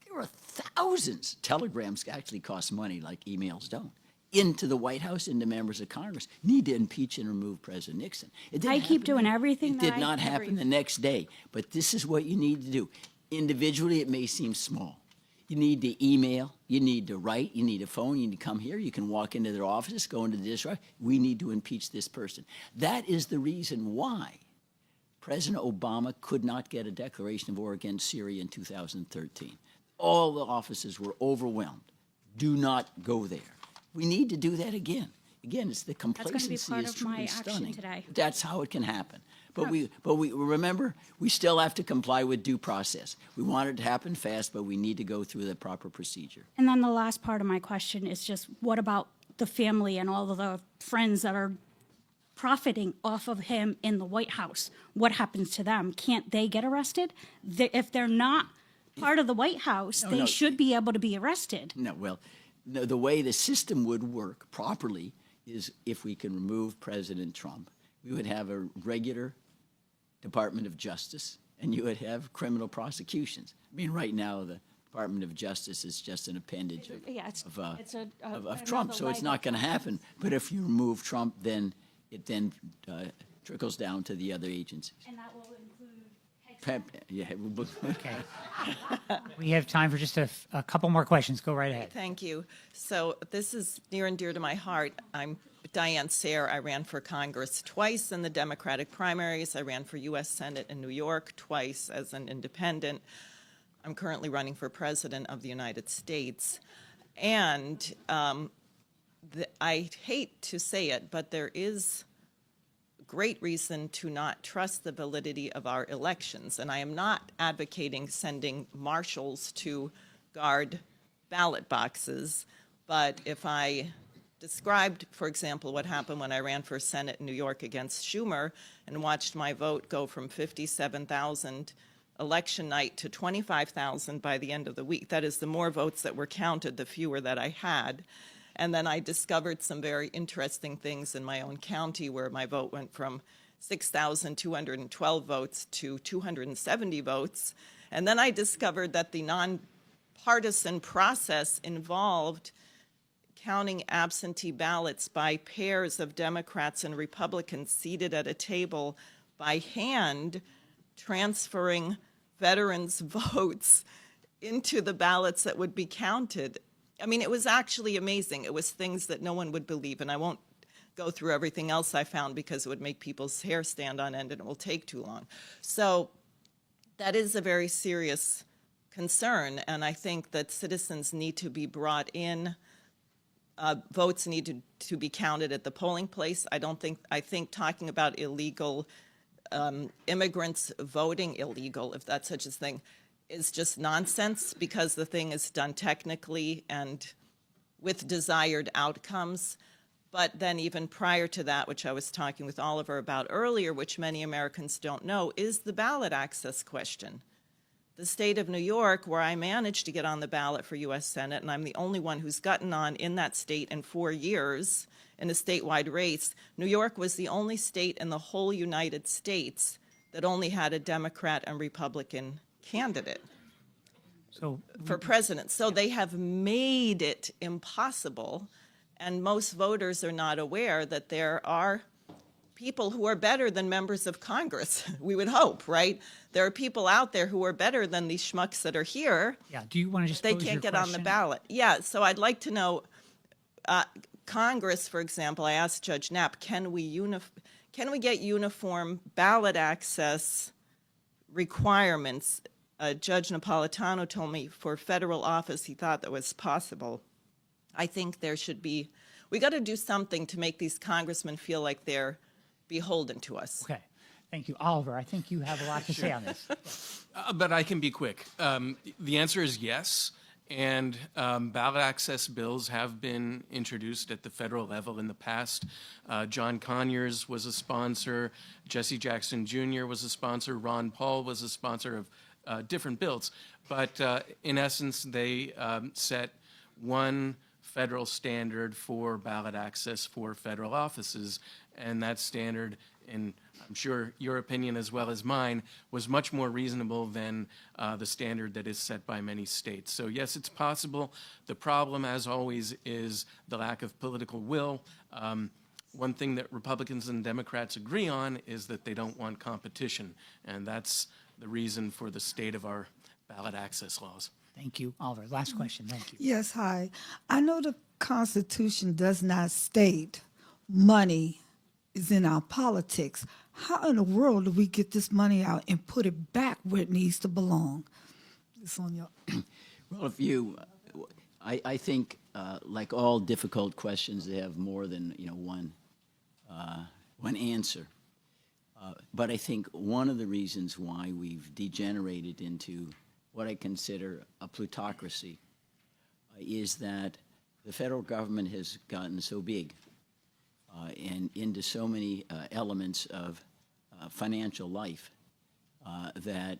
there were thousands. Telegrams actually cost money like emails don't. Into the White House, into members of Congress, need to impeach and remove President Nixon. I keep doing everything It did not happen the next day. But this is what you need to do. Individually, it may seem small. You need to email, you need to write, you need a phone, you need to come here, you can walk into their office, go into the district. We need to impeach this person. That is the reason why President Obama could not get a declaration of war against Syria in 2013. All the offices were overwhelmed. Do not go there. We need to do that again. Again, it's the complacency is truly stunning. Today. That's how it can happen. But we remember, we still have to comply with due process. We want it to happen fast, but we need to go through the proper procedure. And then the last part of my question is just, what about the family and all of the friends that are profiting off of him in the White House? What happens to them? Can't they get arrested? If they're not part of the White House, they should be able to be arrested. No, well, the way the system would work properly is if we can remove President Trump, we would have a regular Department of Justice, and you would have criminal prosecutions. I mean, right now, the Department of Justice is just an appendage of Trump, so it's not going to happen. But if you remove Trump, then it trickles down to the other agencies. And that will include... Okay. We have time for just a couple more questions. Go right ahead. Thank you. So this is near and dear to my heart. I'm Diane Sayre. I ran for Congress twice in the Democratic primaries. I ran for U.S. Senate in New York twice as an independent. I'm currently running for President of the United States. And I hate to say it, but there is great reason to not trust the validity of our elections. And I am not advocating sending marshals to guard ballot boxes, but if I described, for example, what happened when I ran for Senate in New York against Schumer and watched my vote go from 57,000 election night to 25,000 by the end of the week. That is, the more votes that were counted, the fewer that I had. And then I discovered some very interesting things in my own county where my vote went from 6,212 votes to 270 votes. And then I discovered that the nonpartisan process involved counting absentee ballots by pairs of Democrats and Republicans seated at a table by hand, transferring veterans' votes into the ballots that would be counted. I mean, it was actually amazing. It was things that no one would believe, and I won't go through everything else I found because it would make people's hair stand on end and it will take too long. So that is a very serious concern, and I think that citizens need to be brought in. Votes need to be counted at the polling place. I think talking about illegal immigrants voting illegal, if that's such a thing, is just nonsense because the thing is done technically and with desired outcomes. But then even prior to that, which I was talking with Oliver about earlier, which many Americans don't know, is the ballot access question. The state of New York, where I managed to get on the ballot for U.S. Senate, and I'm the only one who's gotten on in that state in 4 years in a statewide race, New York was the only state in the whole United States that only had a Democrat and Republican candidate for president. So they have made it impossible, and most voters are not aware that there are people who are better than members of Congress, we would hope, right? There are people out there who are better than these schmucks that are here. Yeah, do you want to just They pose can't your get on the question? ballot. Yeah, so I'd like to know, Congress, for example, I asked Judge Knapp, can we get uniform ballot access requirements? Judge Napolitano told me for federal office he thought that was possible. I think there should be, we got to do something to make these congressmen feel like they're beholden to us. Okay. Thank you. Oliver, I think you have a lot to say on this. But I can be quick. The answer is yes. And ballot access bills have been introduced at the federal level in the past. John Conyers was a sponsor. Jesse Jackson Jr. was a sponsor. Ron Paul was a sponsor of different bills. But in essence, they set one federal standard for ballot access for federal offices. And that standard, in I'm sure your opinion as well as mine, was much more reasonable than the standard that is set by many states. So yes, it's possible. The problem, as always, is the lack of political will. One thing that Republicans and Democrats agree on is that they don't want competition, and that's the reason for the state of our ballot access laws. Thank you, Oliver. Last question. Thank you. Yes, hi. I know the Constitution does not state money is in our politics. How in the world do we get this money out and put it back where it needs to belong? It's on your. Well, if you, I think, like all difficult questions, they have more than one answer. But I think one of the reasons why we've degenerated into what I consider a plutocracy is that the federal government has gotten so big and into so many elements of financial life that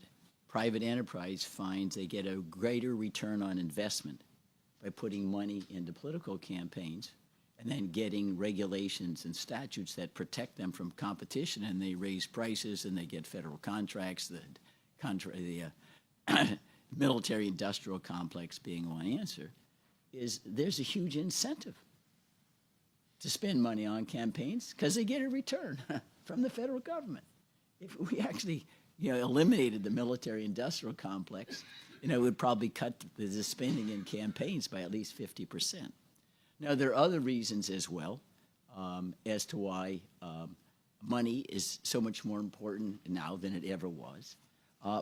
private enterprise finds they get a greater return on investment by putting money into political campaigns and then getting regulations and statutes that protect them from competition, and they raise prices and they get federal contracts, the military-industrial complex being one answer, is there's a huge incentive to spend money on campaigns because they get a return from the federal government. If we actually eliminated the military-industrial complex, it would probably cut the spending in campaigns by at least 50%. Now, there are other reasons as well as to why money is so much more important now than it ever was.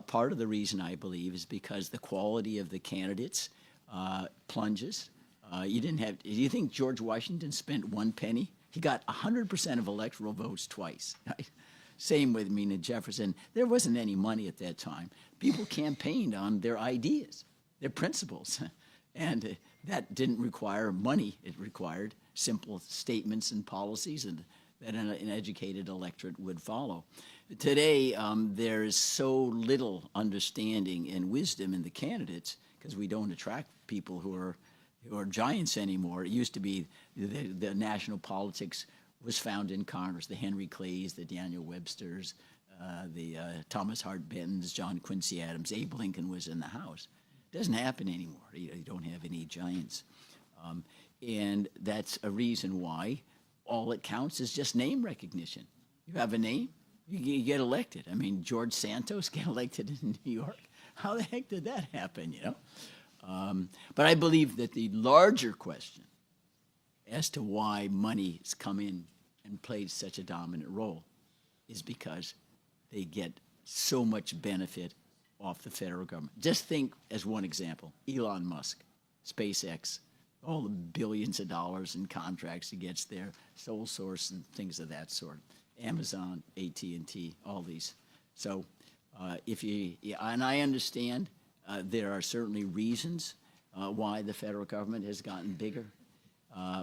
Part of the reason, I believe, is because the quality of the candidates plunges. Do you think George Washington spent 1 penny? He got 100% of electoral votes twice. Right? Same with Jefferson. There wasn't any money at that time. People campaigned on their ideas, their principles. And that didn't require money. It required simple statements and policies and that an educated electorate would follow. Today, there is so little understanding and wisdom in the candidates because we don't attract people who are giants anymore. It used to be the national politics was found in Congress, the Henry Clays, the Daniel Websters, the Thomas Hart Bentons, John Quincy Adams. Abe Lincoln was in the House. It doesn't happen anymore. You don't have any giants. And that's a reason why all it counts is just name recognition. You have a name, you get elected. I mean, George Santos got elected in New York. How the heck did that happen, But I believe that the larger question as to why money has come in and played such a dominant role is because they get so much benefit off the federal government. Just think, as one example, Elon Musk, SpaceX, all the billions of dollars in contracts he gets there, sole source and things of that sort, Amazon, AT&T, all these. So and I understand there are certainly reasons why the federal government has gotten bigger,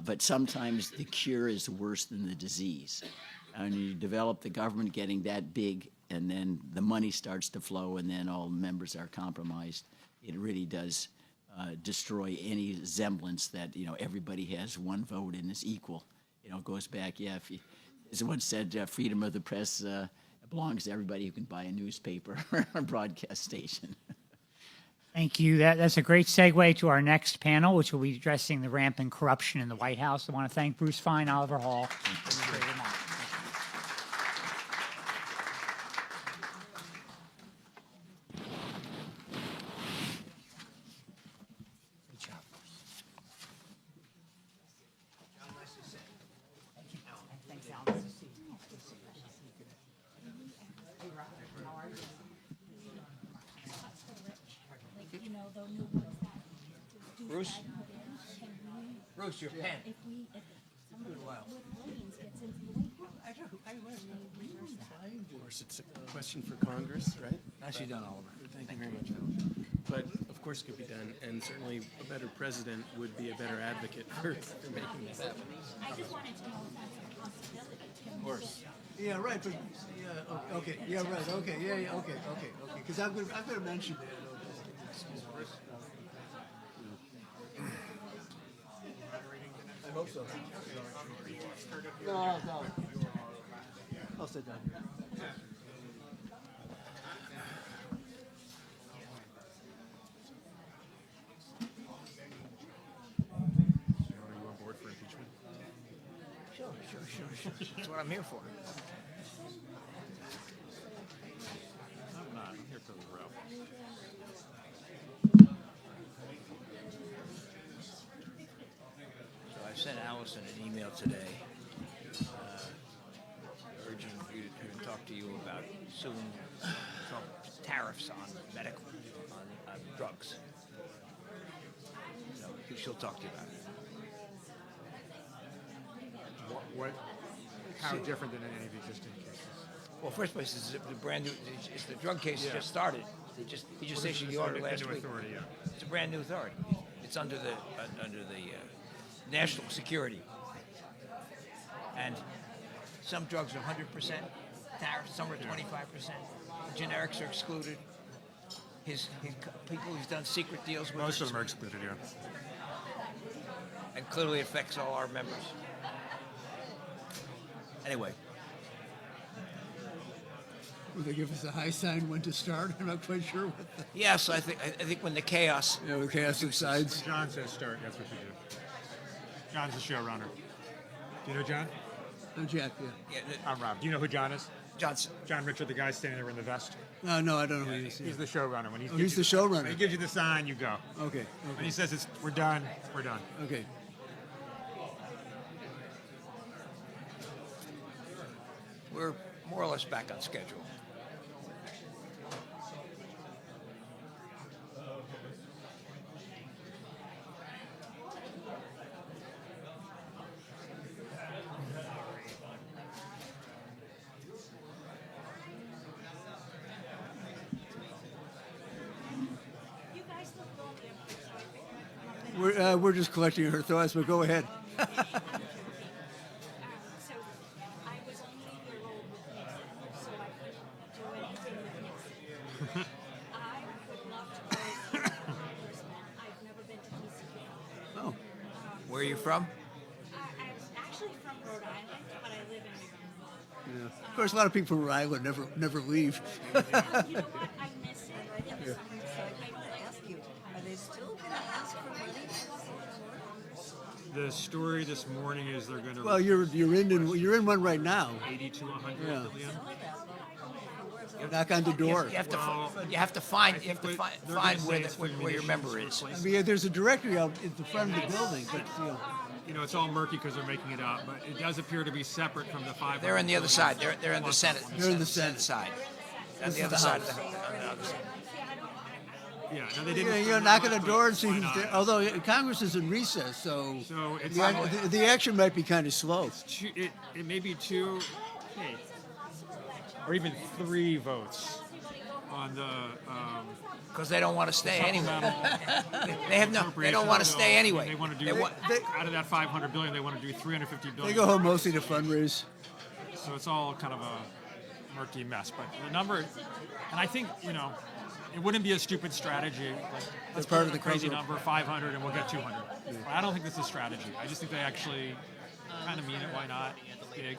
but sometimes the cure is worse than the disease. And you develop the government getting that big, and then the money starts to flow, and then all members are compromised. It really does destroy any semblance that everybody has one vote and is equal. It goes back. As one said, freedom of the press belongs to everybody who can buy a newspaper or a broadcast station. Thank you. That's a great segue to our next panel, which will be addressing the rampant corruption in the White House. I want to thank Bruce Fein, Oliver Hall. Bruce, your pen. If somebody with brains gets into the White House. Of course, it's a question for Congress, right? Nicely done, Oliver. Thank you very much, Alan. But of course it could be done, and certainly a better president would be a better advocate for making this happen. I just wanted to know if that's a possibility. Of course. Yeah, right, but, yeah, okay, yeah, right, okay, yeah, okay, because I'm gonna mention that. I hope so. No. I'll sit down here. Are you on board for impeachment? Sure. That's what I'm here for. I'm not. I'm here for the Ralph. So I sent Allison an email today, urging you to talk to you about soon Trump tariffs on medical, on drugs. So she'll talk to you about it. How different than any of the existing cases? Well, first place is the brand new. It's the drug case that just started. He just issued the order last week. Authority, yeah. It's a brand new authority. It's under the national security. And some drugs are 100% tariff, some are 25%. Generics are excluded. His people he's done secret deals with. Most of them are excluded, yeah. And clearly affects all our members. Anyway. Will they give us a high sign when to start? I'm not quite sure what the... Yes, I think when the chaos... Yeah, when chaos subsides. John says start, that's what you do. John's the showrunner. Do you know John? I'm Jack, yeah. I'm Rob. Do you know who John is? Johnson. John Richard, the guy standing there in the vest. No, I don't know who he is. He's the showrunner. When he's the showrunner. When he gives you the sign, you go. Okay. When he says we're done, we're done. Okay. We're more or less back on schedule. We're just collecting her thoughts, but go ahead. Oh, where are you from? I'm actually from Rhode Island, but I live in New York. Yeah. Of course, a lot of people from Rhode Island never leave. You know what? I miss it. I will ask you, are they still going to ask for money? The story this morning is they're going to. Well, you're in one right now. 80 to 100 Yeah. billion. Knock on the door. You have to find where your member is. I mean, there's a directory out at the front of the building, but You know, it's all murky because they're making it up, but it does appear to be separate from the 500. They're on the other side. They're in the Senate. They're in the Senate side. On the other side of the House. Yeah, no, they didn't. You're knocking on the door and see who's there. Although Congress is in recess, so it's the action might be kind of slow. It may be two, or even 3 votes on the. Because they don't want to stay anyway. They don't want to stay anyway. They want to do out of that 500 billion, they want to do 350 billion. They go home mostly to fundraise. So it's all kind of a murky mess. But the number, and I think it wouldn't be a stupid strategy. Like, let's part put of the crazy cover. number, 500, and we'll get 200. But I don't think this is a strategy. I just think they actually kind of mean it. Why not? It's big.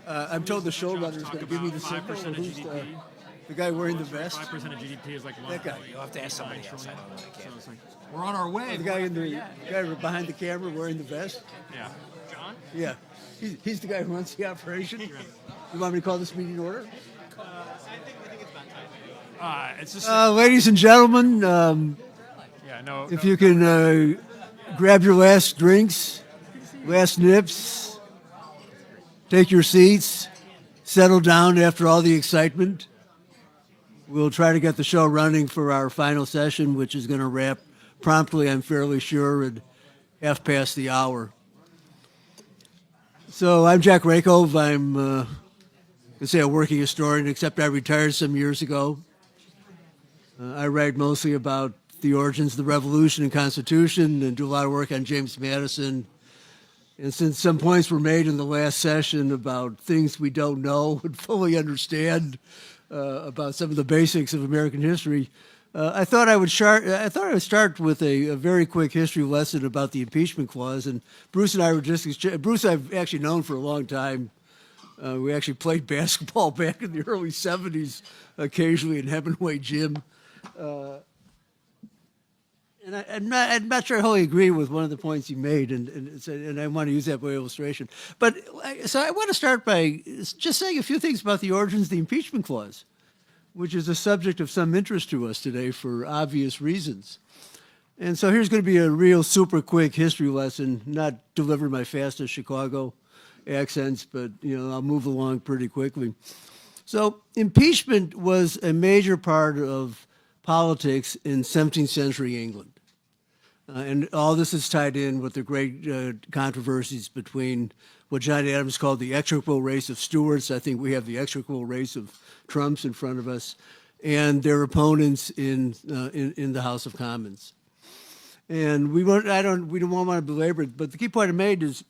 I'm told the showrunner's going to give me the signal. 5% of Who's GDP. the guy wearing the vest? 5% of GDP is like one. That guy. You'll have to ask somebody else. I don't know. So it's like, we're on our way. The guy guy behind the camera wearing the vest. Yeah. John? Yeah, he's the guy who runs the operation. You want me to call this meeting order? It's just. Ladies and gentlemen, if you can grab your last drinks, last nips, take your seats, settle down after all the excitement. We'll try to get the show running for our final session, which is going to wrap promptly, I'm fairly sure, at 1:30 the hour. So I'm Jack Rakove. I'm, I say, a working historian, except I retired some years ago. I write mostly about the origins of the Revolution and Constitution and do a lot of work on James Madison. And since some points were made in the last session about things we don't know and fully understand about some of the basics of American history, I thought I would start with a very quick history lesson about the impeachment clause. And Bruce and I were just Bruce I've actually known for a long time. We actually played basketball back in the early '70s, occasionally in Hemingway Gym. And I'm not sure I wholly agree with one of the points you made, and I want to use that by illustration. But so I want to start by just saying a few things about the origins of the impeachment clause, which is a subject of some interest to us today for obvious reasons. And so here's going to be a real super quick history lesson, not delivered my fastest Chicago accents, but I'll move along pretty quickly. So impeachment was a major part of politics in 17th century England. And all this is tied in with the great controversies between what John Adams called the execrable race of Stuarts. I think we have the execrable race of Trumps in front of us, and their opponents in the House of Commons. And we don't want to belabor it, but the key point I made is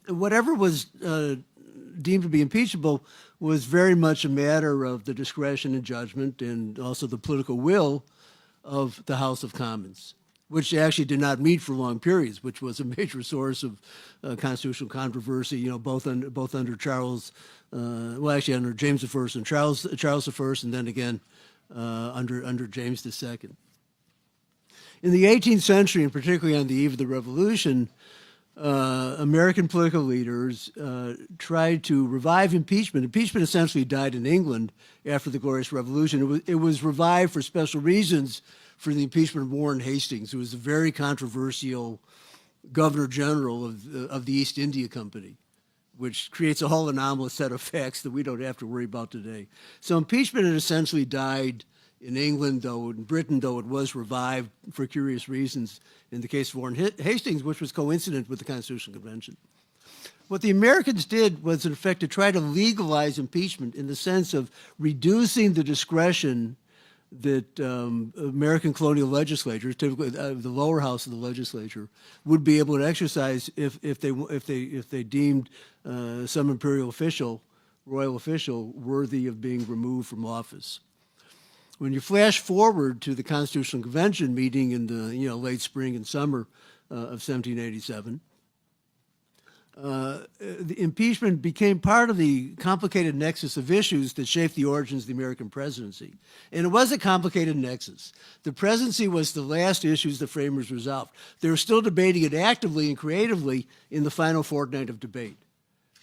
whatever was deemed to be impeachable was very much a matter of the discretion and judgment and also the political will of the House of Commons, which actually did not meet for long periods, which was a major source of constitutional controversy, both under Charles, actually under James I and Charles I, and then again under James II. In the 18th century, and particularly on the eve of the Revolution, American political leaders tried to revive impeachment. Impeachment essentially died in England after the Glorious Revolution. It was revived for special reasons for the impeachment of Warren Hastings, who was a very controversial governor general of the East India Company, which creates a whole anomalous set of facts that we don't have to worry about today. So impeachment had essentially died in England, in Britain, though it was revived for curious reasons in the case of Warren Hastings, which was coincident with the Constitutional Convention. What the Americans did was, in effect, to try to legalize impeachment in the sense of reducing the discretion that American colonial legislatures, typically the lower house of the legislature, would be able to exercise if they deemed some imperial official, royal official, worthy of being removed from office. When you flash forward to the Constitutional Convention meeting in the late spring and summer of 1787, the impeachment became part of the complicated nexus of issues that shaped the origins of the American presidency. And it was a complicated nexus. The presidency was the last issues the framers resolved. They were still debating it actively and creatively in the final fortnight of debate.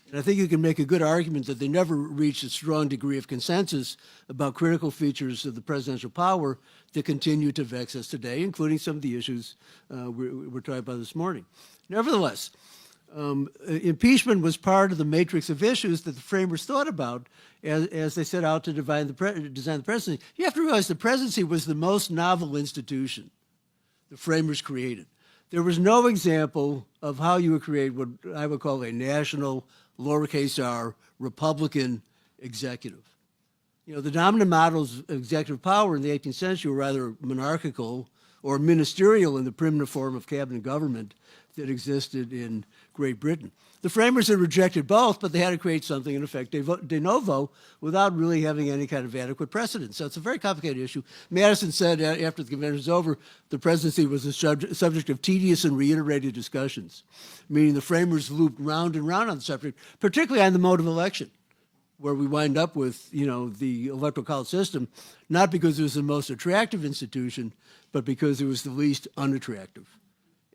And I think you can make a good argument that they never reached a strong degree of consensus about critical features of the presidential power that continue to vex us today, including some of the issues we're talking about this morning. Nevertheless, impeachment was part of the matrix of issues that the framers thought about as they set out to design the presidency. You have to realize the presidency was the most novel institution the framers created. There was no example of how you would create what I would call a national, lowercase r, Republican executive. The dominant models of executive power in the 18th century were either monarchical or ministerial in the primitive form of cabinet government that existed in Great Britain. The framers had rejected both, but they had to create something, in effect, de novo, without really having any kind of adequate precedent. So it's a very complicated issue. Madison said after the convention was over, the presidency was a subject of tedious and reiterated discussions, meaning the framers looped round and round on the subject, particularly on the mode of election, where we wind up with, the electoral college system, not because it was the most attractive institution, but because it was the least unattractive.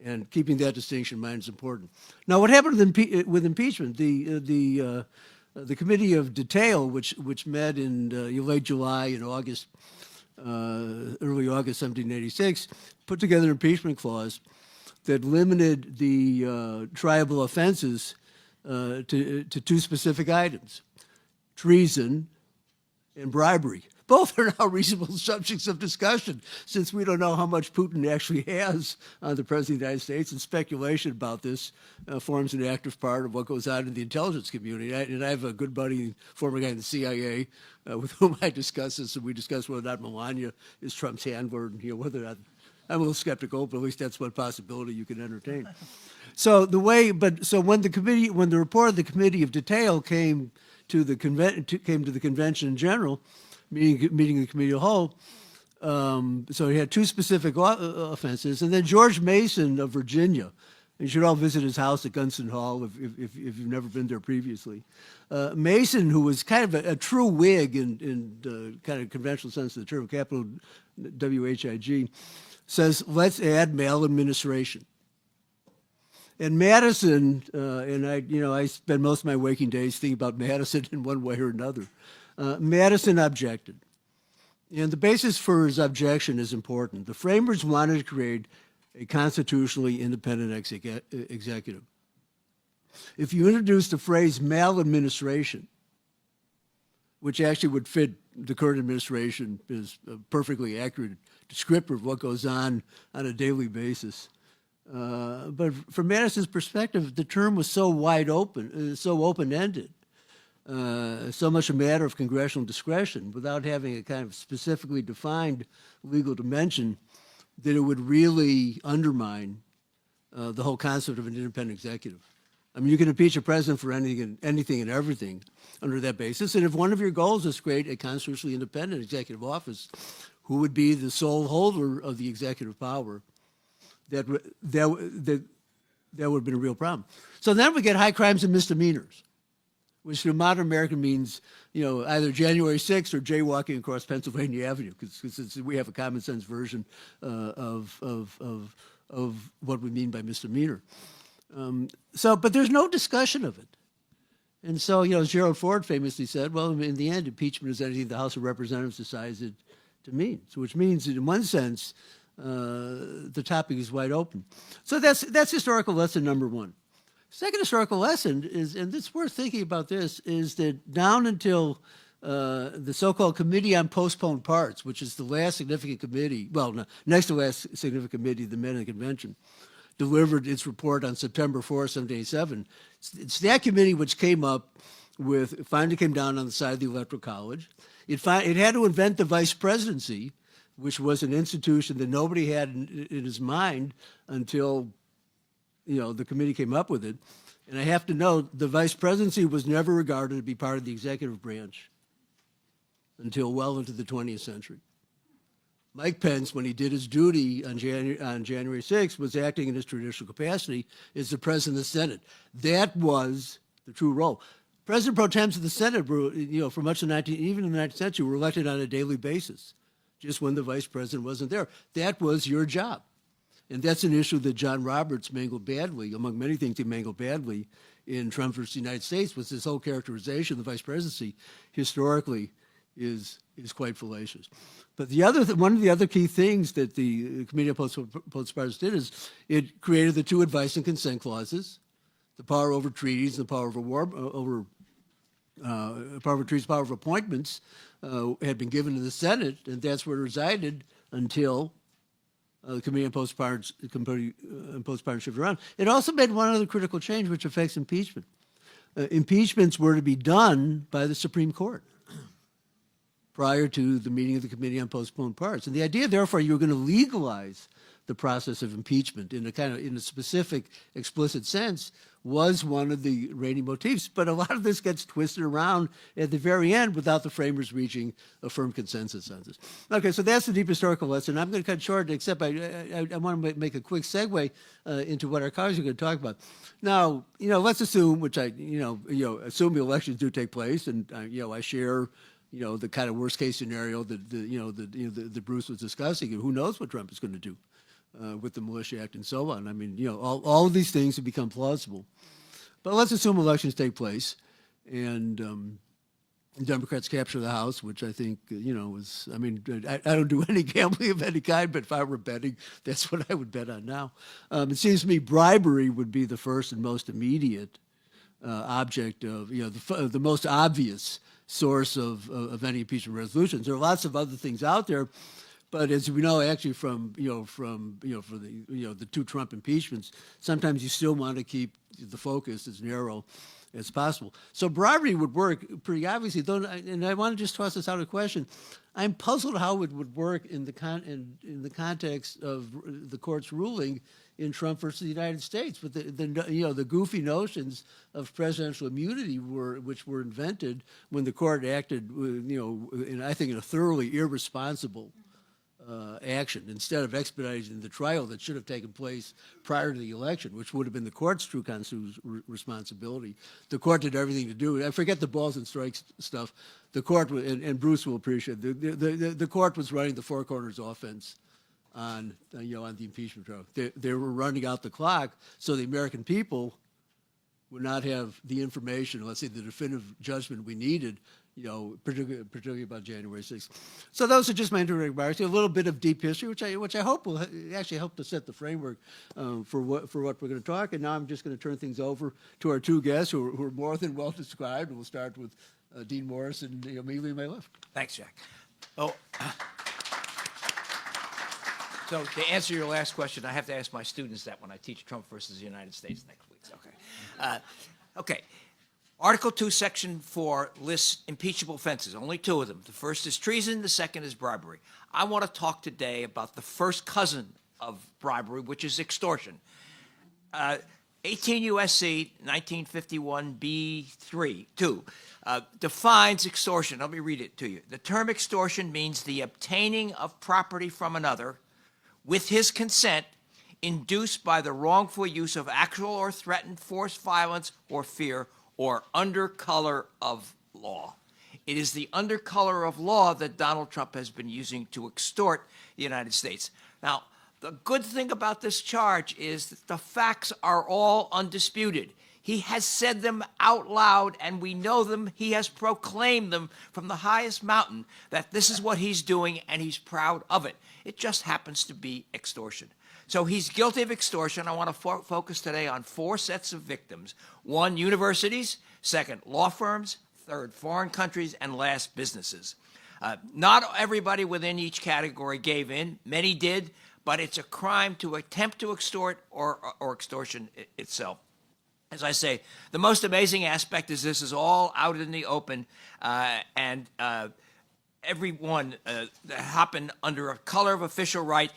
And keeping that distinction in mind is important. Now, what happened with impeachment? The Committee of Detail, which met in late July and August, early August 1786, put together an impeachment clause that limited the triable offenses to two specific items: treason and bribery. both are now reasonable subjects of discussion, since we don't know how much Putin actually has on the President of the United States, and speculation about this forms an active part of what goes on in the intelligence community. And I have a good buddy, former guy in the CIA, with whom I discuss this, and we discuss whether or not Melania is Trump's handler, and whether or not I'm a little skeptical, but at least that's one possibility you can entertain. So when the report of the Committee of Detail came to the convention in general, meeting the committee of the whole. So he had two specific offenses, and then George Mason of Virginia. You should all visit his house at Gunston Hall if you've never been there previously. Mason, who was kind of a true Whig in kind of conventional sense of the term, capital WHIG, says let's add maladministration. And Madison, and I spend most of my waking days thinking about Madison in one way or another. Madison objected. And the basis for his objection is important. The framers wanted to create a constitutionally independent executive. If you introduce the phrase maladministration, which actually would fit the current administration, is a perfectly accurate descriptor of what goes on a daily basis. But from Madison's perspective, the term was so wide open, so open-ended, so much a matter of congressional discretion without having a kind of specifically defined legal dimension that it would really undermine the whole concept of an independent executive. I mean, you can impeach a president for anything and everything under that basis, and if one of your goals is to create a constitutionally independent executive office, who would be the sole holder of the executive power, that would have been a real problem. So then we get high crimes and misdemeanors, which to modern American means, either January 6th or jaywalking across Pennsylvania Avenue, because we have a common sense version of what we mean by misdemeanor. But there's no discussion of it. And so, as Gerald Ford famously said, well, in the end, impeachment is anything the House of Representatives decides it to mean. So which means that in one sense, the topic is wide open. So that's historical lesson number one. Second historical lesson is, and it's worth thinking about this, is that down until the so-called Committee on Postponed Parts, which is the last significant committee, next to last significant committee, the Men in the Convention, delivered its report on September 4, 1787. It's that committee which finally came down on the side of the Electoral College. It had to invent the vice presidency, which was an institution that nobody had in his mind until, the committee came up with it. And I have to note, the vice presidency was never regarded to be part of the executive branch until well into the 20th century. Mike Pence, when he did his duty on January 6th, was acting in his traditional capacity as the president of the Senate. That was the true role. President pro tems of the Senate were, for much of even in the 19th century, were elected on a daily basis, just when the vice president wasn't there. That was your job. And that's an issue that John Roberts mangled badly, among many things he mangled badly in Trump versus the United States, was this whole characterization of the vice presidency historically is quite fallacious. But one of the other key things that the Committee on Postponed Parts did is it created the two advice and consent clauses, the power over treaties, and the power over treaties, power of appointments had been given to the Senate, and that's where it resided until the Committee on Postponed Parts shifted around. It also made one other critical change, which affects impeachment. Impeachments were to be done by the Supreme Court prior to the meeting of the Committee on Postponed Parts. And the idea, therefore, you were going to legalize the process of impeachment in a specific, explicit sense was one of the reigning motifs. But a lot of this gets twisted around at the very end without the framers reaching a firm consensus on this. Okay, so that's the deep historical lesson. I'm going to cut short, except I want to make a quick segue into what our colleagues are going to talk about. Now, let's assume, which assume the elections do take place, and I share the kind of worst case scenario that Bruce was discussing, and who knows what Trump is going to do with the Militia Act and so on. I mean, all of these things have become plausible. But let's assume elections take place, and Democrats capture the House, which I think, is, I don't do any gambling of any kind, but if I were betting, that's what I would bet on now. It seems to me bribery would be the first and most immediate object of, the most obvious source of any impeachment resolutions. There are lots of other things out there, but as we know, actually from the two Trump impeachments, sometimes you still want to keep the focus as narrow as possible. So bribery would work pretty obviously. And I want to just toss this out a question. I'm puzzled how it would work in the context of the court's ruling in Trump versus the United States, with the goofy notions of presidential immunity which were invented when the court acted, I think in a thoroughly irresponsible action, instead of expediting the trial that should have taken place prior to the election, which would have been the court's true constitutional responsibility. The court did everything to do it. I forget the balls and strikes stuff. The court, and Bruce will appreciate it, the court was running the four corners offense on the impeachment trial. They were running out the clock so the American people would not have the information, let's say the definitive judgment we needed, particularly about January 6th. So those are just my introductory remarks. A little bit of deep history, which I hope will actually help to set the framework for what we're going to talk. And now I'm just going to turn things over to our two guests who are more than well described. And we'll start with Dean Morris and immediately to my left. Thanks, Jack. Oh, so to answer your last question, I have to ask my students that when I teach Trump versus the United States next week. Okay. Okay. Article 2, Section 4 lists impeachable offenses, only two of them. The first is treason, the second is bribery. I want to talk today about the first cousin of bribery, which is extortion. 18 U.S.C. 1951 B.3.2 defines extortion. Let me read it to you. The term extortion means the obtaining of property from another with his consent, induced by the wrongful use of actual or threatened force, violence, or fear, or under color of law. It is the under color of law that Donald Trump has been using to extort the United States. Now, the good thing about this charge is that the facts are all undisputed. He has said them out loud, and we know them. He has proclaimed them from the highest mountain that this is what he's doing, and he's proud of it. It just happens to be extortion. So he's guilty of extortion. I want to focus today on four sets of victims. One, universities. Second, law firms. Third, foreign countries. And last, businesses. Not everybody within each category gave in. Many did, but it's a crime to attempt to extort or extortion itself. As I say, the most amazing aspect is this is all out in the open, and everyone that happened under a color of official right.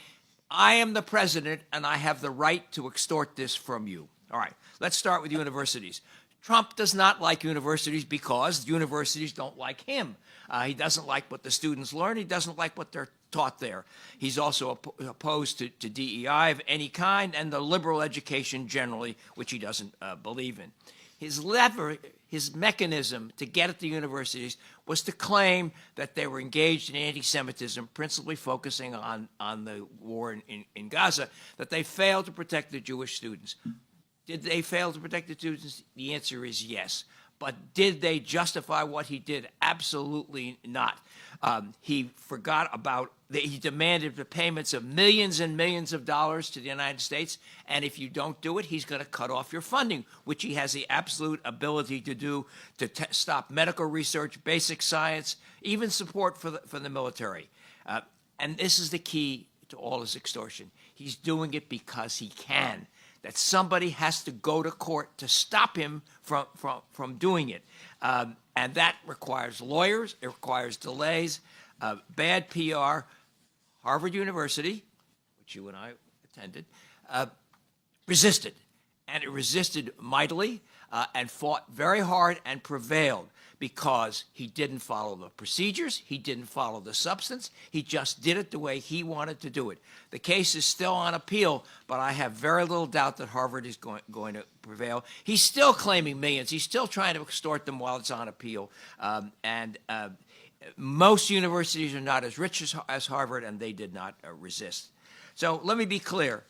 I am the president, and I have the right to extort this from you. All right, let's start with universities. Trump does not like universities because universities don't like him. He doesn't like what the students learn. He doesn't like what they're taught there. He's also opposed to DEI of any kind and the liberal education generally, which he doesn't believe in. His mechanism to get at the universities was to claim that they were engaged in anti-Semitism, principally focusing on the war in Gaza, that they failed to protect the Jewish students. Did they fail to protect the students? The answer is yes. But did they justify what he did? Absolutely not. He forgot about he demanded the payments of millions and millions of dollars to the United States, and if you don't do it, he's going to cut off your funding, which he has the absolute ability to do to stop medical research, basic science, even support for the military. And this is the key to all his extortion. He's doing it because he can. That somebody has to go to court to stop him from doing it. And that requires lawyers, it requires delays, bad PR. Harvard University, which you and I attended, resisted. And it resisted mightily and fought very hard and prevailed because he didn't follow the procedures, he didn't follow the substance, he just did it the way he wanted to do it. The case is still on appeal, but I have very little doubt that Harvard is going to prevail. He's still claiming millions. He's still trying to extort them while it's on appeal. Most universities are not as rich as Harvard, and they did not resist. So let me be clear.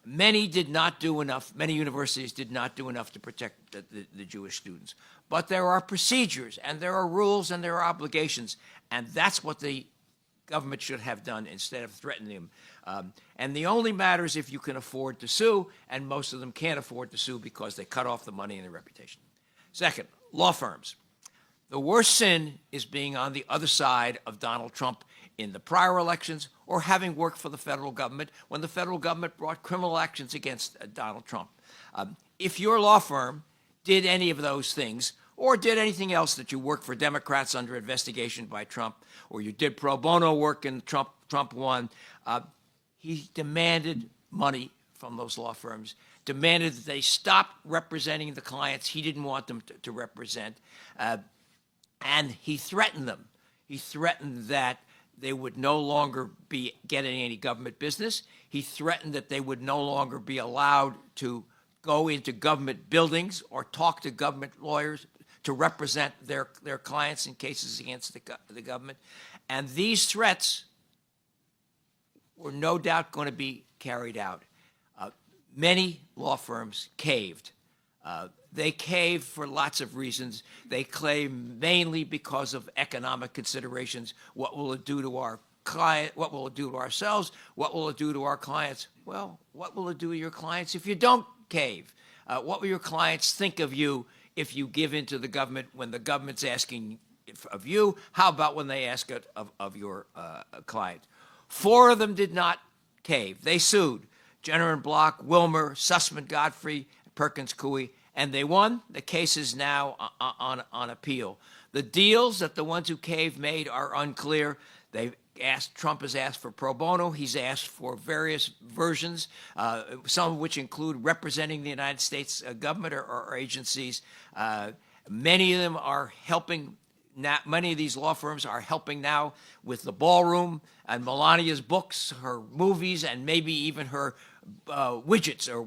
Many did not do enough. Many universities did not do enough to protect the Jewish students. But there are procedures, and there are rules, and there are obligations, and that's what the government should have done instead of threatening them. And the only matters if you can afford to sue, and most of them can't afford to sue because they cut off the money and the reputation. Second, law firms. The worst sin is being on the other side of Donald Trump in the prior elections or having worked for the federal government when the federal government brought criminal actions against Donald Trump. If your law firm did any of those things or did anything else that you worked for Democrats under investigation by Trump or you did pro bono work and Trump won, he demanded money from those law firms, demanded that they stop representing the clients he didn't want them to represent, and he threatened them. He threatened that they would no longer be getting any government business. He threatened that they would no longer be allowed to go into government buildings or talk to government lawyers to represent their clients in cases against the government. And these threats were no doubt going to be carried out. Many law firms caved. They caved for lots of reasons. They claim mainly because of economic considerations. What will it do to our client? What will it do to ourselves? What will it do to our clients? Well, what will it do to your clients if you don't cave? What will your clients think of you if you give in to the government when the government's asking of you? How about when they ask it of your client? 4 of them did not cave. They sued. Jenner and Block, Wilmer, Sussman, Godfrey, Perkins Coie, and they won. The case is now on appeal. The deals that the ones who caved made are unclear. Trump has asked for pro bono. He's asked for various versions, some of which include representing the United States government or agencies. Many of them are helping. Many of these law firms are helping now with the ballroom and Melania's books, her movies, and maybe even her widgets or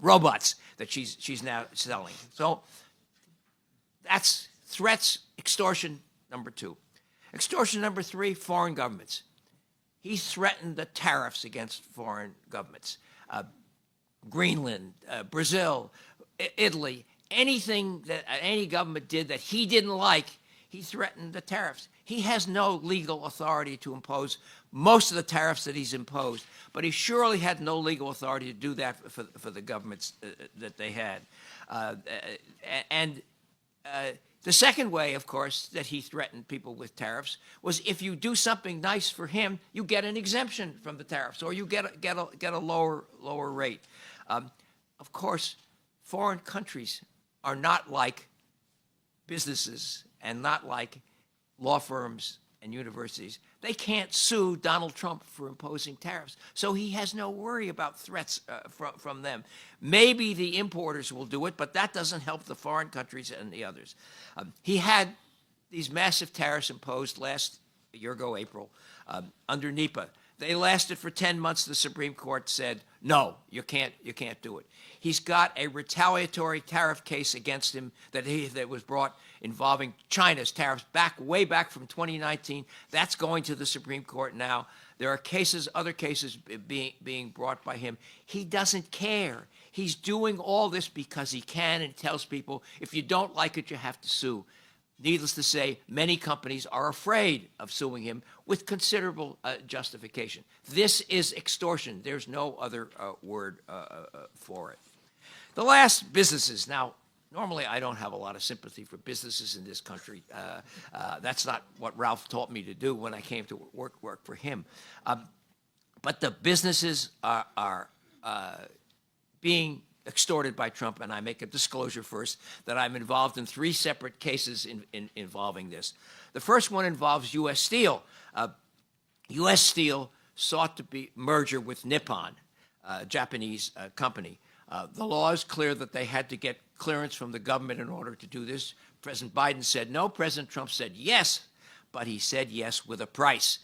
robots that she's now selling. So that's threats, extortion, number 2. Extortion number 3, foreign governments. He threatened the tariffs against foreign governments. Greenland, Brazil, Italy, anything that any government did that he didn't like, he threatened the tariffs. He has no legal authority to impose most of the tariffs that he's imposed, but he surely had no legal authority to do that for the governments that they had. The second way, of course, that he threatened people with tariffs was if you do something nice for him, you get an exemption from the tariffs, or you get a lower rate. Of course, foreign countries are not like businesses and not like law firms and universities. They can't sue Donald Trump for imposing tariffs, so he has no worry about threats from them. Maybe the importers will do it, but that doesn't help the foreign countries and the others. He had these massive tariffs imposed a year ago, April, under NEPA. They lasted for 10 months. The Supreme Court said, no, you can't do it. He's got a retaliatory tariff case against him that was brought involving China's tariffs way back from 2019. That's going to the Supreme Court now. There are other cases being brought by him. He doesn't care. He's doing all this because he can and tells people, if you don't like it, you have to sue. Needless to say, many companies are afraid of suing him with considerable justification. This is extortion. There's no other word for it. The last, businesses. Now, normally I don't have a lot of sympathy for businesses in this country. That's not what Ralph taught me to do when I came to work for him. But the businesses are being extorted by Trump, and I make a disclosure first that I'm involved in 3 separate cases involving this. The first one involves U.S. Steel. U.S. Steel sought to merger with Nippon, a Japanese company. The law is clear that they had to get clearance from the government in order to do this. President Biden said no. President Trump said yes, but he said yes with a price.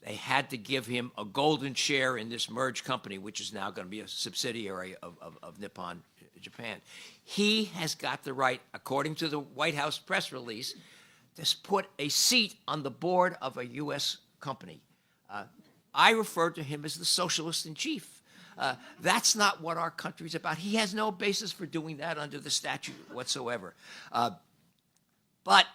They had to give him a golden share in this merged company, which is now going to be a subsidiary of Nippon Japan. He has got the right, according to the White House press release, to put a seat on the board of a U.S. company. I refer to him as the socialist in chief. That's not what our country's about. He has no basis for doing that under the statute whatsoever. But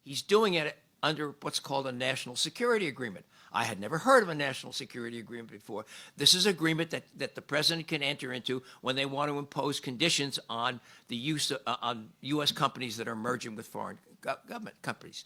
he's doing it under what's called a national security agreement. I had never heard of a national security agreement before. This is an agreement that the president can enter into when they want to impose conditions on the use of, on U.S. companies that are merging with foreign government companies.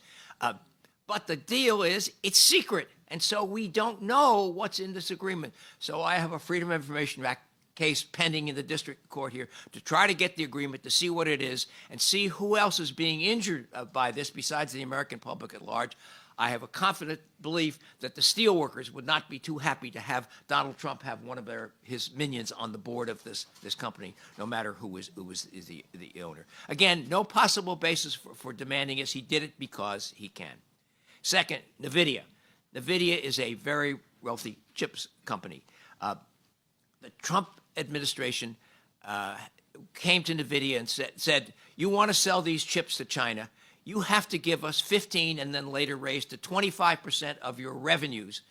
But the deal is it's secret, and so we don't know what's in this agreement. So I have a Freedom of Information Act case pending in the district court here to try to get the agreement, to see what it is, and see who else is being injured by this besides the American public at large. I have a confident belief that the steelworkers would not be too happy to have Donald Trump have one of his minions on the board of this company, no matter who is the owner. Again, no possible basis for demanding this. He did it because he can. Second, NVIDIA. NVIDIA is a very wealthy chips company. The Trump administration came to NVIDIA and said, you want to sell these chips to China, you have to give us 15 and then later raise to 25% of your revenues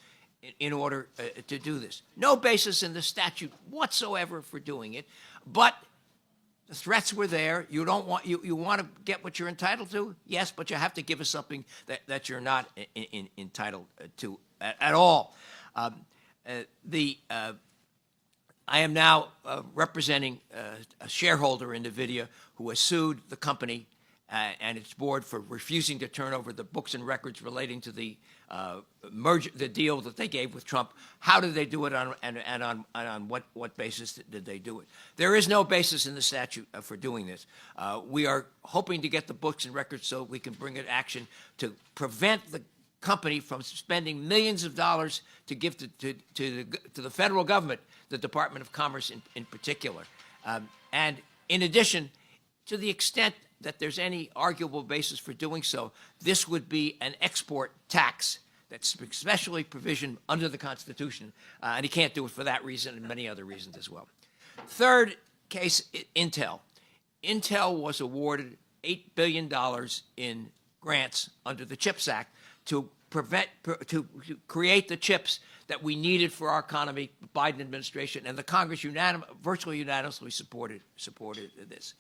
in order to do this. No basis in the statute whatsoever for doing it, but the threats were there. You don't want you want to get what you're entitled to, yes, but you have to give us something that you're not entitled to at all. I am now representing a shareholder in NVIDIA who has sued the company and its board for refusing to turn over the books and records relating to the merger, the deal that they gave with Trump. How did they do it, and on what basis did they do it? There is no basis in the statute for doing this. We are hoping to get the books and records so we can bring it action to prevent the company from spending millions of dollars to give to the federal government, the Department of Commerce in particular. And in addition, to the extent that there's any arguable basis for doing so, this would be an export tax that's specially provisioned under the Constitution, and he can't do it for that reason and many other reasons as well. Third case, Intel. Intel was awarded $8 billion in grants under the CHIPS Act to create the chips that we needed for our economy, the Biden administration, and the Congress virtually unanimously supported this.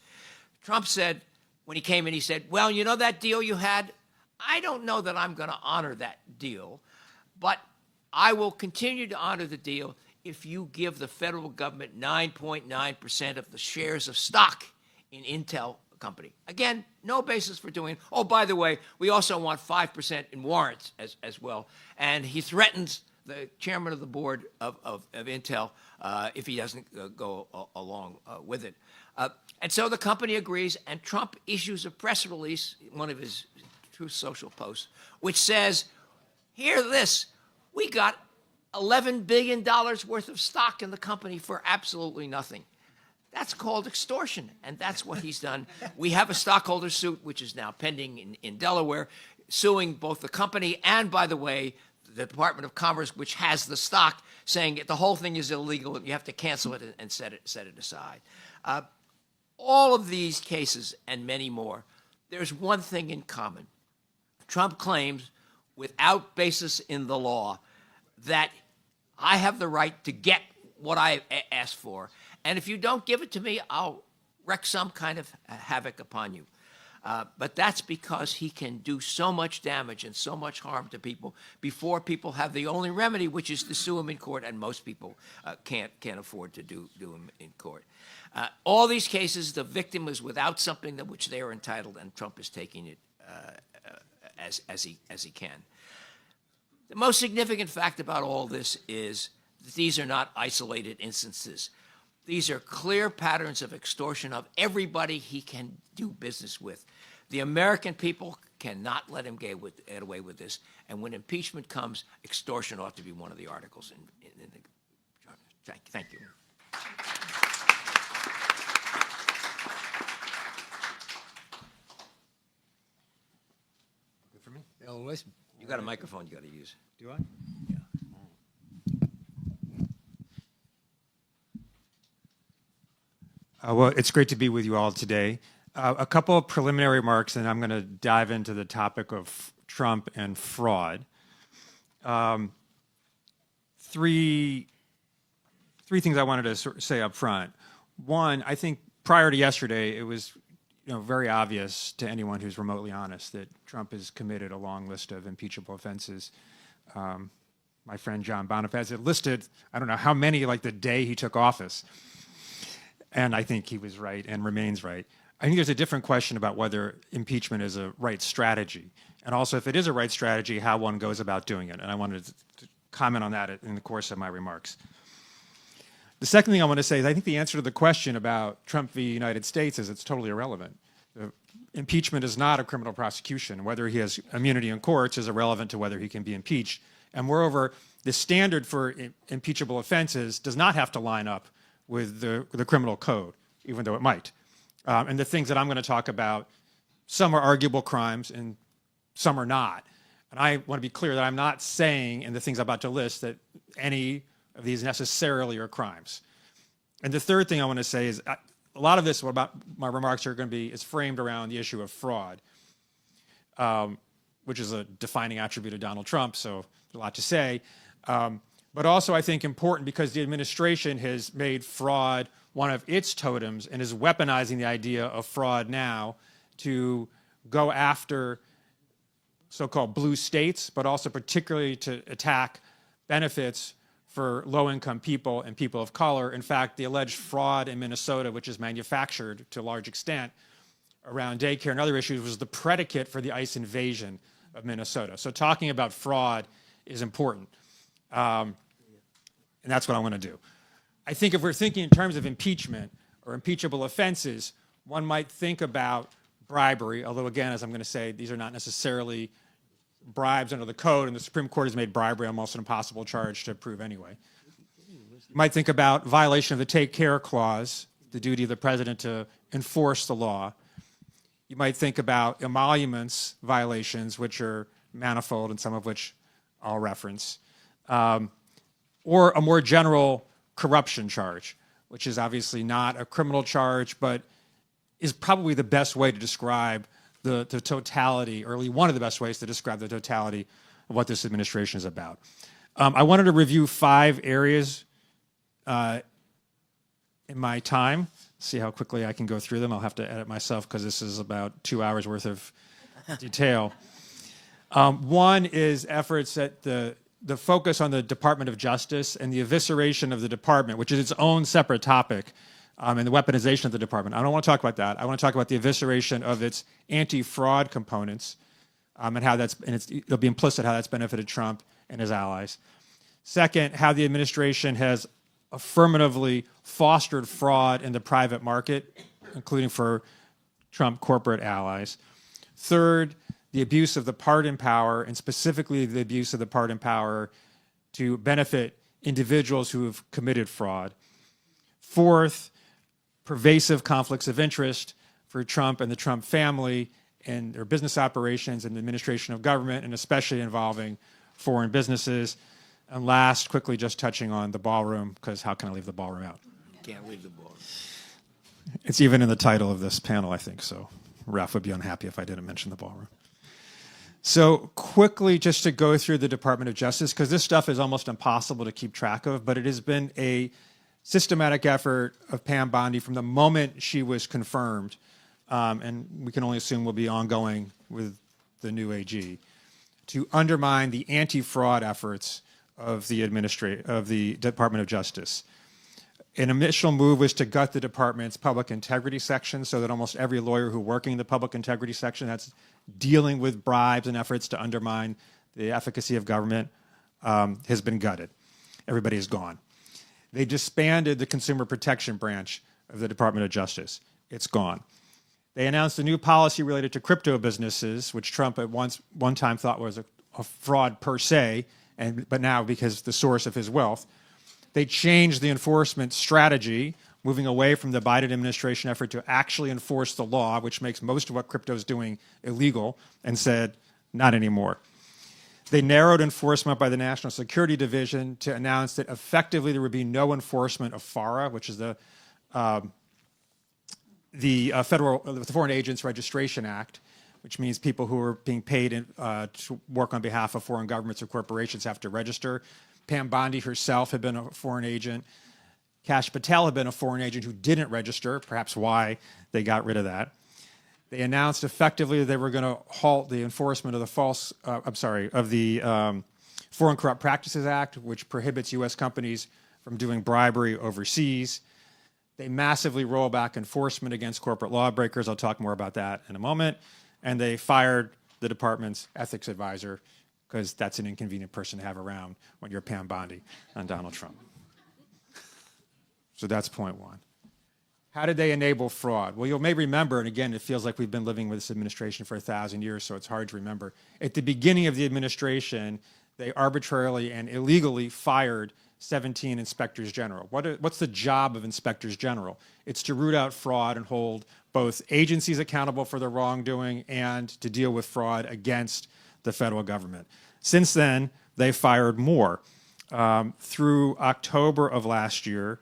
Trump said, when he came in, he said, well, you know that deal you had? I don't know that I'm going to honor that deal, but I will continue to honor the deal if you give the federal government 9.9% of the shares of stock in Intel company. Again, no basis for doing it. Oh, by the way, we also want 5% in warrants as well. And he threatens the chairman of the board of Intel if he doesn't go along with it. And so the company agrees, and Trump issues a press release, one of his Truth Social posts, which says, hear this, we got $11 billion worth of stock in the company for absolutely nothing. That's called extortion, and that's what he's done. We have a stockholder suit, which is now pending in Delaware, suing both the company and, by the way, the Department of Commerce, which has the stock, saying the whole thing is illegal and you have to cancel it and set it aside. All of these cases and many more, there's one thing in common. Trump claims, without basis in the law, that I have the right to get what I asked for. And if you don't give it to me, I'll wreak some kind of havoc upon you. But that's because he can do so much damage and so much harm to people before people have the only remedy, which is to sue him in court, and most people can't afford to do him in court. All these cases, the victim is without something to which they are entitled, and Trump is taking it as he can. The most significant fact about all this is that these are not isolated instances. These are clear patterns of extortion of everybody he can do business with. The American people cannot let him get away with this. And when impeachment comes, extortion ought to be one of the articles in the charter. Thank you. Good for me. Ellen Weiss. You got a microphone you got to use. Do I? Well, it's great to be with you all today. A couple of preliminary remarks, and I'm going to dive into the topic of Trump and fraud. Three things I wanted to say up front. One, I think prior to yesterday, it was very obvious to anyone who's remotely honest that Trump has committed a long list of impeachable offenses. my friend John Bonifaz. It listed, I don't know how many, like the day he took office. And I think he was right and remains right. I think there's a different question about whether impeachment is a right strategy. And also, if it is a right strategy, how one goes about doing it. And I wanted to comment on that in the course of my remarks. The second thing I want to say is I think the answer to the question about Trump v. United States is it's totally irrelevant. Impeachment is not a criminal prosecution. Whether he has immunity in courts is irrelevant to whether he can be impeached. And moreover, the standard for impeachable offenses does not have to line up with the criminal code, even though it might. And the things that I'm going to talk about, some are arguable crimes and some are not. And I want to be clear that I'm not saying in the things I'm about to list that any of these necessarily are crimes. And the third thing I want to say is a lot of this, what about my remarks are going to be, is framed around the issue of fraud, which is a defining attribute of Donald Trump, so there's a lot to say. But also I think important because the administration has made fraud one of its totems and is weaponizing the idea of fraud now to go after so-called blue states, but also particularly to attack benefits for low-income people and people of color. In fact, the alleged fraud in Minnesota, which is manufactured to a large extent around daycare and other issues, was the predicate for the ICE invasion of Minnesota. So talking about fraud is important. And that's what I want to do. I think if we're thinking in terms of impeachment or impeachable offenses, one might think about bribery, although again, as I'm going to say, these are not necessarily bribes under the code, and the Supreme Court has made bribery almost an impossible charge to prove anyway. You might think about violation of the Take Care Clause, the duty of the president to enforce the law. You might think about emoluments violations, which are manifold and some of which I'll reference, or a more general corruption charge, which is obviously not a criminal charge, but is probably the best way to describe the totality, or at least one of the best ways to describe the totality of what this administration is about. I wanted to review 5 areas in my time. See how quickly I can go through them. I'll have to edit myself because this is about 2 hours worth of detail. One is efforts at the focus on the Department of Justice and the evisceration of the department, which is its own separate topic, and the weaponization of the department. I don't want to talk about that. I want to talk about the evisceration of its anti-fraud components, and how it'll be implicit how that's benefited Trump and his allies. Second, how the administration has affirmatively fostered fraud in the private market, including for Trump corporate allies. Third, the abuse of the pardon power, and specifically the abuse of the pardon power to benefit individuals who have committed fraud. Fourth, pervasive conflicts of interest for Trump and the Trump family and their business operations and the administration of government, and especially involving foreign businesses. And last, quickly just touching on the ballroom, because how can I leave the ballroom out? Can't leave the ballroom. It's even in the title of this panel, I think, so Ralph would be unhappy if I didn't mention the ballroom. So quickly, just to go through the Department of Justice, because this stuff is almost impossible to keep track of, but it has been a systematic effort of Pam Bondi from the moment she was confirmed, and we can only assume will be ongoing with the new AG, to undermine the anti-fraud efforts of the Department of Justice. An initial move was to gut the department's public integrity section so that almost every lawyer who working in the public integrity section that's dealing with bribes and efforts to undermine the efficacy of government has been gutted. Everybody is gone. They disbanded the consumer protection branch of the Department of Justice. It's gone. They announced a new policy related to crypto businesses, which Trump at one time thought was a fraud per se, but now because the source of his wealth. They changed the enforcement strategy, moving away from the Biden administration effort to actually enforce the law, which makes most of what crypto is doing illegal, and said, not anymore. They narrowed enforcement by the National Security Division to announce that effectively there would be no enforcement of FARA, which is the Foreign Agents Registration Act, which means people who are being paid to work on behalf of foreign governments or corporations have to register. Pam Bondi herself had been a foreign agent. Kash Patel had been a foreign agent who didn't register, perhaps why they got rid of that. They announced effectively that they were going to halt the enforcement of the Foreign Corrupt Practices Act, which prohibits U.S. companies from doing bribery overseas. They massively roll back enforcement against corporate lawbreakers. I'll talk more about that in a moment. And they fired the department's ethics advisor, because that's an inconvenient person to have around when you're Pam Bondi on Donald Trump. So that's point one. How did they enable fraud? Well, you may remember, and again, it feels like we've been living with this administration for 1,000 years, so it's hard to remember. At the beginning of the administration, they arbitrarily and illegally fired 17 inspectors general. What's the job of inspectors general? It's to root out fraud and hold both agencies accountable for their wrongdoing and to deal with fraud against the federal government. Since then, they fired more. Through October of last year,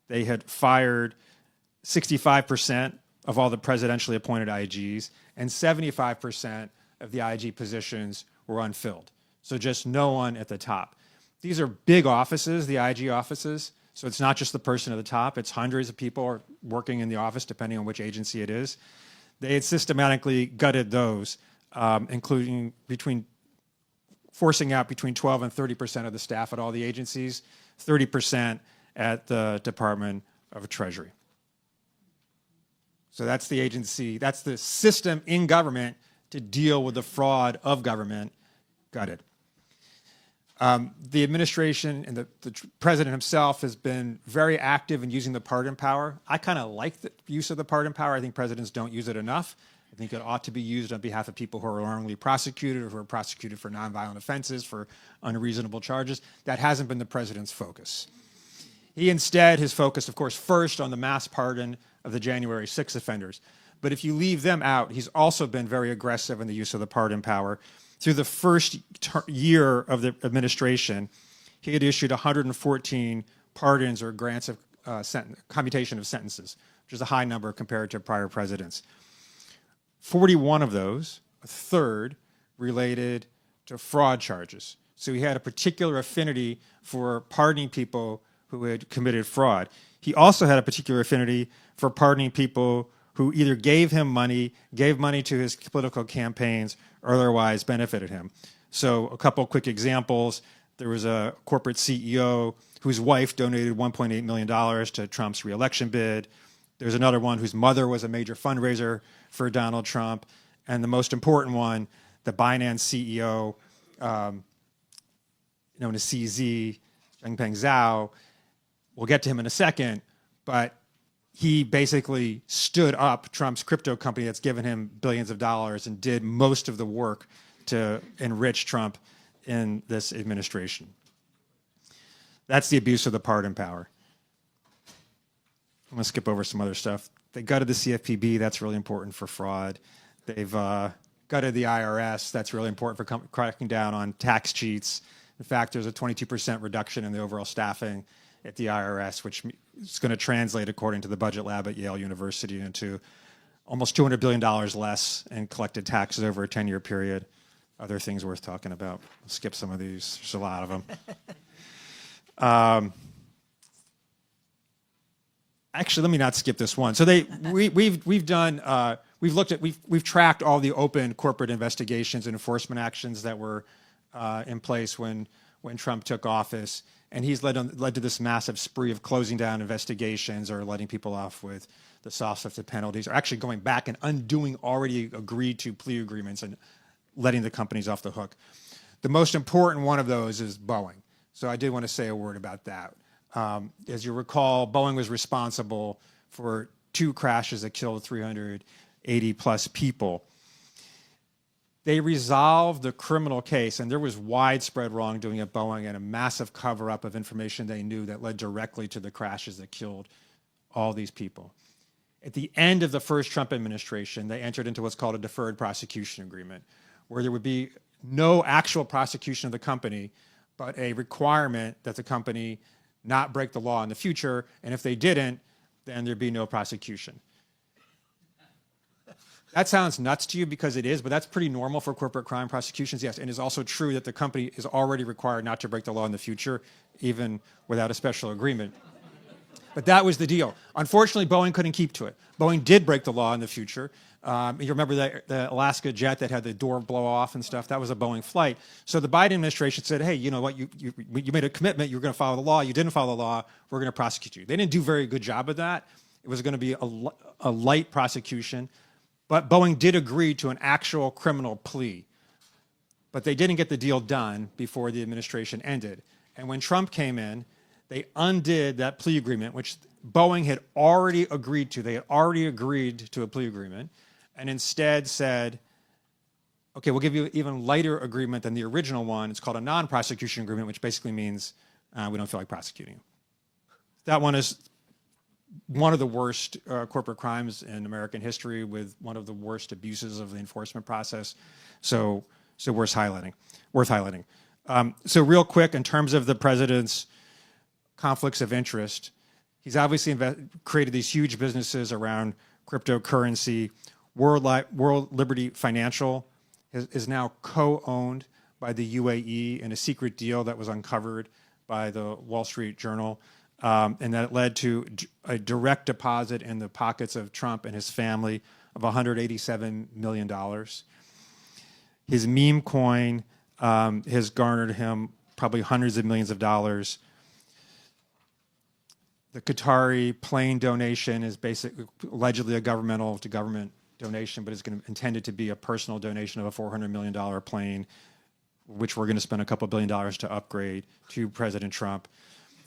they had fired 65% of all the presidentially appointed IGs, and 75% of the IG positions were unfilled. So just no one at the top. These are big offices, the IG offices, so it's not just the person at the top, it's hundreds of people working in the office, depending on which agency it is. They had systematically gutted those, including forcing out between 12 and 30% of the staff at all the agencies, 30% at the Department of Treasury. So that's the agency, that's the system in government to deal with the fraud of government, gutted. The administration and the president himself has been very active in using the pardon power. I kind of like the use of the pardon power. I think presidents don't use it enough. I think it ought to be used on behalf of people who are wrongly prosecuted or who are prosecuted for nonviolent offenses, for unreasonable charges. That hasn't been the president's focus. He instead has focused, of course, first on the mass pardon of the January 6 offenders. But if you leave them out, he's also been very aggressive in the use of the pardon power. Through the first year of the administration, he had issued 114 pardons or grants of commutation of sentences, which is a high number compared to prior presidents. 41 of those, a third, related to fraud charges. So he had a particular affinity for pardoning people who had committed fraud. He also had a particular affinity for pardoning people who either gave him money, gave money to his political campaigns, or otherwise benefited him. So a couple quick examples. There was a corporate CEO whose wife donated $1.8 million to Trump's reelection bid. There's another one whose mother was a major fundraiser for Donald Trump. And the most important one, the Binance CEO, known as CZ, Changpeng Zhao. We'll get to him in a second, but he basically stood up Trump's crypto company that's given him billions of dollars and did most of the work to enrich Trump in this administration. That's the abuse of the pardon power. I'm going to skip over some other stuff. They gutted the CFPB. That's really important for fraud. They've gutted the IRS. That's really important for cracking down on tax cheats. In fact, there's a 22% reduction in the overall staffing at the IRS, which is going to translate, according to the budget lab at Yale University, into almost $200 billion less in collected taxes over a 10-year period. Other things worth talking about. I'll skip some of these. There's a lot of them. Actually, let me not skip this one. So we've tracked all the open corporate investigations and enforcement actions that were in place when Trump took office. And he's led to this massive spree of closing down investigations or letting people off with the soft-lifted penalties, or actually going back and undoing already agreed to plea agreements and letting the companies off the hook. The most important one of those is Boeing. So I did want to say a word about that. As you recall, Boeing was responsible for 2 crashes that killed 380 plus people. They resolved the criminal case, and there was widespread wrongdoing at Boeing and a massive cover-up of information they knew that led directly to the crashes that killed all these people. At the end of the first Trump administration, they entered into what's called a deferred prosecution agreement, where there would be no actual prosecution of the company, but a requirement that the company not break the law in the future, and if they didn't, then there'd be no prosecution. That sounds nuts to you because it is, but that's pretty normal for corporate crime prosecutions, yes. And it's also true that the company is already required not to break the law in the future, even without a special agreement. But that was the deal. Unfortunately, Boeing couldn't keep to it. Boeing did break the law in the future. You remember the Alaska jet that had the door blow off and stuff? That was a Boeing flight. So the Biden administration said, hey, you know what? You made a commitment. You were going to follow the law. You didn't follow the law. We're going to prosecute you. They didn't do a very good job of that. It was going to be a light prosecution. But Boeing did agree to an actual criminal plea. But they didn't get the deal done before the administration ended. And when Trump came in, they undid that plea agreement, which Boeing had already agreed to. They had already agreed to a plea agreement, and instead said, okay, we'll give you an even lighter agreement than the original one. It's called a non-prosecution agreement, which basically means we don't feel like prosecuting you. That one is one of the worst corporate crimes in American history, with one of the worst abuses of the enforcement process. So worth highlighting. So real quick, in terms of the president's conflicts of interest, he's obviously created these huge businesses around cryptocurrency. World Liberty Financial is now co-owned by the UAE in a secret deal that was uncovered by the Wall Street Journal, and that led to a direct deposit in the pockets of Trump and his family of $187 million. His meme coin has garnered him probably hundreds of millions of dollars. The Qatari plane donation is allegedly a government-to-government donation, but it's intended to be a personal donation of a $400 million plane, which we're going to spend a couple $1 billion to upgrade to President Trump.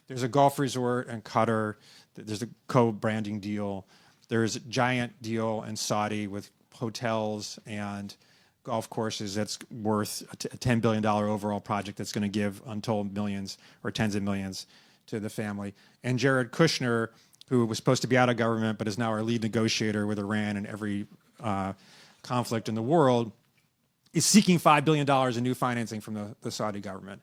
There's a golf resort in Qatar. There's a co-branding deal. There's a giant deal in Saudi with hotels and golf courses that's worth a $10 billion overall project that's going to give untold millions or tens of millions to the family. And Jared Kushner, who was supposed to be out of government but is now our lead negotiator with Iran and every conflict in the world, is seeking $5 billion in new financing from the Saudi government.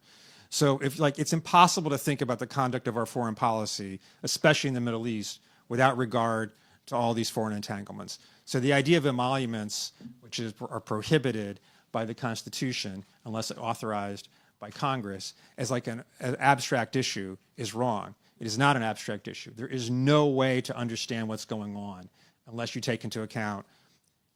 So it's impossible to think about the conduct of our foreign policy, especially in the Middle East, without regard to all these foreign entanglements. So the idea of emoluments, which are prohibited by the Constitution unless authorized by Congress, as like an abstract issue is wrong. It is not an abstract issue. There is no way to understand what's going on unless you take into account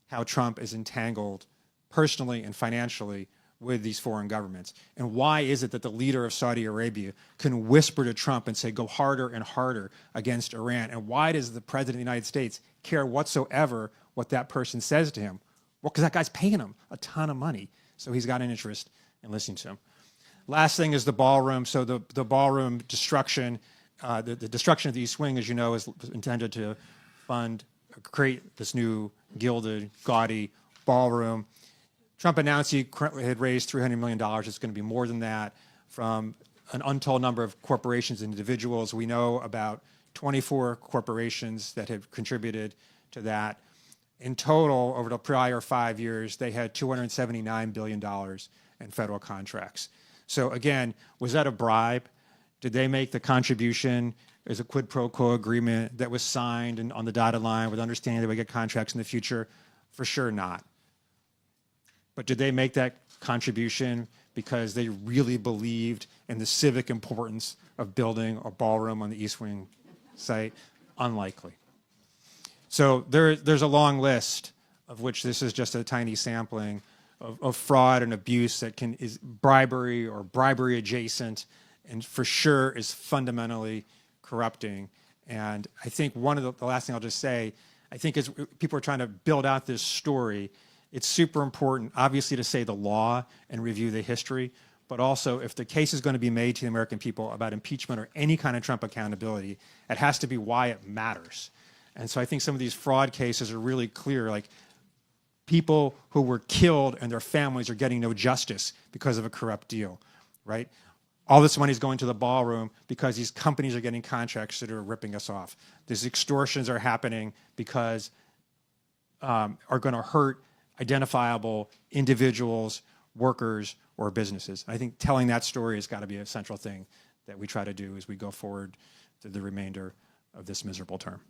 how Trump is entangled personally and financially with these foreign governments. And why is it that the leader of Saudi Arabia can whisper to Trump and say, go harder and harder against Iran? And why does the president of the United States care whatsoever what that person says to him? Well, because that guy's paying him a ton of money. So he's got an interest in listening to him. Last thing is the ballroom. So the ballroom destruction, the destruction of the East Wing, as you know, is intended to create this new gilded, gaudy ballroom. Trump announced he had raised $300 million. It's going to be more than that from an untold number of corporations and individuals. We know about 24 corporations that have contributed to that. In total, over the prior 5 years, they had $279 billion in federal contracts. So again, was that a bribe? Did they make the contribution as a quid pro quo agreement that was signed and on the dotted line with understanding that we get contracts in the future? For sure not. But did they make that contribution because they really believed in the civic importance of building a ballroom on the East Wing site? Unlikely. So there's a long list, of which this is just a tiny sampling, of fraud and abuse that is bribery or bribery adjacent, and for sure is fundamentally corrupting. And I think the last thing I'll just say, I think as people are trying to build out this story, it's super important, obviously, to say the law and review the history, but also if the case is going to be made to the American people about impeachment or any kind of Trump accountability, it has to be why it matters. And so I think some of these fraud cases are really clear, like people who were killed and their families are getting no justice because of a corrupt deal, right? All this money is going to the ballroom because these companies are getting contracts that are ripping us off. These extortions are happening because are going to hurt identifiable individuals, workers, or businesses. I think telling that story has got to be a central thing that we try to do as we go forward to the remainder of this miserable term.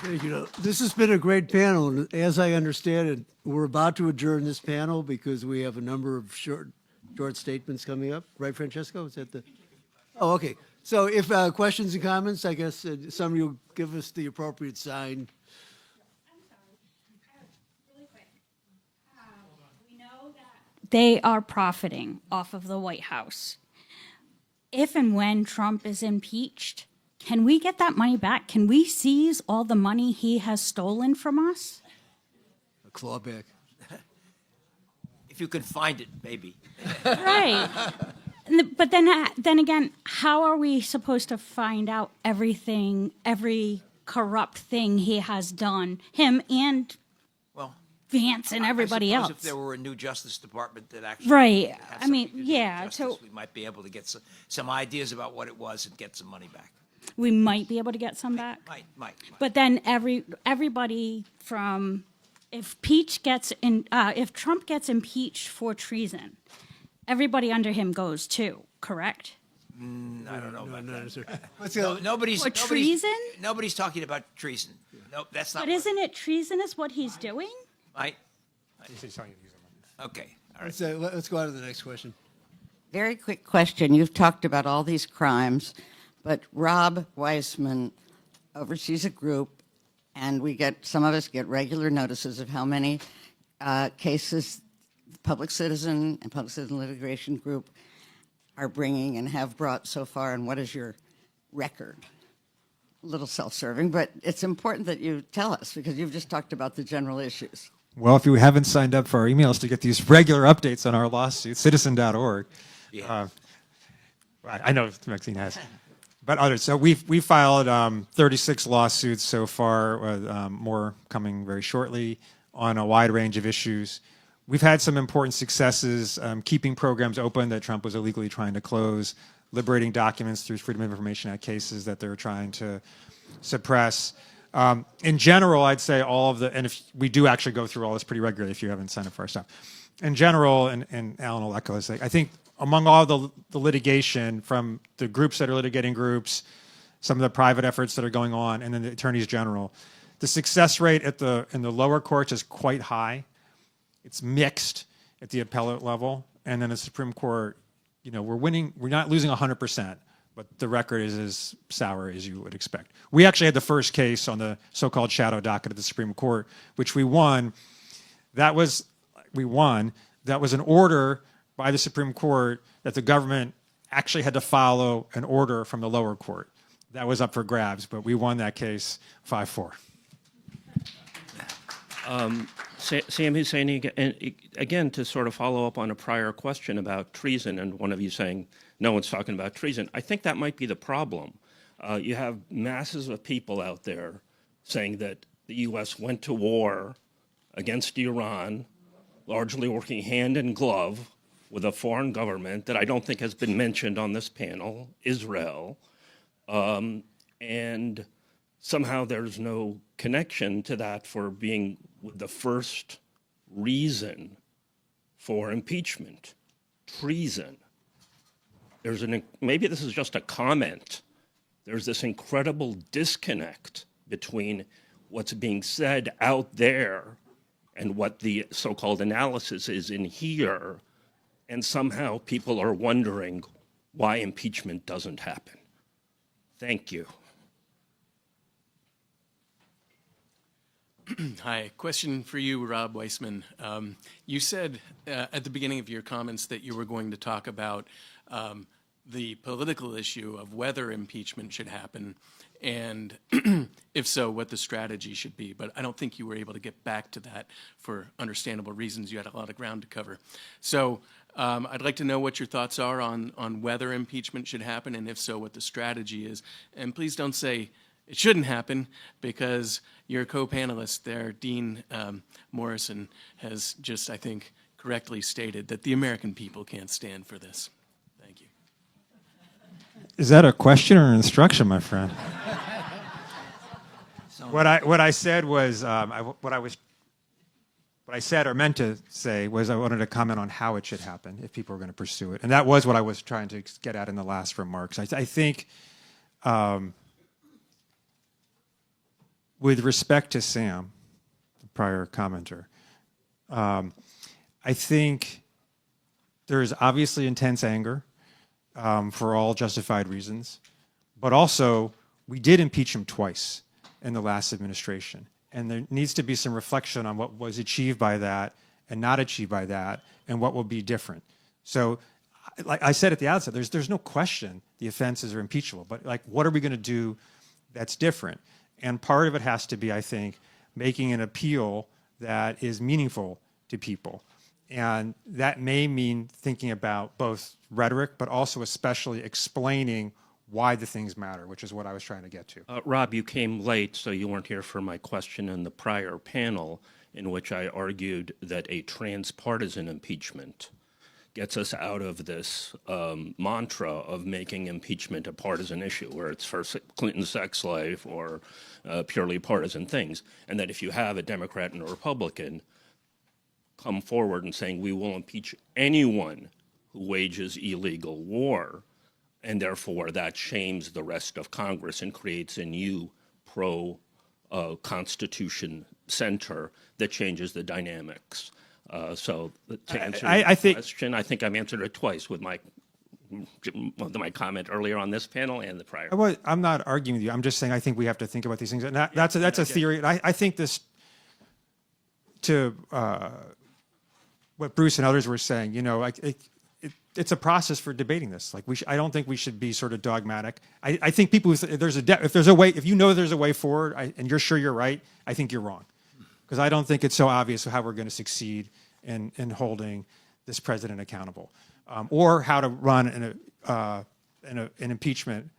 Thank you. This has been a great panel, and as I understand it, we're about to adjourn this panel because we have a number of short statements coming up. Right, Francesco? Is that the? Oh, okay. So if questions and comments, I guess somebody will give us the appropriate sign. They are profiting off of the White House. If and when Trump is impeached, can we get that money back? Can we seize all the money he has stolen from us? A clawback. If you could find it, maybe. Right. But then again, how are we supposed to find out everything, every corrupt thing he has done, him and Well, Vance and everybody I suppose else? if there were a new Justice Department that actually Right. had I mean, something to do with yeah, justice, so- we might be able to get some ideas about what it was and get some money back. We might be able to get some back. Might. But then everybody from if Trump gets impeached for treason, everybody under him goes too. Correct? I don't know about that. Let's No, go. nobody's For treason? Nobody's talking about treason. Nope, that's not. But isn't it treasonous what he's doing? Right. Okay. All right. Let's go on to the next question. Very quick question. You've talked about all these crimes, but Rob Weissman oversees a group, and some of us get regular notices of how many cases Public Citizen and Public Citizen Litigation Group are bringing and have brought so far, and what is your record? A little self-serving, but it's important that you tell us because you've just talked about the general issues. Well, if you haven't signed up for our emails to get these regular updates on our lawsuit, citizen.org. Yeah. I know Maxine has. But others. So we've filed 36 lawsuits so far, more coming very shortly on a wide range of issues. We've had some important successes, keeping programs open that Trump was illegally trying to close, liberating documents through Freedom of Information Act cases that they're trying to suppress. In general, I'd say and if we do actually go through all this pretty regularly if you haven't signed up for our stuff. In general, and Alan will echo this, I think among all the litigation from the groups that are litigating groups, some of the private efforts that are going on, and then the attorneys general, the success rate in the lower courts is quite high. It's mixed at the appellate level, and then the Supreme Court, we're winning. We're not losing 100%, but the record is as sour as you would expect. We actually had the first case on the so-called shadow docket of the Supreme Court, which we won. That was an order by the Supreme Court that the government actually had to follow an order from the lower court. That was up for grabs, but we won that case 5-4. Sam Husseini, again, to sort of follow up on a prior question about treason, and one of you saying no one's talking about treason. I think that might be the problem. You have masses of people out there saying that the U.S. went to war against Iran, largely working hand in glove with a foreign government that I don't think has been mentioned on this panel, Israel, and somehow there's no connection to that for being the first reason for impeachment, treason. Maybe this is just a comment. There's this incredible disconnect between what's being said out there and what the so-called analysis is in here, and somehow people are wondering why impeachment doesn't happen. Thank you. Hi, question for you, Rob Weissman. You said at the beginning of your comments that you were going to talk about the political issue of whether impeachment should happen, and if so, what the strategy should be. But I don't think you were able to get back to that for understandable reasons. You had a lot of ground to cover. So I'd like to know what your thoughts are on whether impeachment should happen, and if so, what the strategy is. And please don't say it shouldn't happen, because your co-panelist there, Dean Morrison, has just, I think, correctly stated that the American people can't stand for this. Thank you. Is that a question or an instruction, my friend? What I said was what I said or meant to say was I wanted to comment on how it should happen if people are going to pursue it, and that was what I was trying to get at in the last remarks. I think. With respect to Sam, the prior commenter, I think there is obviously intense anger for all justified reasons. But also, we did impeach him twice in the last administration. And there needs to be some reflection on what was achieved by that and not achieved by that, and what will be different. So, like I said at the outset, there's no question the offenses are impeachable. But like, what are we going to do that's different? And part of it has to be, I think, making an appeal that is meaningful to people. And that may mean thinking about both rhetoric, but also especially explaining why the things matter, which is what I was trying to get to. Rob, you came late, so you weren't here for my question in the prior panel, in which I argued that a transpartisan impeachment gets us out of this mantra of making impeachment a partisan issue, where it's for Clinton's sex life or purely partisan things, and that if you have a Democrat and a Republican come forward and saying we will impeach anyone who wages illegal war, and therefore that shames the rest of Congress and creates a new pro-Constitution center that changes the dynamics. So to answer your question, I think I've answered it twice with my comment earlier on this panel and the prior. I'm not arguing with you. I'm just saying I think we have to think about these things. And that's a theory. And I think this, to what Bruce and others were saying, you know, it's a process for debating this. Like I don't think we should be sort of dogmatic. I think people, if there's a way, if you know there's a way forward and you're sure you're right, I think you're wrong. Because I don't think it's so obvious how we're going to succeed in holding this president accountable, or how to run an impeachment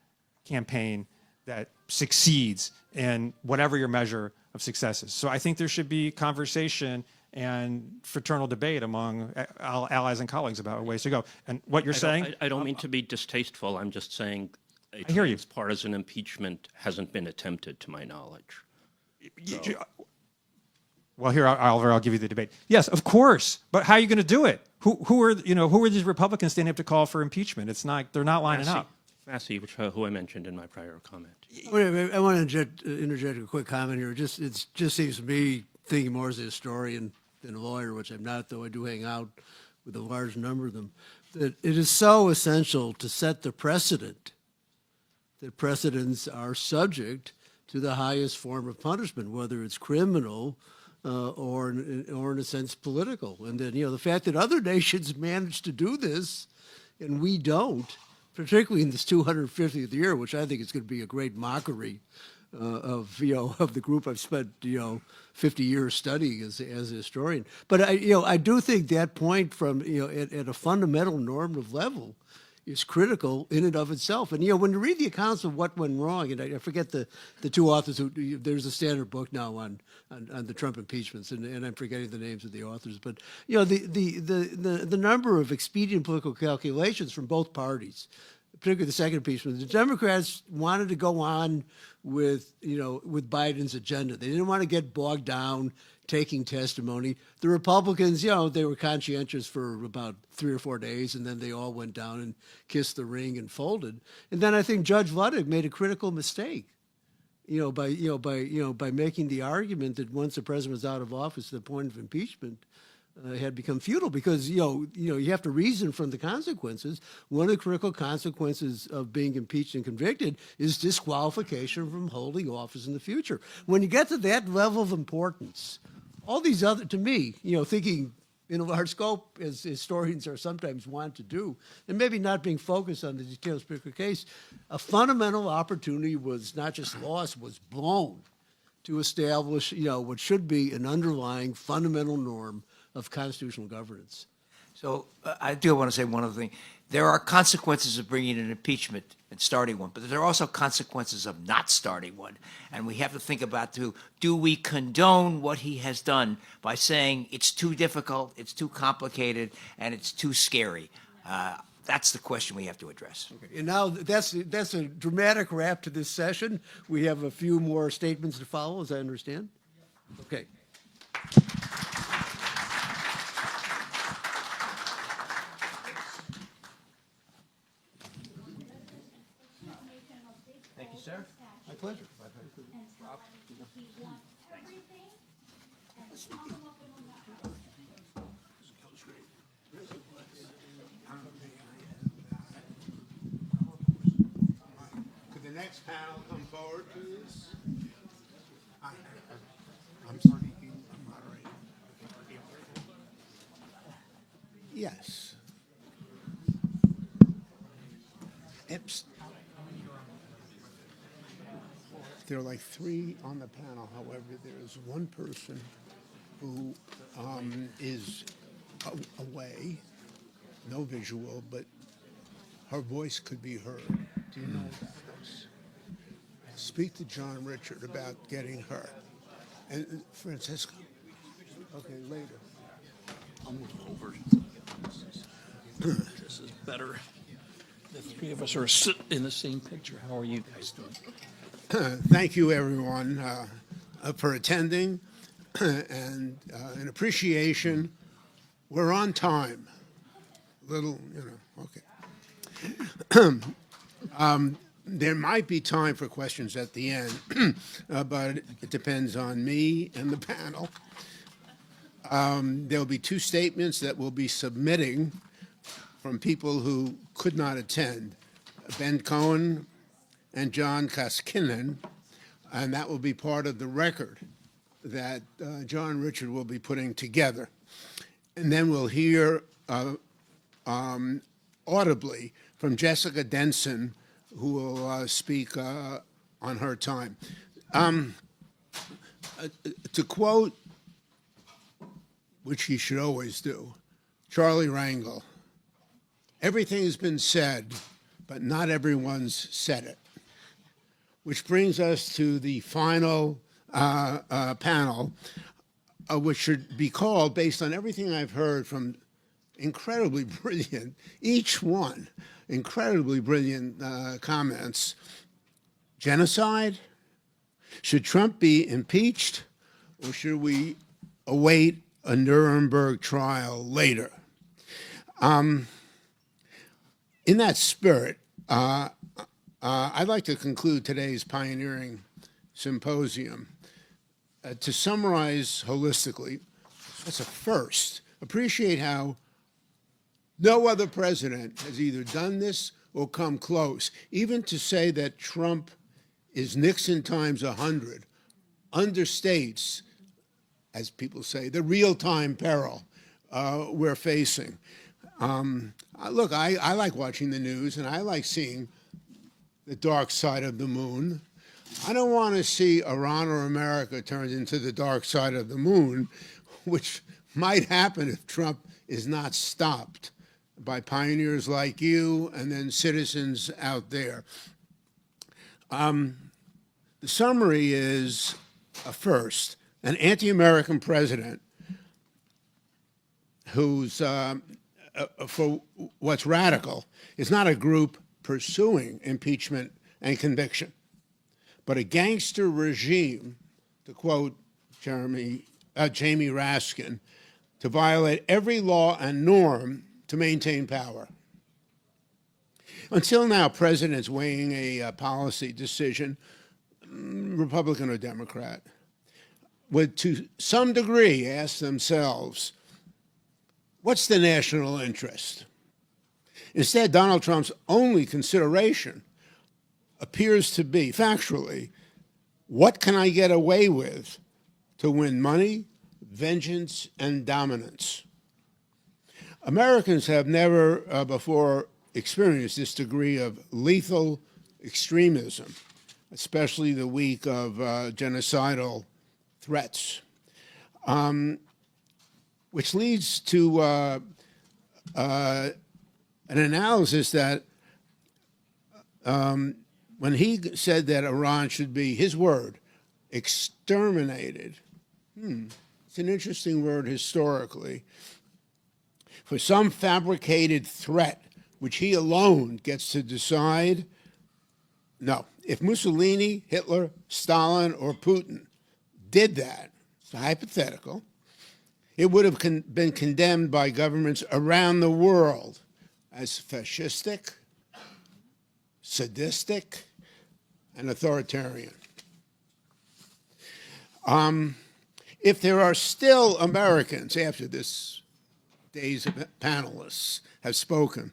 campaign that succeeds in whatever your measure of success is. So I think there should be conversation and fraternal debate among allies and colleagues about ways to go. And what you're saying? I don't mean to be distasteful. I'm just saying a I hear you. partisan impeachment hasn't been attempted, to my knowledge. Well, here, Oliver, I'll give you the debate. Yes, of course, but how are you going to do it? Who are these Republicans standing up to call for impeachment? It's not, they're not lining up. Massey, who I mentioned in my prior comment. I want to interject a quick comment here. It just seems to me, thinking more as a historian than a lawyer, which I'm not, though I do hang out with a large number of them, that it is so essential to set the precedent that precedents are subject to the highest form of punishment, whether it's criminal or in a sense political. And then, the fact that other nations manage to do this and we don't, particularly in this 250th year, which I think is going to be a great mockery of the group I've spent 50 years studying as a historian. But I do think that point from at a fundamental normative level is critical in and of itself. And when you read the accounts of what went wrong, and I forget the two authors who, there's a standard book now on the Trump impeachments, and I'm forgetting the names of the authors, but the number of expedient political calculations from both parties, particularly the second impeachment. The Democrats wanted to go on with Biden's agenda. They didn't want to get bogged down taking testimony. The Republicans, they were conscientious for about 3 or 4 days, and then they all went down and kissed the ring and folded. And then I think Judge Ludwig made a critical mistake, by making the argument that once the president was out of office, the point of impeachment had become futile, because you have to reason from the consequences. One of the critical consequences of being impeached and convicted is disqualification from holding office in the future. When you get to that level of importance, all these other, to me, thinking in a large scope, as historians are sometimes want to do, and maybe not being focused on the details of the particular case, a fundamental opportunity was not just lost, was blown to establish, what should be an underlying fundamental norm of constitutional governance. So I do want to say one other thing. There are consequences of bringing an impeachment and starting one, but there are also consequences of not starting one. And we have to think about, do we condone what he has done by saying it's too difficult, it's too complicated, and it's too scary? That's the question we have to address. Okay. And now that's a dramatic wrap to this session. We have a few more statements to follow, as I understand. Okay. Thank you, sir. My pleasure. next panel come forward, please? I'm speaking, moderator. Yes. Oops. There are like 3 on the panel. However, there is one person who is away, no visual, but her voice could be heard. Do you know about this? Speak to John Richard about getting her. And Francisco. Okay, later. I'll move over. This is better. The 3 of us are in the same picture. How are you guys doing? Thank you, everyone, for attending, and an appreciation. We're on time. Little, okay. There might be time for questions at the end, but it depends on me and the panel. There'll be 2 statements that we'll be submitting from people who could not attend, Ben Cohen and John Koskinen, and that will be part of the record that John Richard will be putting together. And then we'll hear audibly from Jessica Denson, who will speak on her time. To quote, which he should always do, Charlie Rangel, everything has been said, but not everyone's said it. Which brings us to the final panel, which should be called, based on everything I've heard from incredibly brilliant, each one, incredibly brilliant comments. Genocide? Should Trump be impeached, or should we await a Nuremberg trial later? In that spirit, I'd like to conclude today's pioneering symposium. To summarize holistically, that's a first. Appreciate how no other president has either done this or come close. Even to say that Trump is Nixon times 100 understates, as people say, the real-time peril we're facing. Look, I like watching the news, and I like seeing the dark side of the moon. I don't want to see Iran or America turned into the dark side of the moon, which might happen if Trump is not stopped by pioneers like you and then citizens out there. The summary is, first, an anti-American president who's, for what's radical, is not a group pursuing impeachment and conviction, but a gangster regime, to quote Jamie Raskin, to violate every law and norm to maintain power. Until now, presidents weighing a policy decision, Republican or Democrat, would to some degree ask themselves, what's the national interest? Instead, Donald Trump's only consideration appears to be, factually, what can I get away with to win money, vengeance, and dominance? Americans have never before experienced this degree of lethal extremism, especially the week of genocidal threats, which leads to an analysis that when he said that Iran should be, his word, exterminated, it's an interesting word historically, for some fabricated threat which he alone gets to decide. No, if Mussolini, Hitler, Stalin, or Putin did that, it's hypothetical, it would have been condemned by governments around the world as fascistic, sadistic, and authoritarian. If there are still Americans after this days of panelists have spoken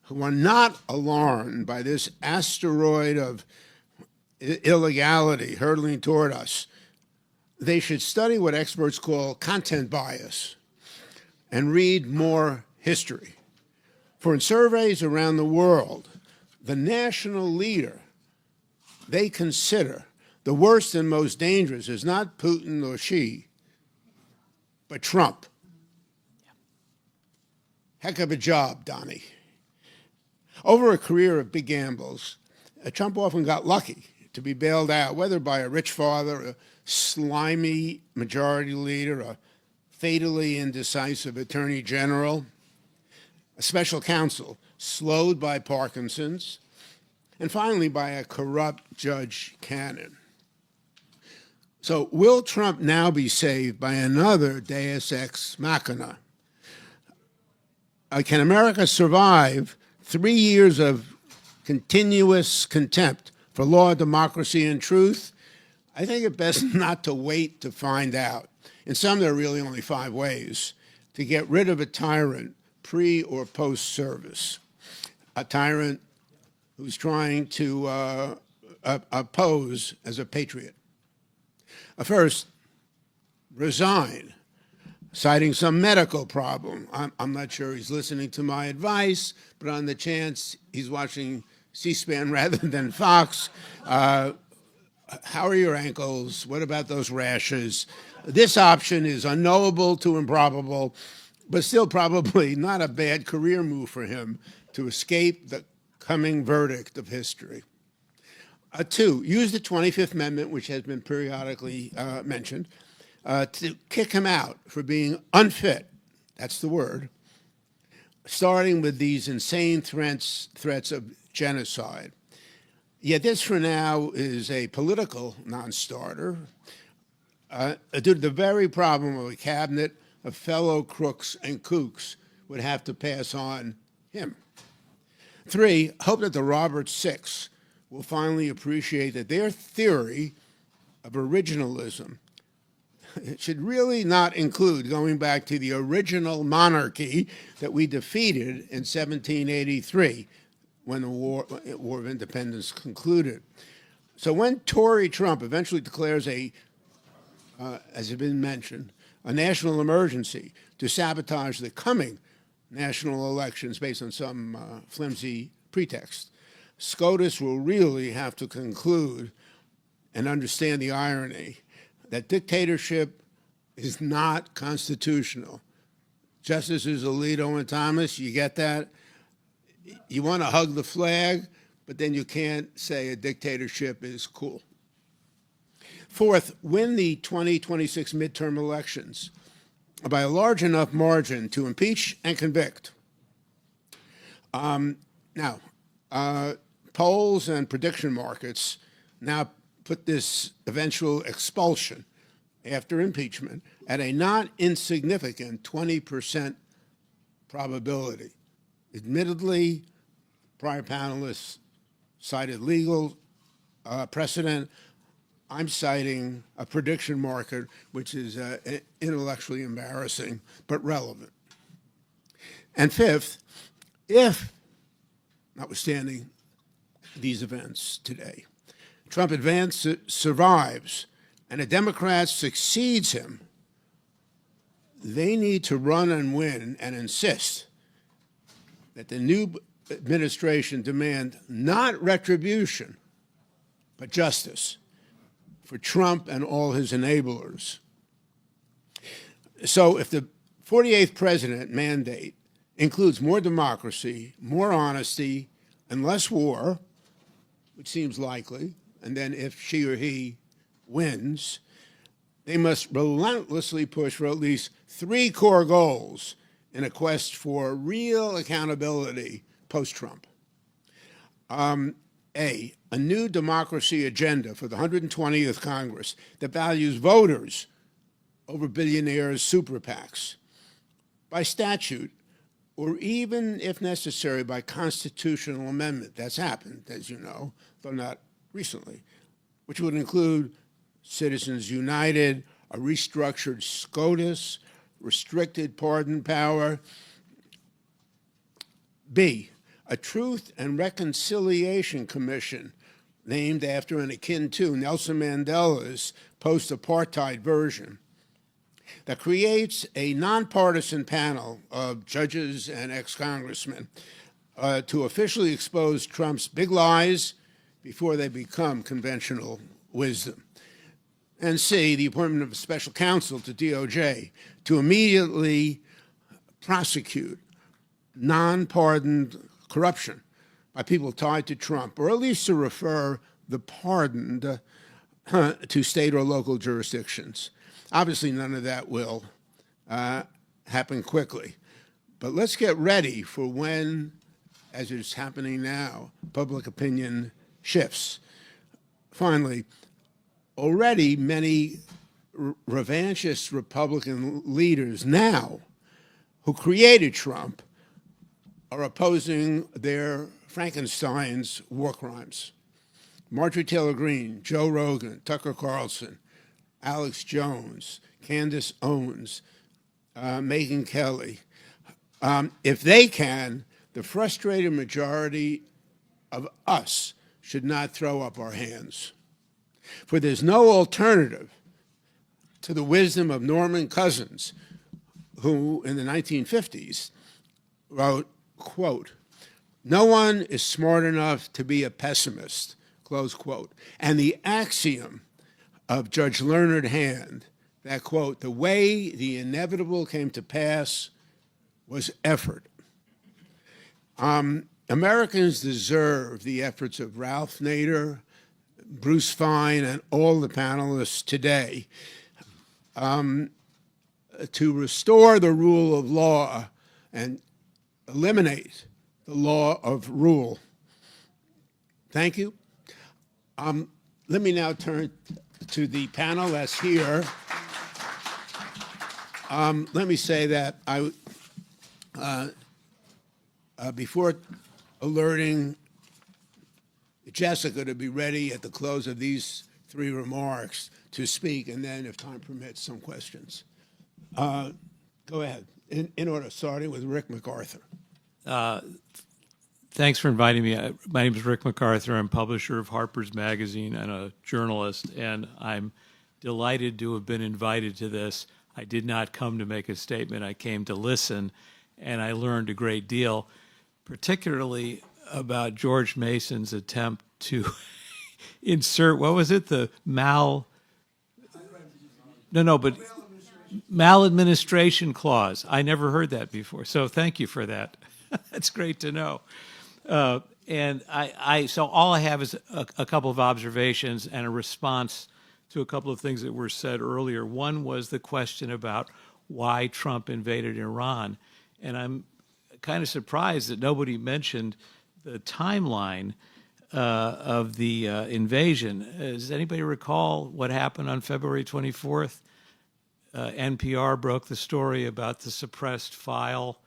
who are not alarmed by this asteroid of illegality hurtling toward us, they should study what experts call content bias and read more history. For in surveys around the world, the national leader they consider the worst and most dangerous is not Putin or Xi, but Trump. Heck of a job, Donnie. Over a career of big gambles, Trump often got lucky to be bailed out, whether by a rich father, a slimy majority leader, a fatally indecisive attorney general, a special counsel slowed by Parkinson's, and finally by a corrupt Judge Cannon. So will Trump now be saved by another Deus Ex Machina? Can America survive 3 years of continuous contempt for law, democracy, and truth? I think it best not to wait to find out. In some, there are really only 5 ways to get rid of a tyrant pre or post-service. A tyrant who's trying to pose as a patriot. First, resign, citing some medical problem. I'm not sure he's listening to my advice, but on the chance he's watching C-SPAN rather than Fox, how are your ankles? What about those rashes? This option is unknowable to improbable, but still probably not a bad career move for him to escape the coming verdict of history. 2, use the 25th Amendment, which has been periodically mentioned, to kick him out for being unfit, that's the word, starting with these insane threats of genocide. Yet this, for now, is a political non-starter due to the very problem of a cabinet of fellow crooks and kooks would have to pass on him. 3, hope that the Roberts Six will finally appreciate that their theory of originalism should really not include going back to the original monarchy that we defeated in 1783 when the War of Independence concluded. So when Tory Trump eventually declares as has been mentioned, a national emergency to sabotage the coming national elections based on some flimsy pretext, SCOTUS will really have to conclude and understand the irony that dictatorship is not constitutional. Justices Alito and Thomas, you get that? You want to hug the flag, but then you can't say a dictatorship is cool. 4th, win the 2026 midterm elections by a large enough margin to impeach and convict. Polls and prediction markets now put this eventual expulsion after impeachment at a not insignificant 20% probability. Admittedly, prior panelists cited legal precedent. I'm citing a prediction market, which is intellectually embarrassing, but relevant. And 5th, if, notwithstanding these events today, Trump survives and a Democrat succeeds him, they need to run and win and insist that the new administration demand not retribution, but justice for Trump and all his enablers. So if the 48th president mandate includes more democracy, more honesty, and less war, which seems likely, and then if she or he wins, they must relentlessly push for at least 3 core goals in a quest for real accountability post-Trump. A new democracy agenda for the 120th Congress that values voters over billionaires' super PACs. By statute, or even, if necessary, by constitutional amendment. That's happened, as you know, though not recently, which would include Citizens United, a restructured SCOTUS, restricted pardon power. B, a Truth and Reconciliation Commission named after and akin to Nelson Mandela's post-apartheid version, that creates a nonpartisan panel of judges and ex-congressmen to officially expose Trump's big lies before they become conventional wisdom. And C, the appointment of a special counsel to DOJ to immediately prosecute non-pardoned corruption by people tied to Trump, or at least to refer the pardoned to state or local jurisdictions. Obviously, none of that will happen quickly. But let's get ready for when, as is happening now, public opinion shifts. Finally, already many revanchist Republican leaders now who created Trump are opposing their Frankenstein's war crimes. Marjorie Taylor Greene, Joe Rogan, Tucker Carlson, Alex Jones, Candace Owens, Megyn Kelly. If they can, the frustrated majority of us should not throw up our hands. For there's no alternative to the wisdom of Norman Cousins, who in the 1950s wrote, quote, "No one is smart enough to be a pessimist," close quote. And the axiom of Judge Leonard Hand, that quote, "The way the inevitable came to pass was effort." Americans deserve the efforts of Ralph Nader, Bruce Fein, and all the panelists today to restore the rule of law and eliminate the law of rule. Thank you. Let me now turn to the panel that's here. Let me say that before alerting Jessica to be ready at the close of these three remarks to speak, and then, if time permits, some questions. Go ahead, in order, starting with Rick MacArthur. Thanks for inviting me. My name is Rick MacArthur. I'm publisher of Harper's Magazine and a journalist, and I'm delighted to have been invited to this. I did not come to make a statement. I came to listen, and I learned a great deal, particularly about George Mason's attempt to insert, what was it, the maladministration clause. I never heard that before, so thank you for that. That's great to know. So all I have is a couple of observations and a response to a couple of things that were said earlier. One was the question about why Trump invaded Iran, and I'm kind of surprised that nobody mentioned the timeline of the invasion. Does anybody recall what happened on February 24th? NPR broke the story about the suppressed file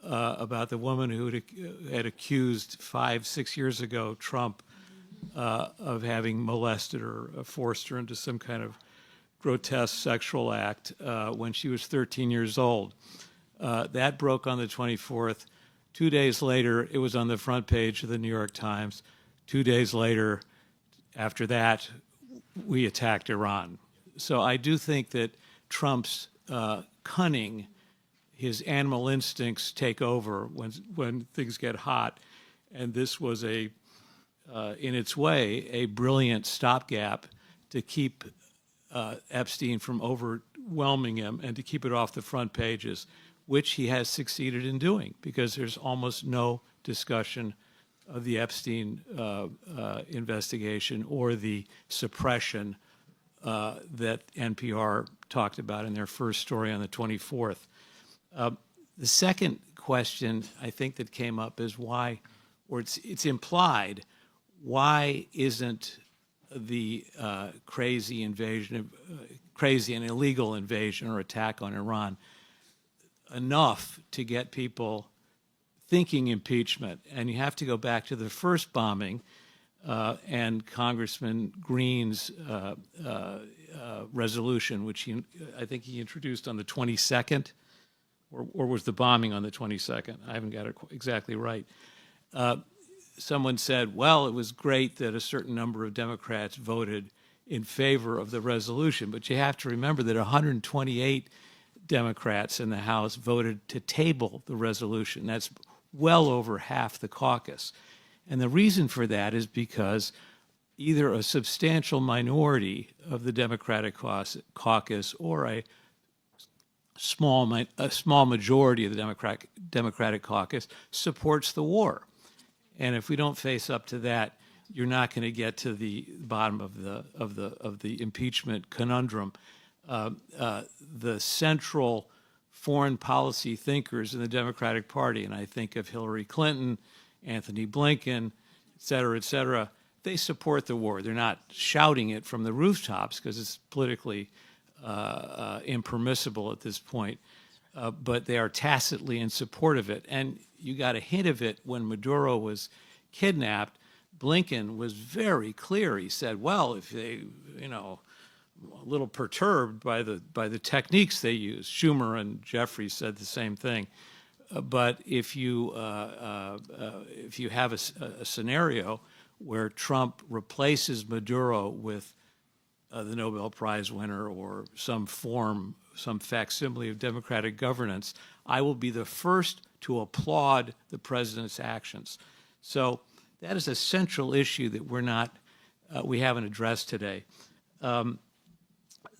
about the woman who had accused 5-6 years ago Trump of having molested her, forced her into some kind of grotesque sexual act when she was 13 years old. That broke on the 24th. 2 days later, it was on the front page of the New York Times. 2 days later, after that, we attacked Iran. So I do think that Trump's cunning, his animal instincts take over when things get hot, and this was in its way, a brilliant stopgap to keep Epstein from overwhelming him and to keep it off the front pages, which he has succeeded in doing, because there's almost no discussion of the Epstein investigation or the suppression that NPR talked about in their first story on the 24th. The second question I think that came up is why, or it's implied, why isn't the crazy and illegal invasion or attack on Iran enough to get people thinking impeachment? And you have to go back to the first bombing and Congressman Green's resolution, which I think he introduced on the 22nd, or was the bombing on the 22nd? I haven't got it exactly right. someone said, well, it was great that a certain number of Democrats voted in favor of the resolution, but you have to remember that 128 Democrats in the House voted to table the resolution. That's well over half the caucus. And the reason for that is because either a substantial minority of the Democratic caucus or a small majority of the Democratic caucus supports the war. And if we don't face up to that, you're not going to get to the bottom of the impeachment conundrum. The central foreign policy thinkers in the Democratic Party, and I think of Hillary Clinton, Anthony Blinken, et cetera, they support the war. They're not shouting it from the rooftops because it's politically impermissible at this point, but they are tacitly in support of it. And you got a hint of it when Maduro was kidnapped. Blinken was very clear. He said, well, if they, a little perturbed by the techniques they use. Schumer and Jeffries said the same thing. But if you have a scenario where Trump replaces Maduro with the Nobel Prize winner or some facsimile of democratic governance, I will be the first to applaud the president's actions. So that is a central issue that we haven't addressed today.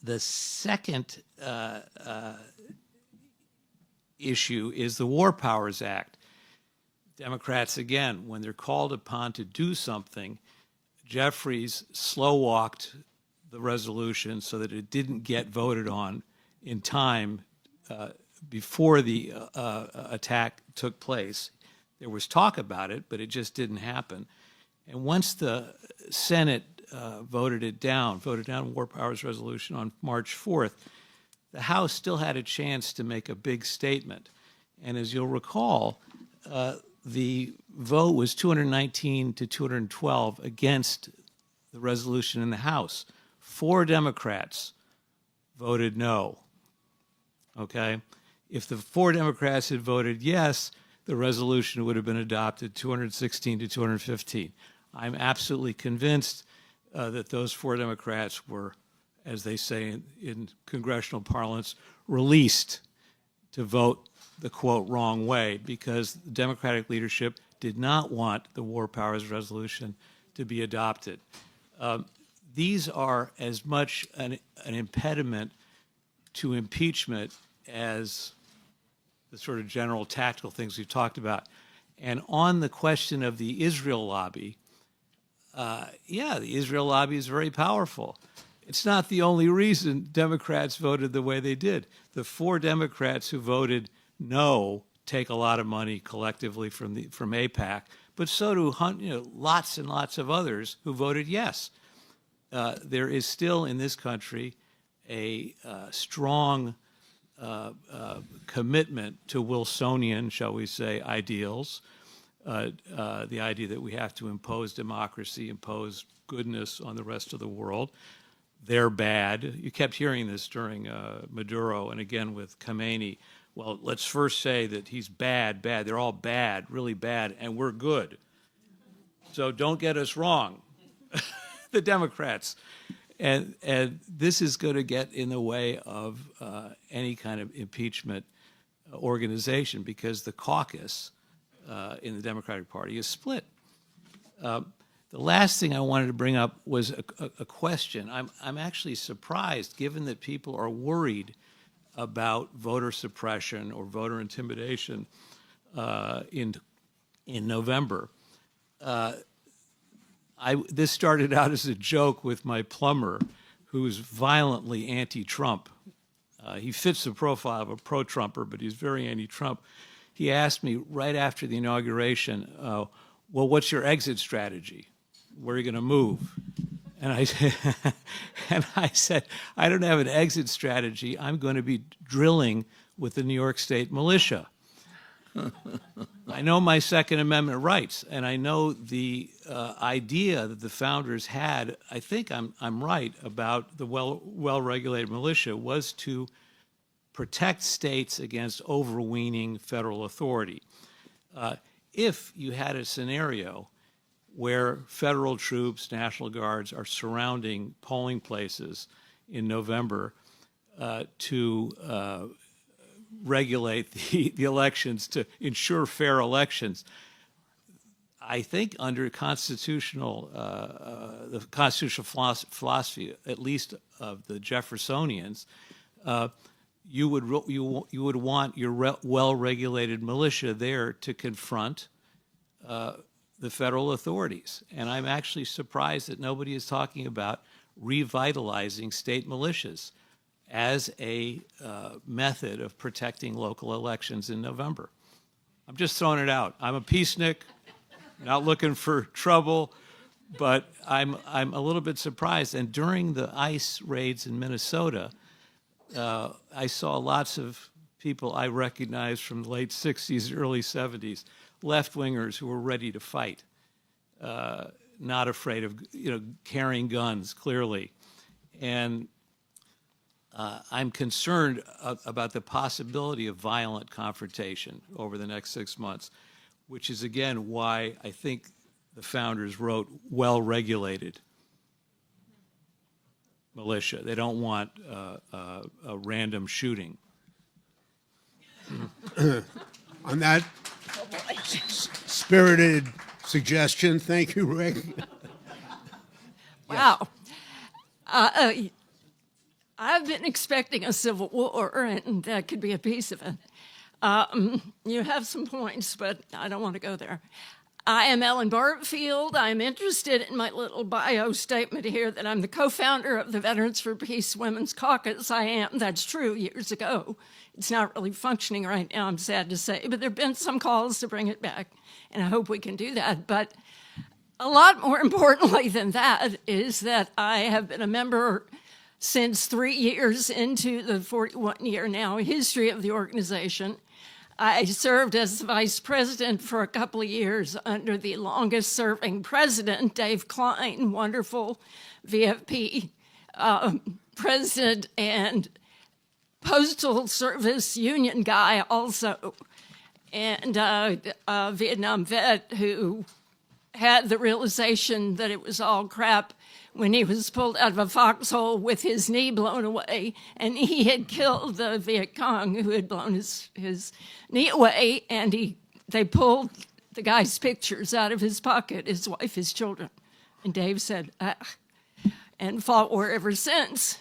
The second issue is the War Powers Act. Democrats, again, when they're called upon to do something, Jeffries slow-walked the resolution so that it didn't get voted on in time before the attack took place. There was talk about it, but it just didn't happen. And once the Senate voted down War Powers Resolution on March 4th, the House still had a chance to make a big statement. And as you'll recall, the vote was 219 to 212 against the resolution in the House. 4 Democrats voted no. Okay? If the 4 Democrats had voted yes, the resolution would have been adopted 216 to 215. I'm absolutely convinced that those 4 Democrats were, as they say in congressional parlance, released to vote the, quote, wrong way because the Democratic leadership did not want the War Powers Resolution to be adopted. These are as much an impediment to impeachment as the sort of general tactical things we've talked about. And on the question of the Israel lobby, the Israel lobby is very powerful. It's not the only reason Democrats voted the way they did. The 4 Democrats who voted no take a lot of money collectively from AIPAC, but so do lots and lots of others who voted yes. There is still in this country a strong commitment to Wilsonian, shall we say, ideals. The idea that we have to impose democracy, impose goodness on the rest of the world. They're bad. You kept hearing this during Maduro and again with Khamenei. Well, let's first say that he's bad. They're all bad, really bad, and we're good. So don't get us wrong, the Democrats. And this is going to get in the way of any kind of impeachment organization because the caucus in the Democratic Party is split. The last thing I wanted to bring up was a question. I'm actually surprised, given that people are worried about voter suppression or voter intimidation in November. This started out as a joke with my plumber, who's violently anti-Trump. He fits the profile of a pro-Trumper, but he's very anti-Trump. He asked me right after the inauguration, well, what's your exit strategy? Where are you going to move? And I said, I don't have an exit strategy. I'm going to be drilling with the New York State militia. I know my Second Amendment rights, and I know the idea that the founders had, I think I'm right, about the well-regulated militia was to protect states against overweening federal authority. If you had a scenario where federal troops, National Guards, are surrounding polling places in November to regulate the elections, to ensure fair elections. I think under the constitutional philosophy, at least of the Jeffersonians, you would want your well-regulated militia there to confront the federal authorities. And I'm actually surprised that nobody is talking about revitalizing state militias as a method of protecting local elections in November. I'm just throwing it out. I'm a peacenik, not looking for trouble, but I'm a little bit surprised. And during the ICE raids in Minnesota, I saw lots of people I recognized from the late 60s, early 70s, left-wingers who were ready to fight, not afraid of carrying guns, clearly. And I'm concerned about the possibility of violent confrontation over the next 6 months, which is, again, why I think the founders wrote well-regulated militia. They don't want a random shooting. On that spirited suggestion, thank you, Rick. Wow. I've been expecting a civil war, and that could be a piece of it. You have some points, but I don't want to go there. I am Ellen Bartfield. I'm interested in my little bio statement here that I'm the co-founder of the Veterans for Peace Women's Caucus. I am. That's true, years ago. It's not really functioning right now, I'm sad to say, but there have been some calls to bring it back, and I hope we can do that. But a lot more importantly than that is that I have been a member since 3 years into the 41-year now history of the organization. I served as vice president for a couple of years under the longest-serving president, Dave Klein, wonderful VFP president and Postal Service union guy also, and a Vietnam vet who had the realization that it was all crap when he was pulled out of a foxhole with his knee blown away, and he had killed the Viet Cong who had blown his knee away, and they pulled the guy's pictures out of his pocket, his wife, his children. And Dave said, and fought war ever since,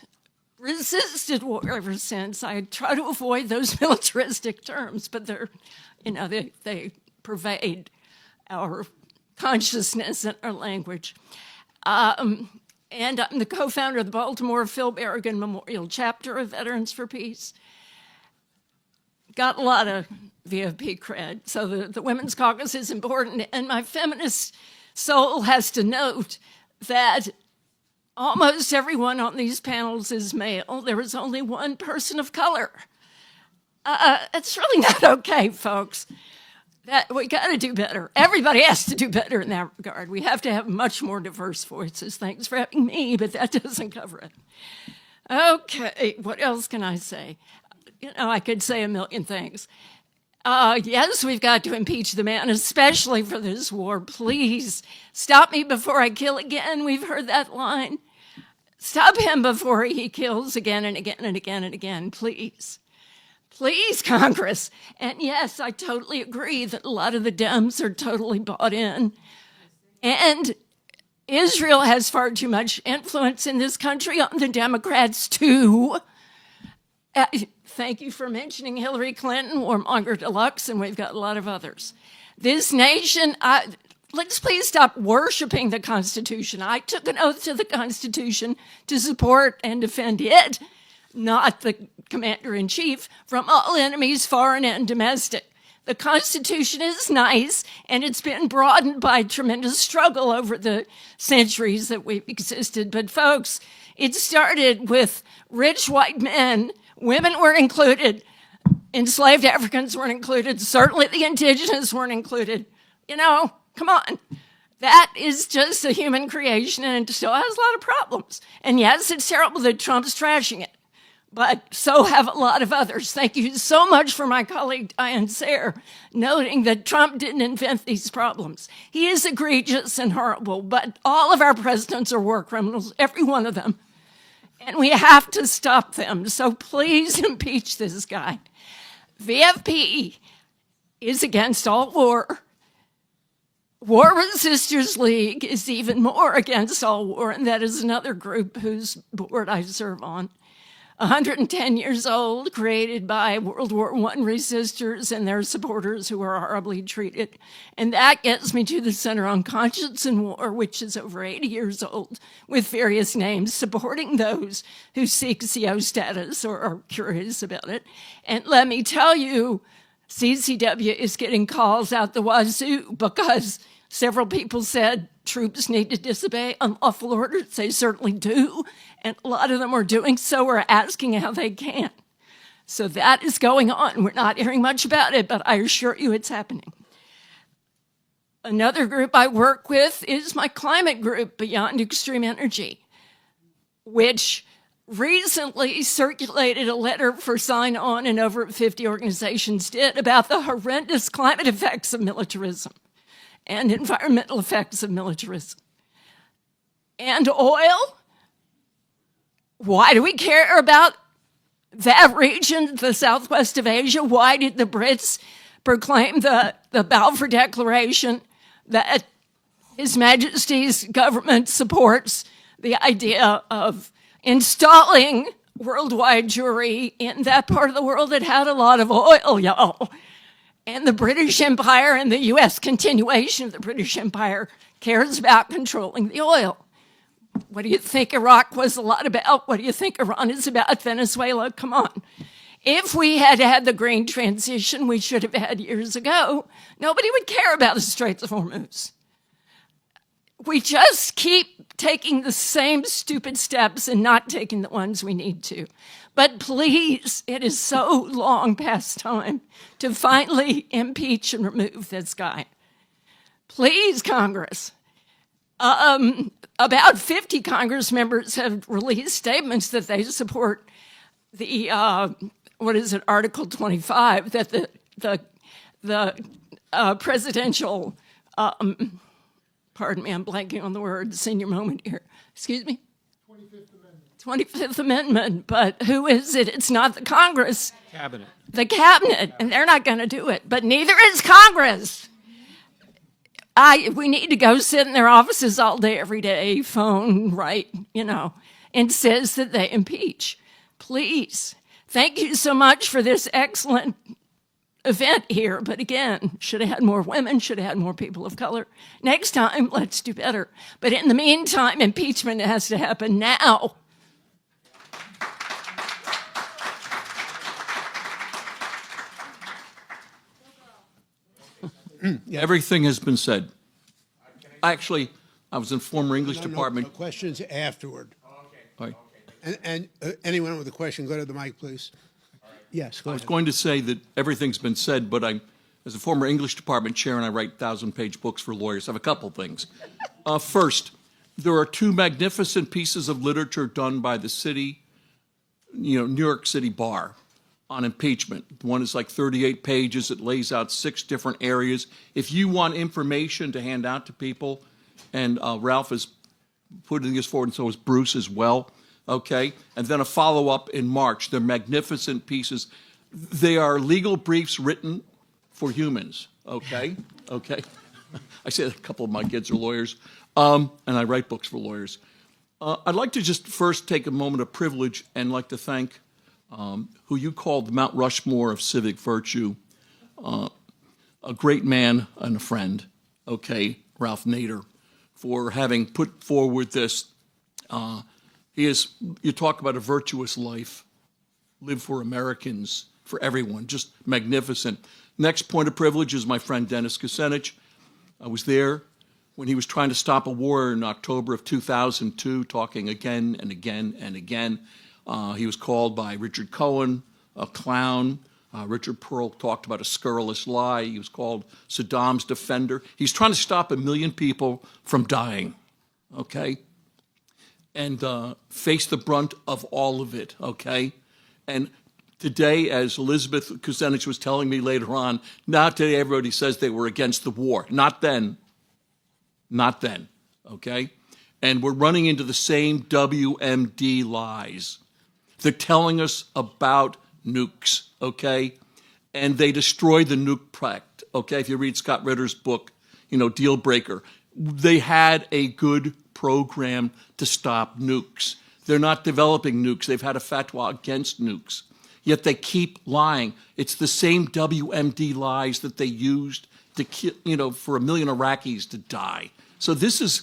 resisted war ever since. I try to avoid those militaristic terms, but they pervade our consciousness and our language. And I'm the co-founder of the Baltimore Phil Berrigan Memorial Chapter of Veterans for Peace. Got a lot of VFP cred, so the Women's Caucus is important, and my feminist soul has to note that almost everyone on these panels is male. There is only one person of color. It's really not okay, folks. We got to do better. Everybody has to do better in that regard. We have to have much more diverse voices. Thanks for having me, but that doesn't cover it. Okay, what else can I say? I could say a million things. Yes, we've got to impeach the man, especially for this war. Please stop me before I kill again. We've heard that line. Stop him before he kills again and again and again and again, please. Please, Congress. And yes, I totally agree that a lot of the Dems are totally bought in. And Israel has far too much influence in this country on the Democrats, too. Thank you for mentioning Hillary Clinton, Warmonger Deluxe, and we've got a lot of others. This nation, let's please stop worshiping the Constitution. I took an oath to the Constitution to support and defend it, not the commander-in-chief, from all enemies, foreign and domestic. The Constitution is nice, and it's been broadened by tremendous struggle over the centuries that we've existed. But folks, it started with rich white men. Women were included. Enslaved Africans weren't included. Certainly the indigenous weren't included. Come on. That is just a human creation, and it still has a lot of problems. And yes, it's terrible that Trump's trashing it. but so have a lot of others. Thank you so much for my colleague Diane Sayre noting that Trump didn't invent these problems. He is egregious and horrible, but all of our presidents are war criminals, every one of them. And we have to stop them. So please impeach this guy. VFP is against all war. War Resisters League is even more against all war, and that is another group whose board I serve on. 110 years old, created by World War I resistors and their supporters who were horribly treated. And that gets me to the Center on Conscience and War, which is over 80 years old, with various names, supporting those who seek CO status or are curious about it. And let me tell you, CCW is getting calls out the wazoo because several people said troops need to disobey unlawful orders. They certainly do. And a lot of them are doing so or asking how they can. So that is going on. We're not hearing much about it, but I assure you it's happening. Another group I work with is my climate group, Beyond Extreme Energy, which recently circulated a letter for sign-on, and over 50 organizations did, about the horrendous climate effects of militarism and environmental effects of militarism. And oil? Why do we care about that region, the southwest of Asia? Why did the Brits proclaim the Balfour Declaration that His Majesty's government supports the idea of installing worldwide Jewry in that part of the world that had a lot of oil, y'all? And the British Empire and the U.S. continuation of the British Empire cares about controlling the oil. What do you think Iraq was a lot about? What do you think Iran is about? Venezuela? Come on. If we had had the green transition we should have had years ago, nobody would care about the Straits of Hormuz. We just keep taking the same stupid steps and not taking the ones we need to. But please, it is so long past time to finally impeach and remove this guy. Please, Congress. About 50 Congress members have released statements that they support the, Article 25, that the presidential, pardon me, I'm blanking on the word, senior moment here. Excuse me? 25th Amendment, but who is it? It's not the Congress. Cabinet. The cabinet, and they're not going to do it, but neither is Congress. We need to go sit in their offices all day, every day, phone, write, and says that they impeach. Please. Thank you so much for this excellent event here. But again, should have had more women, should have had more people of color. Next time, let's do better. But in the meantime, impeachment has to happen now. Everything has been said. Actually, I was in former English department. No questions afterward. Okay. And anyone with a question, go to the mic, please. Yes, go I ahead. was going to say that everything's been said, but as a former English department chair, and I write 1,000-page books for lawyers, I have a couple things. First, there are two magnificent pieces of literature done by the city, New York City Bar on impeachment. One is like 38 pages. It lays out 6 different areas. If you want information to hand out to people, and Ralph is putting this forward, and so is Bruce as well, okay? And then a follow-up in March. They're magnificent pieces. They are legal briefs written for humans, okay? Okay. I say that a couple of my kids are lawyers, and I write books for lawyers. I'd like to just first take a moment of privilege and like to thank who you called the Mount Rushmore of civic virtue, a great man and a friend, okay, Ralph Nader, for having put forward this. You talk about a virtuous life, live for Americans, for everyone, just magnificent. Next point of privilege is my friend Dennis Kucinich. I was there when he was trying to stop a war in October of 2002, talking again and again and again. He was called by Richard Cohen a clown. Richard Pearl talked about a scurrilous lie. He was called Saddam's defender. He's trying to stop 1 million people from dying, okay? And face the brunt of all of it, okay? And today, as Elizabeth Kucinich was telling me later on, now today everybody says they were against the war. Not then. Not then, okay? And we're running into the same WMD lies. They're telling us about nukes, okay? And they destroy the nuke pact, okay? If you read Scott Ritter's book, Deal Breaker, they had a good program to stop nukes. They're not developing nukes. They've had a fatwa against nukes. Yet they keep lying. It's the same WMD lies that they used to kill, for 1 million Iraqis to die. So this is,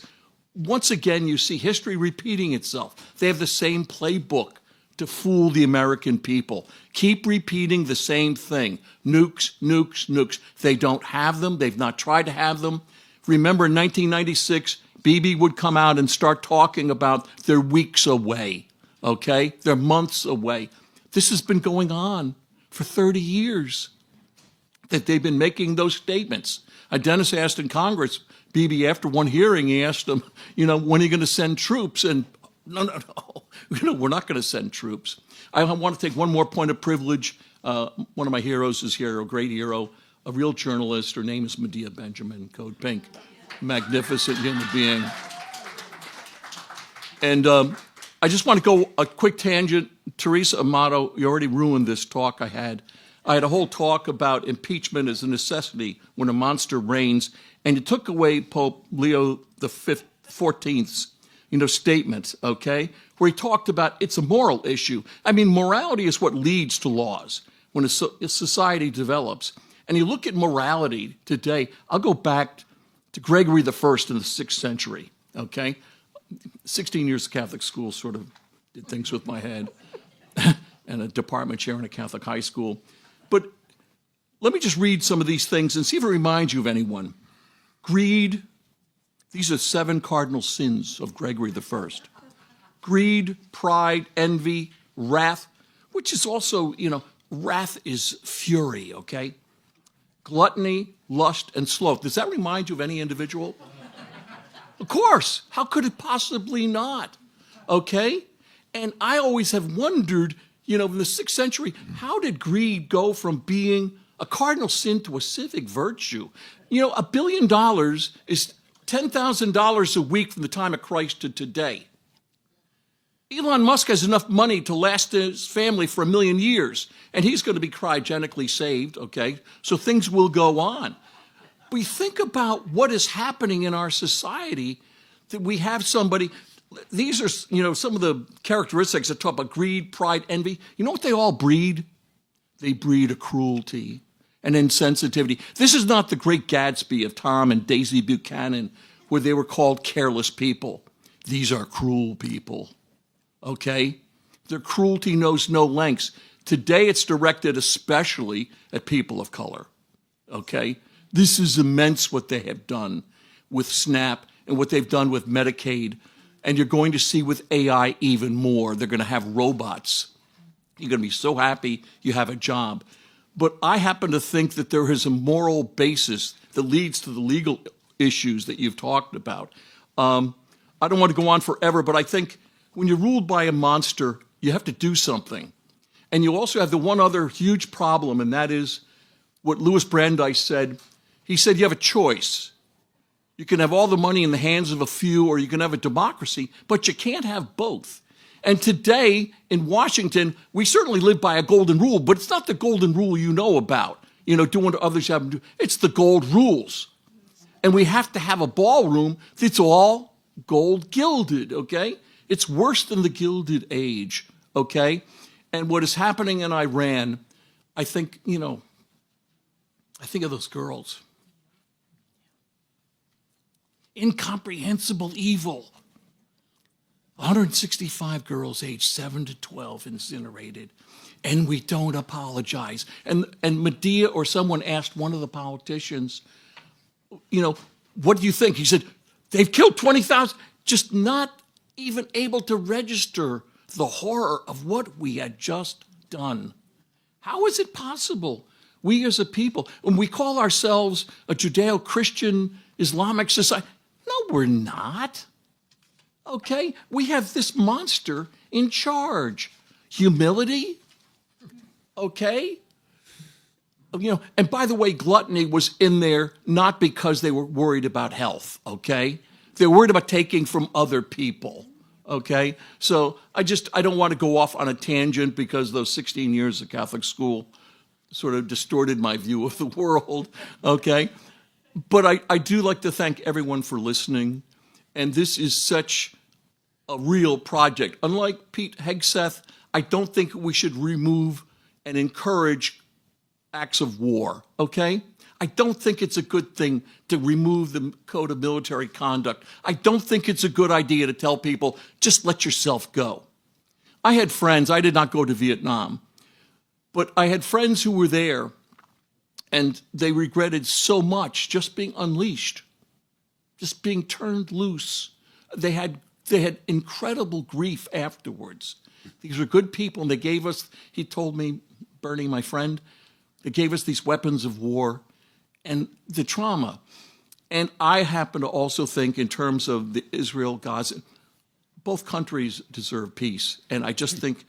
once again, you see history repeating itself. They have the same playbook to fool the American people. Keep repeating the same thing. Nukes, nukes, nukes. They don't have them. They've not tried to have them. Remember in 1996, Bibi would come out and start talking about they're weeks away, okay? They're months away. This has been going on for 30 years that they've been making those statements. Dennis asked in Congress, Bibi, after one hearing, he asked him, when are you going to send troops? And no, we're not going to send troops. I want to take one more point of privilege. One of my heroes is here, a great hero, a real journalist. Her name is Medea Benjamin, Code Pink. Magnificent human being. And I just want to go a quick tangent. Teresa Amato, you already ruined this talk I had. I had a whole talk about impeachment as a necessity when a monster reigns, and it took away Pope Leo XIV's statement, okay, where he talked about it's a moral issue. I mean, morality is what leads to laws when a society develops. And you look at morality today, I'll go back to Gregory I in the 6th century, okay? 16 years of Catholic school sort of did things with my head, and a department chair in a Catholic high school. But let me just read some of these things and see if it reminds you of anyone. Greed. These are 7 cardinal sins of Gregory I. Greed, pride, envy, wrath, which is also, wrath is fury, okay? Gluttony, lust, and sloth. Does that remind you of any individual? Of course. How could it possibly not? Okay? And I always have wondered, in the 6th century, how did greed go from being a cardinal sin to a civic virtue? $1 billion is $10,000 a week from the time of Christ to today. Elon Musk has enough money to last his family for 1 million years, and he's going to be cryogenically saved, okay? So things will go on. We think about what is happening in our society, that we have somebody, these are, some of the characteristics that talk about greed, pride, envy. You know what they all breed? They breed a cruelty, an insensitivity. This is not the Great Gatsby of Tom and Daisy Buchanan, where they were called careless people. These are cruel people, okay? Their cruelty knows no lengths. Today it's directed especially at people of color, okay? This is immense what they have done with SNAP and what they've done with Medicaid. And you're going to see with AI even more. They're going to have robots. You're going to be so happy you have a job. But I happen to think that there is a moral basis that leads to the legal issues that you've talked about. I don't want to go on forever, but I think when you're ruled by a monster, you have to do something. And you also have the one other huge problem, and that is what Louis Brandeis said. He said you have a choice. You can have all the money in the hands of a few, or you can have a democracy, but you can't have both. And today in Washington, we certainly live by a golden rule, but it's not the golden rule you know about, doing what others have to do. It's the gold rules. And we have to have a ballroom that's all gold gilded, okay? It's worse than the Gilded Age, okay? And what is happening in Iran, I think, I think of those girls. Incomprehensible evil. 165 girls aged 7 to 12 incinerated, and we don't apologize. And Medea or someone asked one of the politicians, what do you think? He said, they've killed 20,000, just not even able to register the horror of what we had just done. How is it possible? We as a people, when we call ourselves a Judeo-Christian Islamic society, no, we're not. Okay? We have this monster in charge. Humility? okay? You know, and by the way, gluttony was in there not because they were worried about health, okay? They're worried about taking from other people, okay? So I don't want to go off on a tangent because those 16 years of Catholic school sort of distorted my view of the world, okay? But I do like to thank everyone for listening. And this is such a real project. Unlike Pete Hegseth, I don't think we should remove and encourage acts of war, okay? I don't think it's a good thing to remove the Code of Military Conduct. I don't think it's a good idea to tell people, just let yourself go. I had friends, I did not go to Vietnam, but I had friends who were there, and they regretted so much just being unleashed, just being turned loose. They had incredible grief afterwards. These were good people, and they gave us, he told me, Bernie, my friend, they gave us these weapons of war and the trauma. And I happen to also think in terms of the Israel-Gaza, both countries deserve peace. And I just think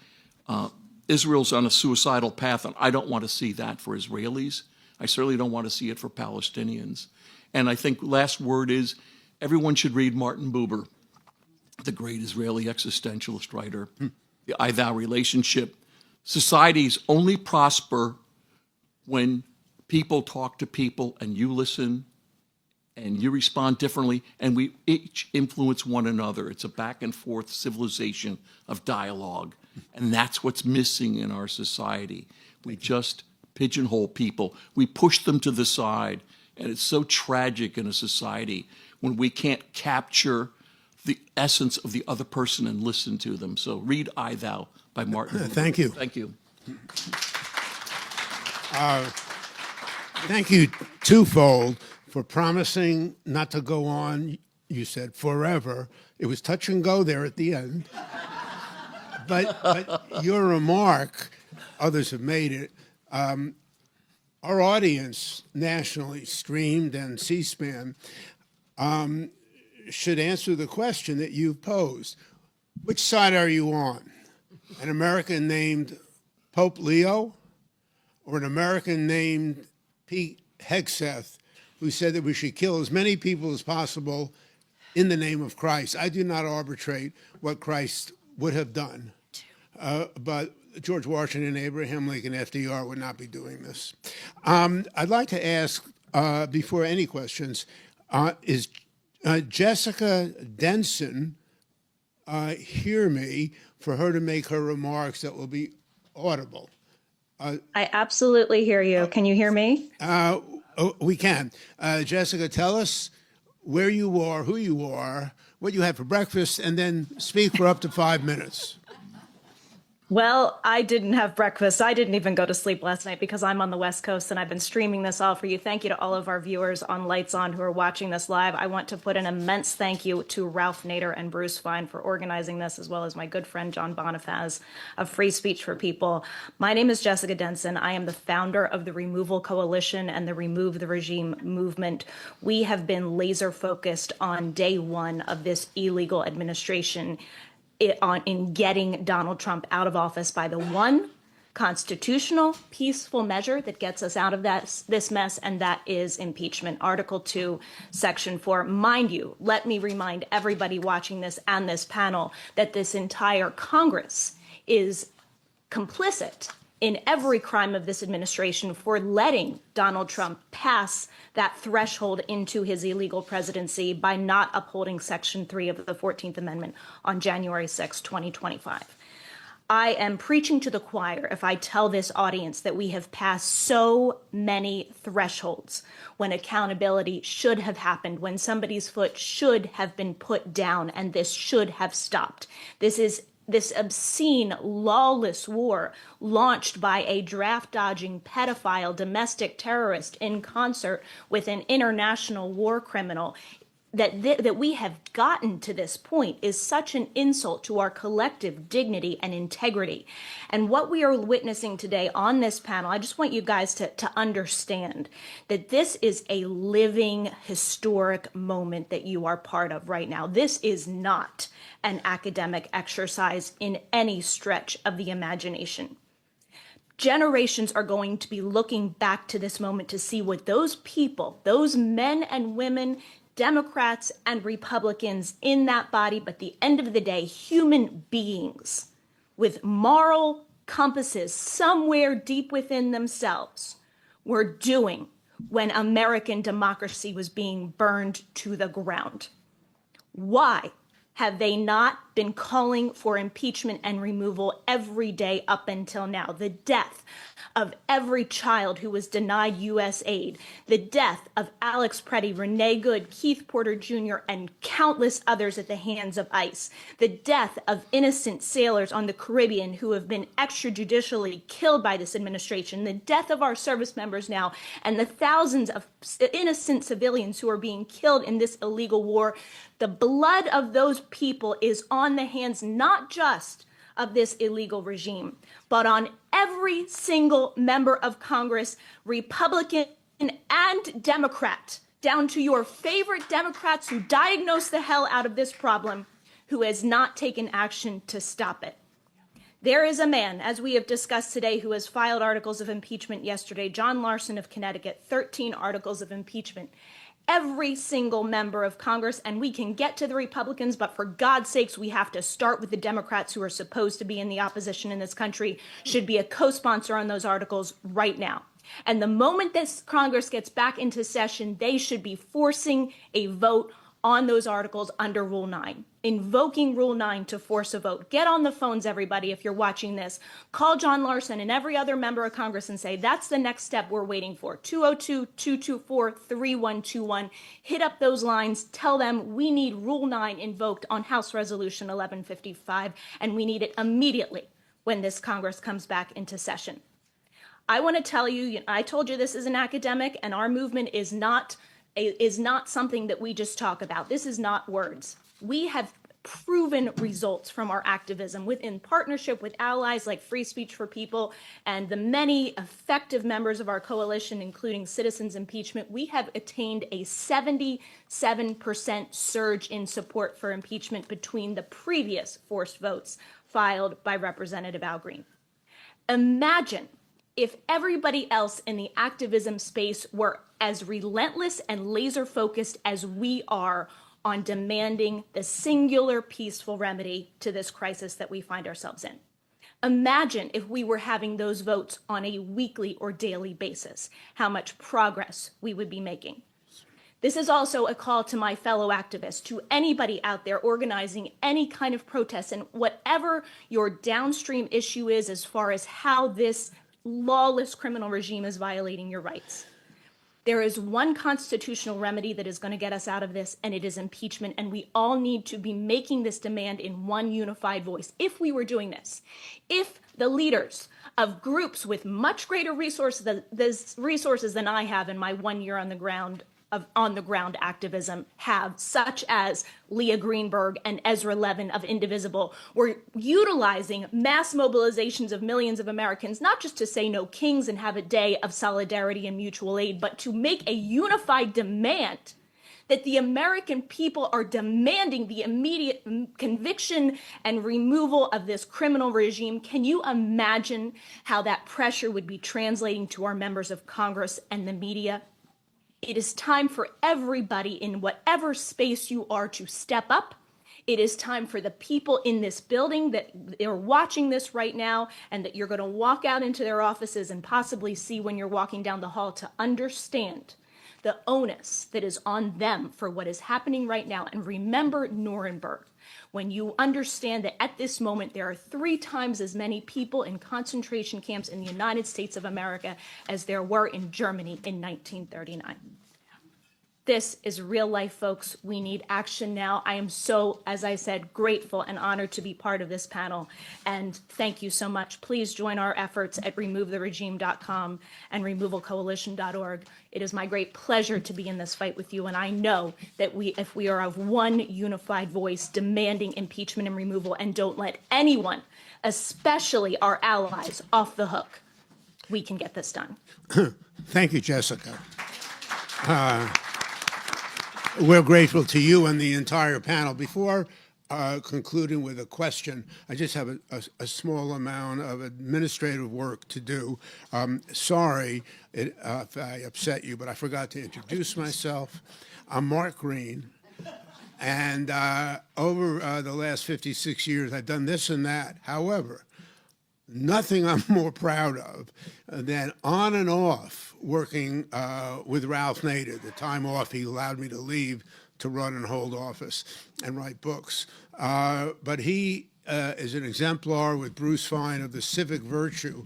Israel's on a suicidal path, and I don't want to see that for Israelis. I certainly don't want to see it for Palestinians. And I think last word is everyone should read Martin Buber, the great Israeli existentialist writer, the I-thou relationship. Societies only prosper when people talk to people and you listen and you respond differently and we each influence one another. It's a back and forth civilization of dialogue. And that's what's missing in our society. We just pigeonhole people. We push them to the side. And it's so tragic in a society when we can't capture the essence of the other person and listen to them. So read I-thou by Martin Buber. Thank you. Thank you. Thank you twofold for promising not to go on, you said, forever. It was touch and go there at the end. But your remark, others have made it, our audience nationally streamed and C-SPAN should answer the question that you posed. Which side are you on? An American named Pope Leo or an American named Pete Hegseth, who said that we should kill as many people as possible in the name of Christ? I do not arbitrate what Christ would have done, but George Washington, Abraham Lincoln, FDR would not be doing this. I'd like to ask, before any questions, is Jessica Denson hear me for her to make her remarks that will be audible? I absolutely hear you. Can you hear me? We can. Jessica, tell us where you are, who you are, what you had for breakfast, and then speak for up to 5 minutes. Well, I didn't have breakfast. I didn't even go to sleep last night because I'm on the West Coast and I've been streaming this all for you. Thank you to all of our viewers on Lights On who are watching this live. I want to put an immense thank you to Ralph Nader and Bruce Fein for organizing this, as well as my good friend John Bonifaz of Free Speech for People. My name is Jessica Denson. I am the founder of the Removal Coalition and the Remove the Regime movement. We have been laser focused on day one of this illegal administration in getting Donald Trump out of office by the one constitutional, peaceful measure that gets us out of this mess, and that is impeachment. Article 2, Section 4. Mind you, let me remind everybody watching this and this panel that this entire Congress is complicit in every crime of this administration for letting Donald Trump pass that threshold into his illegal presidency by not upholding Section 3 of the 14th Amendment on January 6, 2025. I am preaching to the choir if I tell this audience that we have passed so many thresholds when accountability should have happened, when somebody's foot should have been put down, and this should have stopped. This obscene, lawless war launched by a draft-dodging pedophile domestic terrorist in concert with an international war criminal, that we have gotten to this point is such an insult to our collective dignity and integrity. And what we are witnessing today on this panel, I just want you guys to understand that this is a living, historic moment that you are part of right now. This is not an academic exercise in any stretch of the imagination. Generations are going to be looking back to this moment to see what those people, those men and women, Democrats and Republicans in that body, but at the end of the day, human beings with moral compasses somewhere deep within themselves were doing when American democracy was being burned to the ground. Why have they not been calling for impeachment and removal every day up until now? The death of every child who was denied U.S. aid, the death of Alex Preddy, Renee Good, Keith Porter Jr., and countless others at the hands of ICE, the death of innocent sailors on the Caribbean who have been extrajudicially killed by this administration, the death of our service members now, and the thousands of innocent civilians who are being killed in this illegal war. The blood of those people is on the hands not just of this illegal regime, but on every single member of Congress, Republican and Democrat, down to your favorite Democrats who diagnose the hell out of this problem, who has not taken action to stop it. There is a man, as we have discussed today, who has filed articles of impeachment yesterday, John Larson of Connecticut, 13 articles of impeachment. Every single member of Congress, and we can get to the Republicans, but for God's sakes, we have to start with the Democrats who are supposed to be in the opposition in this country, should be a co-sponsor on those articles right now. And the moment this Congress gets back into session, they should be forcing a vote on those articles under Rule 9, invoking Rule 9 to force a vote. Get on the phones, everybody, if you're watching this. Call John Larson and every other member of Congress and say, that's the next step we're waiting for. 202-224-3121. Hit up those lines. Tell them we need Rule 9 invoked on House Resolution 1155, and we need it immediately when this Congress comes back into session. I want to tell you, I told you this is an academic, and our movement is not something that we just talk about. This is not words. We have proven results from our activism in partnership with allies like Free Speech for People and the many effective members of our coalition, including Citizens Impeachment. We have attained a 77% surge in support for impeachment between the previous forced votes filed by Representative Al Green. Imagine if everybody else in the activism space were as relentless and laser focused as we are on demanding the singular peaceful remedy to this crisis that we find ourselves in. Imagine if we were having those votes on a weekly or daily basis, how much progress we would be making. This is also a call to my fellow activists, to anybody out there organizing any kind of protest, and whatever your downstream issue is as far as how this lawless criminal regime is violating your rights. There is one constitutional remedy that is going to get us out of this, and it is impeachment, and we all need to be making this demand in one unified voice. If we were doing this, if the leaders of groups with much greater resources than I have in my 1 year on the ground of on-the-ground activism have, such as Leah Greenberg and Ezra Levin of Indivisible, were utilizing mass mobilizations of millions of Americans, not just to say no kings and have a day of solidarity and mutual aid, but to make a unified demand that the American people are demanding the immediate conviction and removal of this criminal regime. Can you imagine how that pressure would be translating to our members of Congress and the media? It is time for everybody in whatever space you are to step up. It is time for the people in this building that are watching this right now and that you're going to walk out into their offices and possibly see when you're walking down the hall to understand the onus that is on them for what is happening right now. And remember Nuremberg, when you understand that at this moment there are 3 times as many people in concentration camps in the United States of America as there were in Germany in 1939. This is real life, folks. We need action now. I am so, as I said, grateful and honored to be part of this panel. And thank you so much. Please join our efforts at removetheregime.com and removalcoalition.org. It is my great pleasure to be in this fight with you. And I know that if we are of one unified voice demanding impeachment and removal and don't let anyone, especially our allies, off the hook, we can get this done. Thank you, Jessica. We're grateful to you and the entire panel. Before concluding with a question. I just have a small amount of administrative work to do. Sorry if I upset you, but I forgot to introduce myself. I'm Mark Green, and over the last 56 years, I've done this and that. However, nothing I'm more proud of than on and off working with Ralph Nader. The time off he allowed me to leave to run and hold office and write books. But he is an exemplar with Bruce Fein of the civic virtue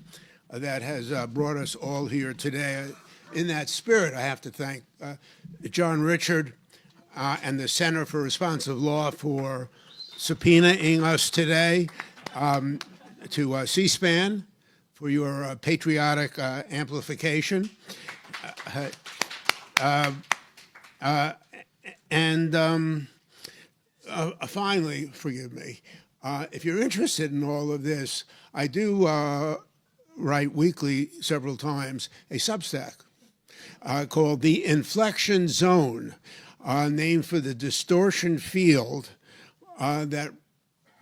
that has brought us all here today. In that spirit, I have to thank John Richard and the Center for Responsive Law for subpoenaing us today, to C-SPAN for your patriotic amplification. Finally, forgive me, if you're interested in all of this, I do write weekly several times a Substack called The Inflection Zone, named for the distortion field that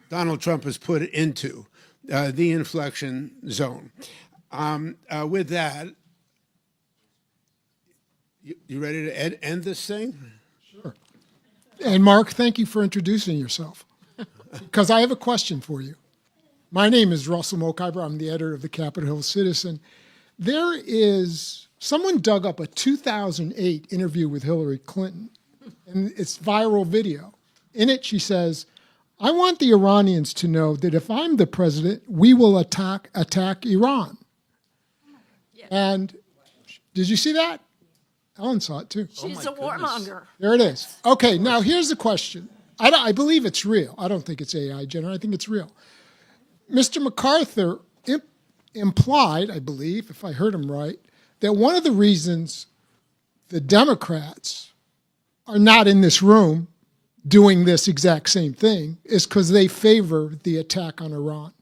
Donald Trump has put it into, the inflection zone. With that, you ready to end this thing? Sure. And Mark, thank you for introducing yourself, because I have a question for you. My name is Russell Mokhiber. I'm the editor of the Capitol Hill Citizen. Someone dug up a 2008 interview with Hillary Clinton, and it's viral video. In it, she says, "I want the Iranians to know that if I'm the president, we will attack Iran." Yeah. And did you see that? Ellen saw it too. She's a warmonger. There it is. Okay, now here's the question. I believe it's real. I don't think it's AI generated. I think it's real. Mr. MacArthur implied, I believe, if I heard him right, that one of the reasons the Democrats are not in this room doing this exact same thing is because they favor the attack on Iran.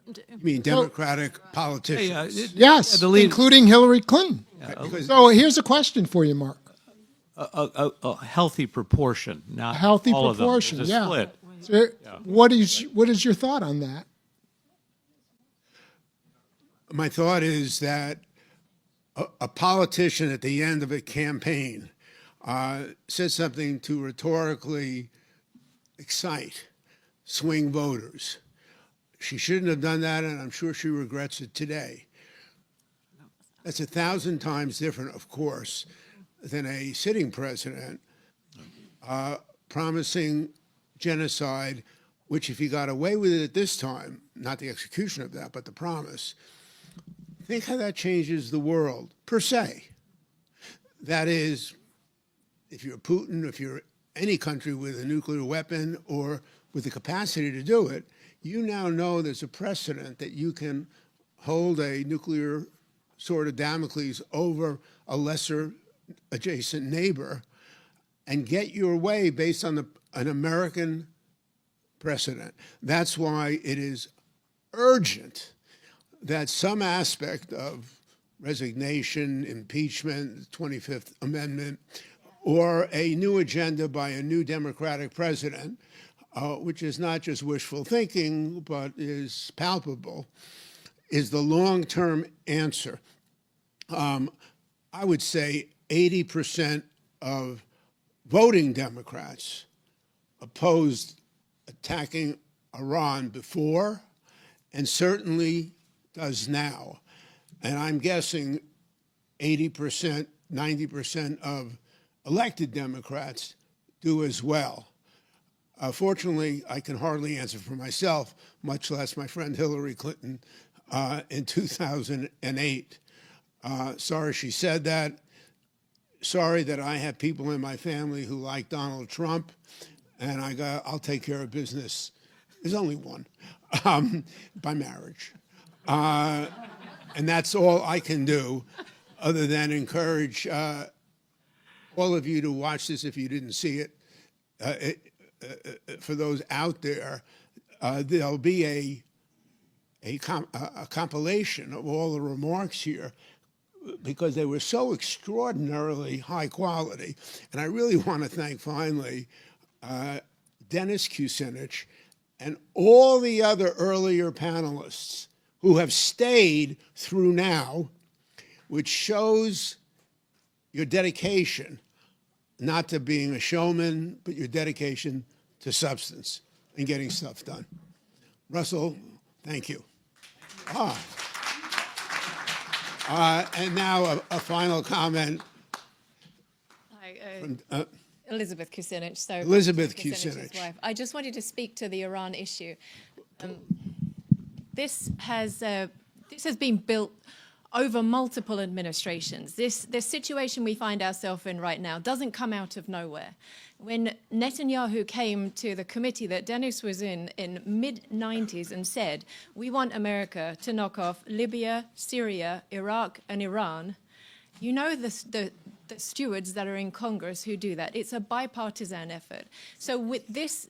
You mean Democratic politicians? Yes, including Hillary Clinton. So here's a question for you, Mark. A healthy proportion, not A healthy all proportion, of them. There's a yeah. split. So what is your thought on that? My thought is that a politician at the end of a campaign says something to rhetorically excite, swing voters. She shouldn't have done that, and I'm sure she regrets it today. That's 1,000 times different, of course, than a sitting president promising genocide, which if he got away with it at this time, not the execution of that, but the promise, think how that changes the world, per se. That is, if you're Putin, if you're any country with a nuclear weapon or with the capacity to do it, you now know there's a precedent that you can hold a nuclear sword of Damocles over a lesser adjacent neighbor and get your way based on an American precedent. That's why it is urgent that some aspect of resignation, impeachment, the 25th Amendment, or a new agenda by a new Democratic president, which is not just wishful thinking, but is palpable, is the long-term answer. I would say 80% of voting Democrats opposed attacking Iran before, and certainly does now. And I'm guessing 80%, 90% of elected Democrats do as well. Fortunately, I can hardly answer for myself, much less my friend Hillary Clinton in 2008. Sorry she said that. Sorry that I have people in my family who like Donald Trump, and I'll take care of business. There's only one, by marriage. And that's all I can do other than encourage all of you to watch this if you didn't see it. For those out there, there'll be a compilation of all the remarks here because they were so extraordinarily high quality. And I really want to thank, finally, Dennis Kucinich and all the other earlier panelists who have stayed through now, which shows your dedication, not to being a showman, but your dedication to substance and getting stuff done. Russell, thank you. And now a final comment. Hi, From, Elizabeth Kucinich. So Elizabeth Kucinich's Kucinich. wife. I just wanted to speak to the Iran issue. This has been built over multiple administrations. This situation we find ourselves in right now doesn't come out of nowhere. When Netanyahu came to the committee that Dennis was in mid-90s and said, we want America to knock off Libya, Syria, Iraq, and Iran, you know the stewards that are in Congress who do that. It's a bipartisan effort. So with this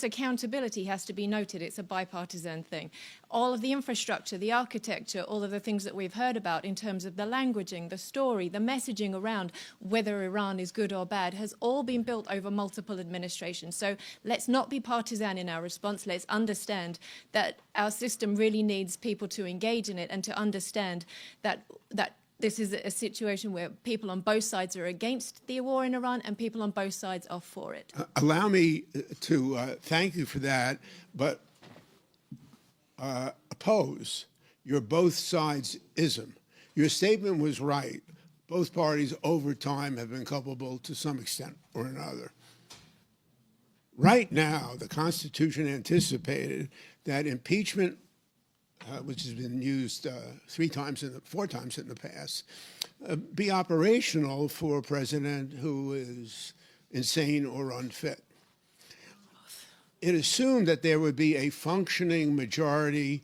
accountability has to be noted. It's a bipartisan thing. All of the infrastructure, the architecture, all of the things that we've heard about in terms of the languaging, the story, the messaging around whether Iran is good or bad has all been built over multiple administrations. So let's not be partisan in our response. Let's understand that our system really needs people to engage in it and to understand that this is a situation where people on both sides are against the war in Iran and people on both sides are for it. Allow me to thank you for that, but oppose your both sides-ism. Your statement was right. Both parties over time have been culpable to some extent or another. Right now, the Constitution anticipated that impeachment, which has been used 4 times in the past, be operational for a president who is insane or unfit. It assumed that there would be a functioning majority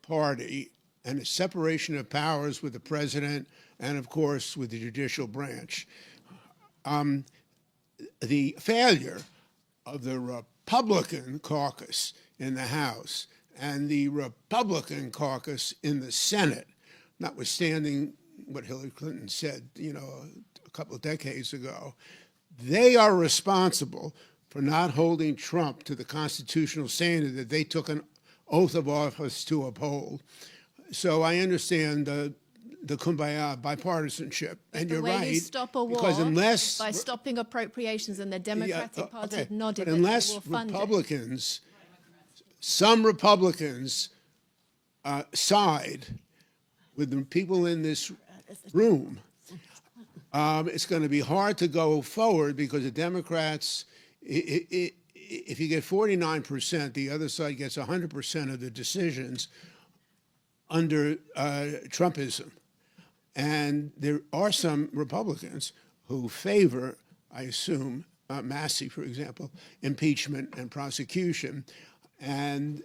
party and a separation of powers with the president and, of course, with the judicial branch. The failure of the Republican caucus in the House and the Republican caucus in the Senate, notwithstanding what Hillary Clinton said, a couple of decades ago, they are responsible for not holding Trump to the constitutional standard that they took an oath of office to uphold. So I understand the kumbaya bipartisanship, and you're right. The way you stop a war because by stopping appropriations, and the Democratic Party have nodded but that unless they will fund Republicans, some Republicans side with the people in this room, it's going to be hard to go forward because the Democrats, if you get 49%, the other side gets 100% of the decisions under Trumpism. And there are some Republicans who favor, I assume, Massey, for example, impeachment and prosecution, and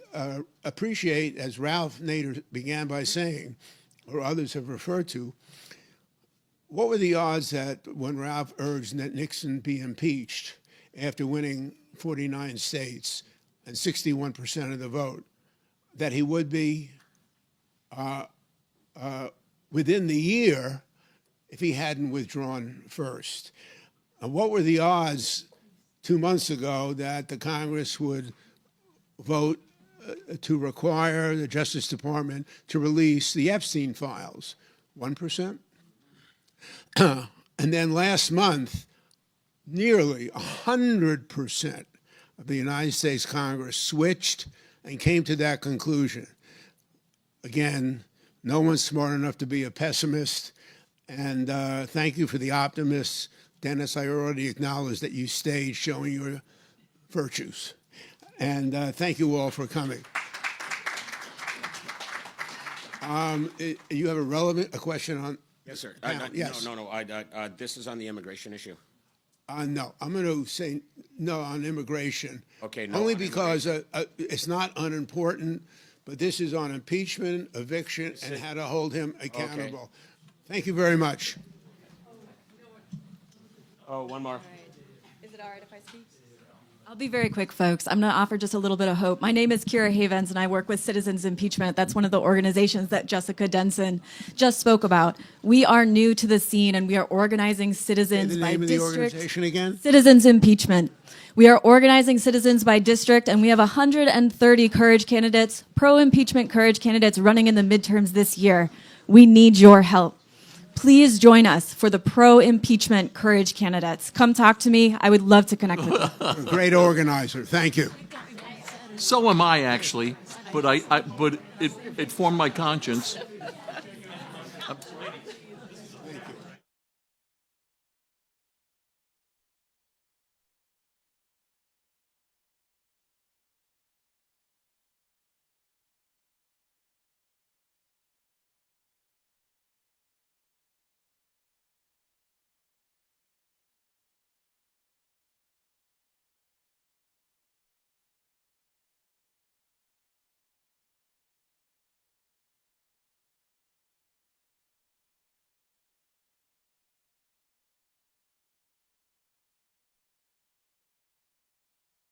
appreciate, as Ralph Nader began by saying, or others have referred to, what were the odds that when Ralph urged that Nixon be impeached after winning 49 states and 61% of the vote, that he would be within the year if he hadn't withdrawn first? And what were the odds 2 months ago that the Congress would vote to require the Justice Department to release the Epstein files? 1%? And then last month, nearly 100% of the United States Congress switched and came to that conclusion. Again, no one's smart enough to be a pessimist, and thank you for the optimists. Dennis, I already acknowledged that you stayed showing your virtues. And thank you all for coming. You have a question on? Yes, sir. Yes. No. This is on the immigration issue. No, I'm going to say no on immigration. Okay, no. Only because it's not unimportant, but this is on impeachment, eviction, and how to hold him accountable. Okay. Thank you very much. Oh, one more. Is it all right if I speak? I'll be very quick, folks. I'm going to offer just a little bit of hope. My name is Kira Havens, and I work with Citizens Impeachment. That's one of the organizations that Jessica Denson just spoke about. We are new to the scene, and we are organizing citizens Say the by name of the district. organization again? Citizens Impeachment. We are organizing citizens by district, and we have 130 courage candidates, pro-impeachment courage candidates running in the midterms this year. We need your help. Please join us for the pro-impeachment courage candidates. Come talk to me. I would love to connect with you. Great organizer. Thank you. So am I, actually, but but it formed my conscience.